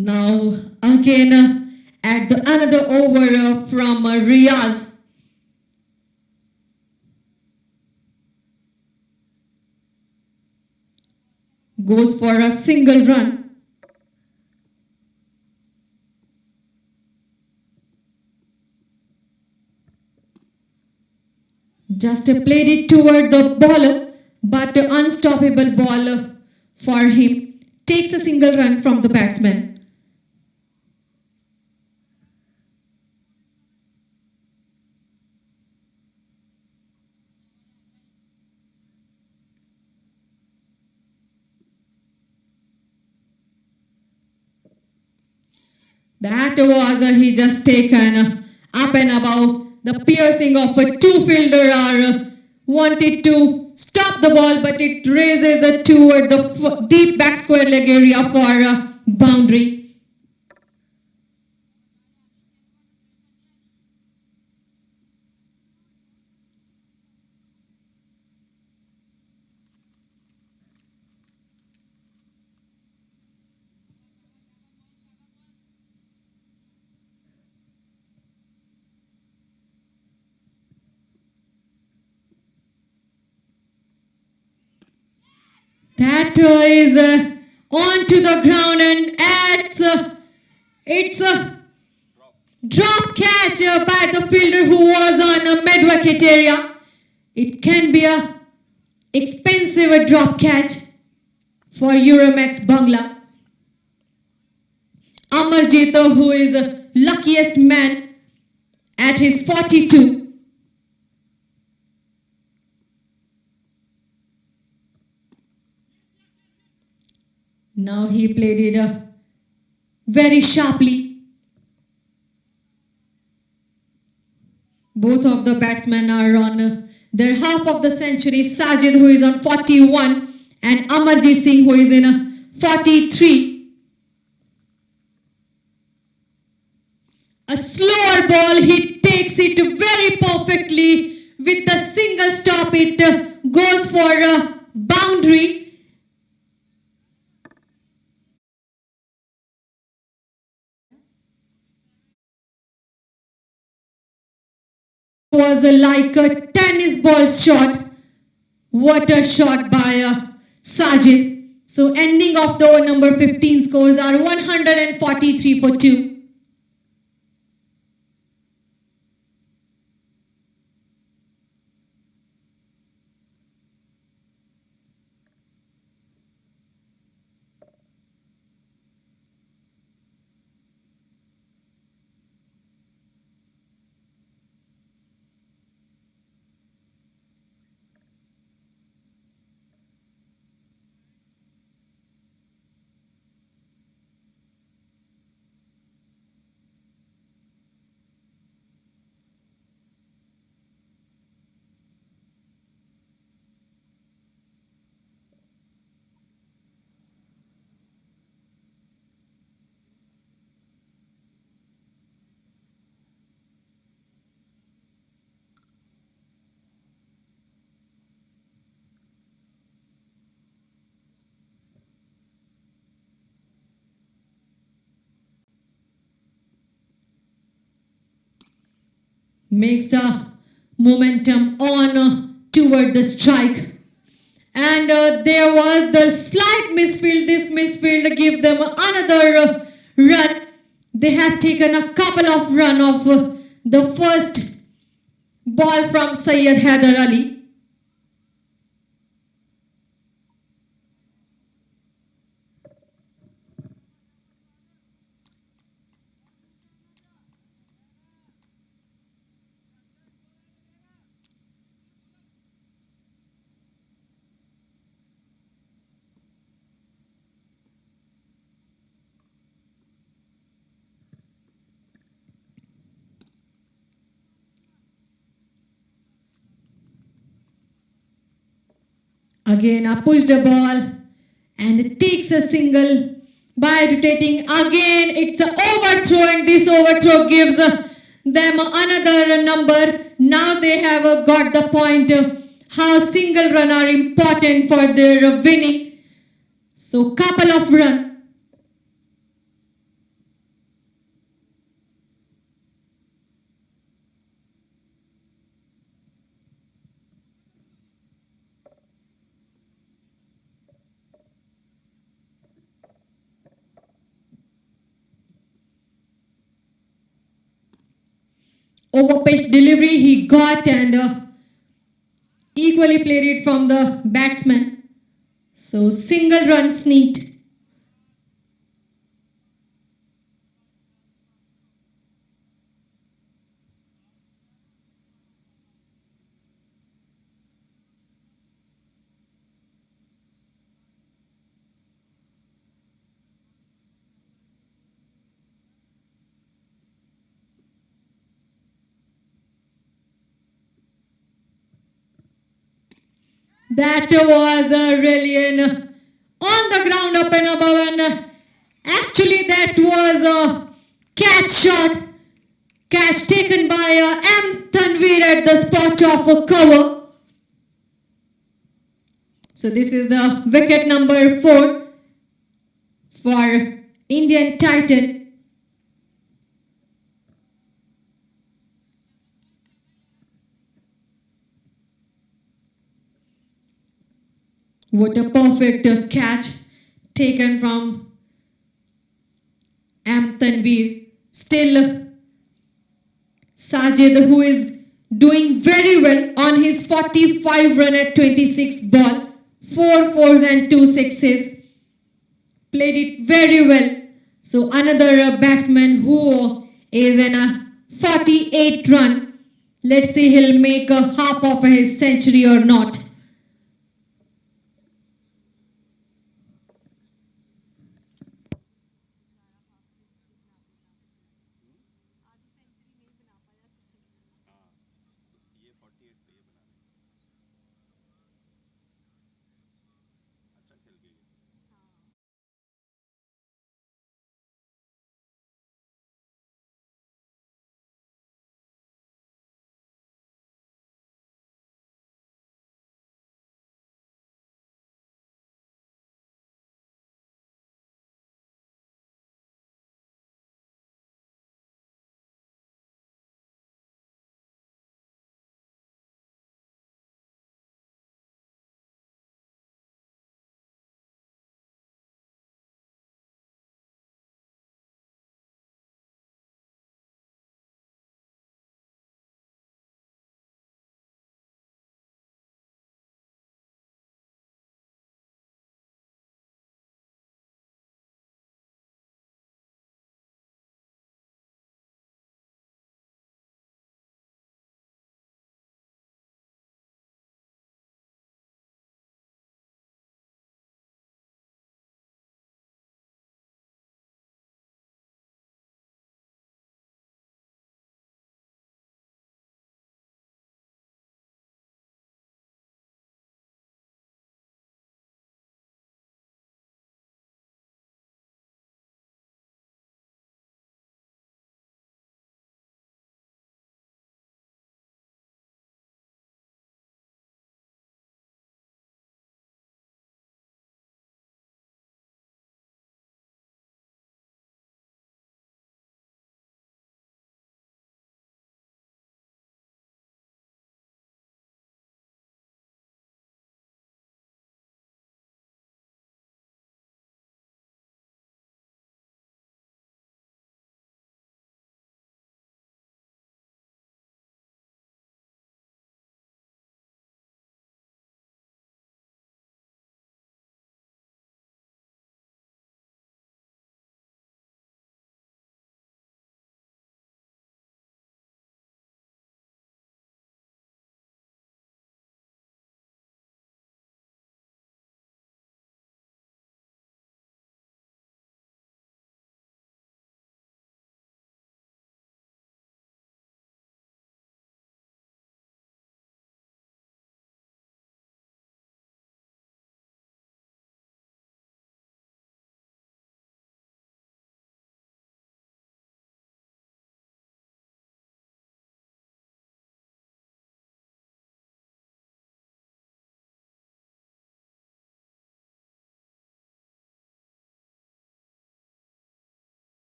Now again at the another over from Riaz. Goes for a single run. Just played it toward the bowler, but unstoppable ball for him. Takes a single run from the batsman. That was he just taken up and above. The piercing of a two-fielder wanted to stop the ball, but it raises toward the deep back square leg area for boundary. That is onto the ground, and it's a drop catch by the fielder who was on a mid-wicket area. It can be a expensive drop catch for Euromex Bangla. Amarjit, who is the luckiest man at his 42. Now he played it very sharply. Both of the batsmen are on their half of the century. Sajid, who is on 41, and Amarjit Singh, who is in 43. A slower ball, he takes it very perfectly with the single stop. It goes for a boundary. Was like a tennis ball shot. What a shot by Sajid. So ending of the over number 15 scores are 143 for 2. Makes a momentum on toward the strike. And there was the slight misfield. This misfield give them another run. They have taken a couple of run of the first ball from Syed Haider Ali. Again, a push the ball and it takes a single by rotating. Again, it's an overthrow, and this overthrow gives them another number. Now they have got the point how single run are important for their winning. So couple of run. over pitch delivery he got and equally played it from the batsman. So single run sneaked. That was really an on the ground up and above, and actually that was a catch shot. Catch taken by M. Tanveer at the spot of cover. So this is the wicket number 4 for Indian Titan. What a perfect catch taken from M. Tanveer. Still Sajid, who is doing very well on his 45 run at 26 ball, 4 fours and 2 sixes, played it very well. So another batsman who is in a 48 run. Let's see he'll make a half of his century or not.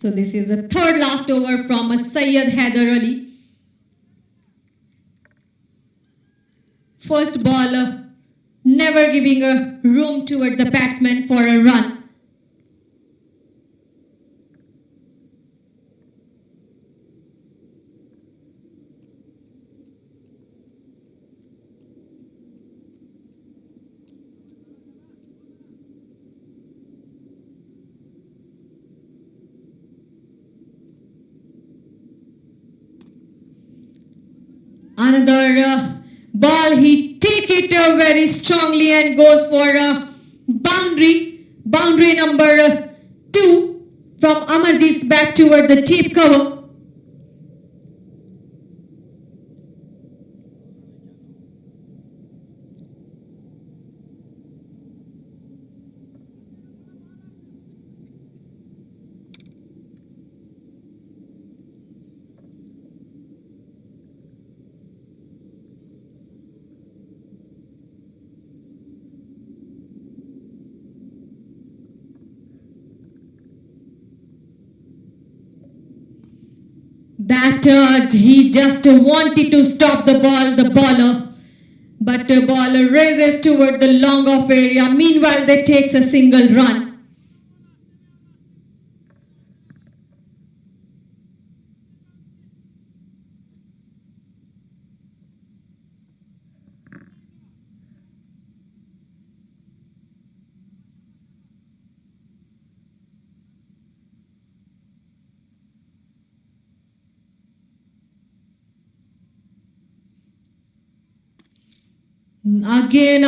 So this is the third last over from Syed Haider Ali. First ball, never giving a room toward the batsman for a run. Another ball, he take it very strongly and goes for a boundary. Boundary number 2 from Amarjeet's bat toward the deep cover. That he just wanted to stop the bowler, but the ball races toward the long off area. Meanwhile, they takes a single run. Again,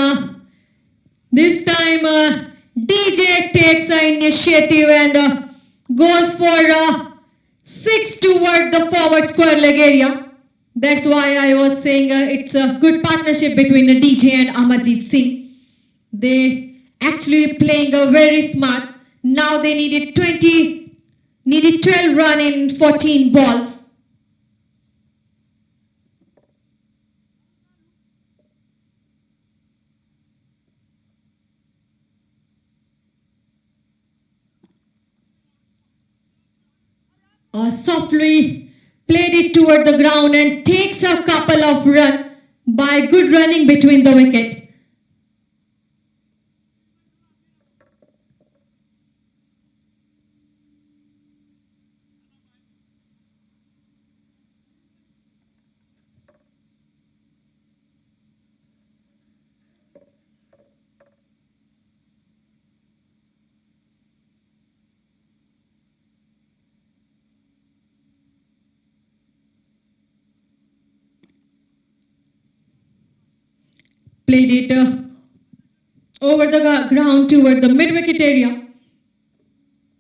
this time DJ takes the initiative and goes for 6 toward the forward square leg area. That's why I was saying it's a good partnership between DJ and Amarjeet Singh. They actually playing very smart. Now they needed 12 run in 14 balls. Softly played it toward the ground and takes a couple of runs by good running between the wicket. Played it over the ground toward the mid-wicket area.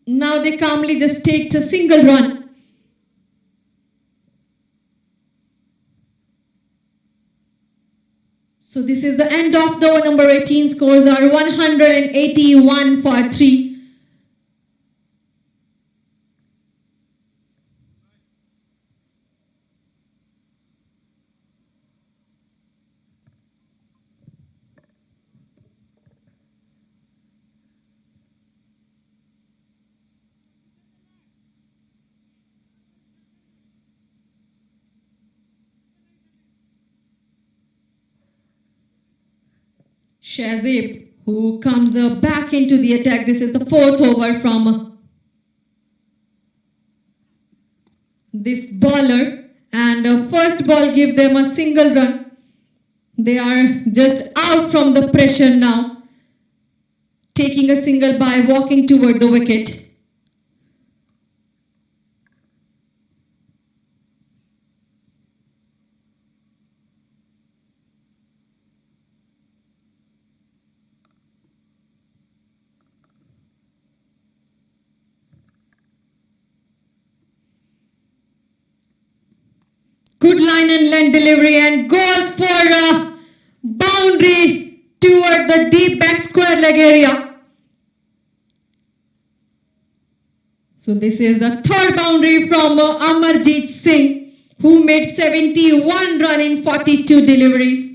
Now they calmly just take a single run. So this is the end of the over. Number 18 scores are 181 for 3. Shazib, who comes back into the attack. This is the 4th over from this bowler, and first ball give them a single run. They are just out from the pressure now, taking a single by walking toward the wicket. Good line and length delivery and goes for a boundary toward the deep back square leg area. So this is the 3rd boundary from Amarjeet Singh, who made 71 run in 42 deliveries.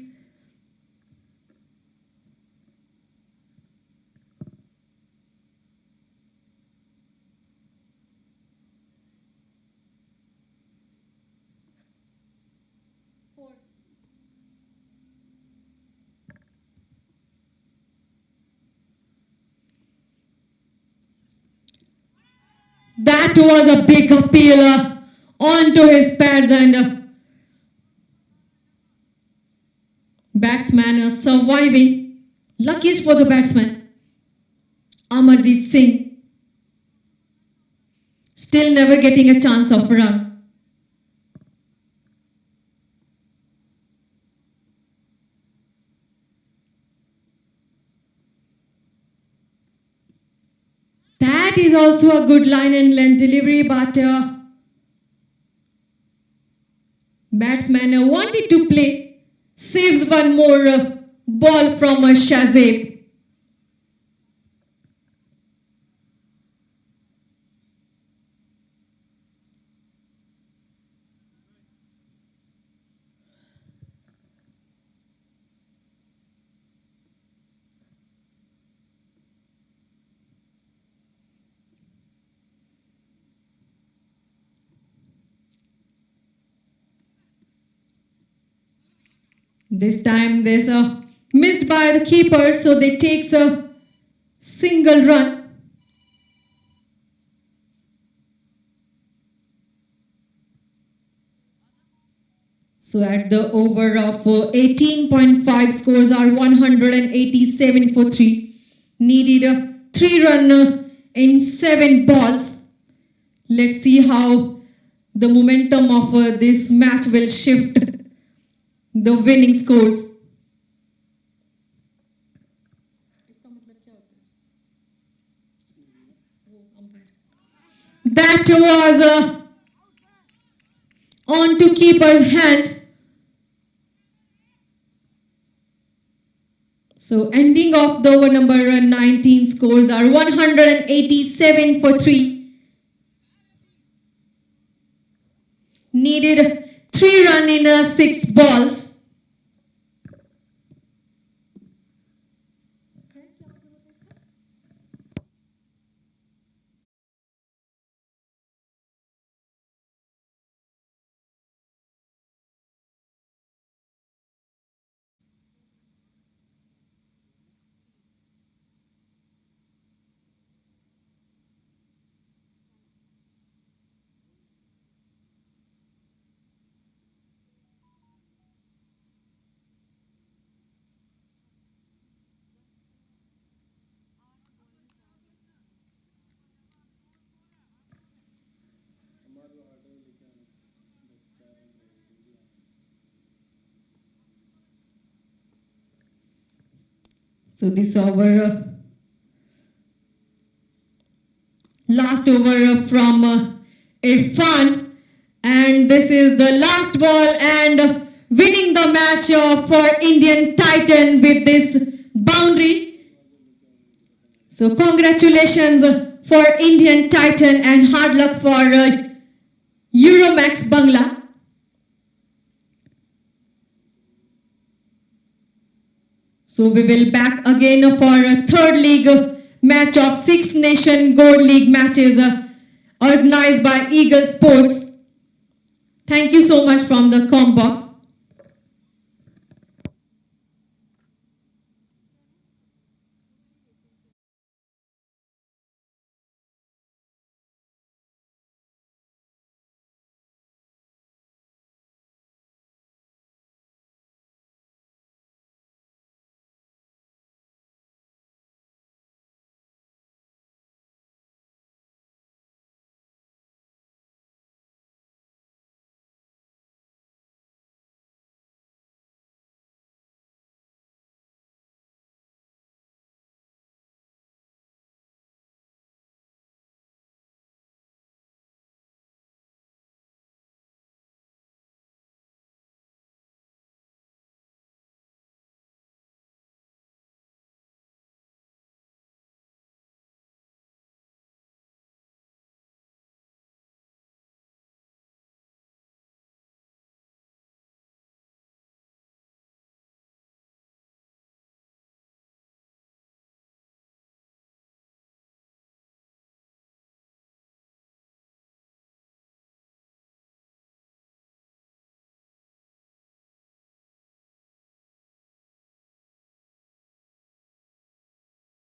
That was a big appeal onto his pads, and batsman surviving. Luckiest for the batsman, Amarjeet Singh. Still never getting a chance of run. That is also a good line and length delivery, but batsman wanted to play. Saves one more ball from Shazib. This time there's a missed by the keeper, so they takes a single run. So at the over of 18.5, scores are 187 for 3. Needed a 3 run in 7 balls. Let's see how the momentum of this match will shift the winning scores. That was on to keeper's hand. So ending of the over number 19, scores are 187 for 3. Needed 3 run in 6 balls. So this over, last over from Irfan, and this is the last ball and winning the match for Indian Titan with this boundary. So congratulations for Indian Titan and hard luck for Euromex Bangla. So we will back again for a third league match of 6 Nation Gold League matches organized by Eagle Sports. Thank you so much from the com box.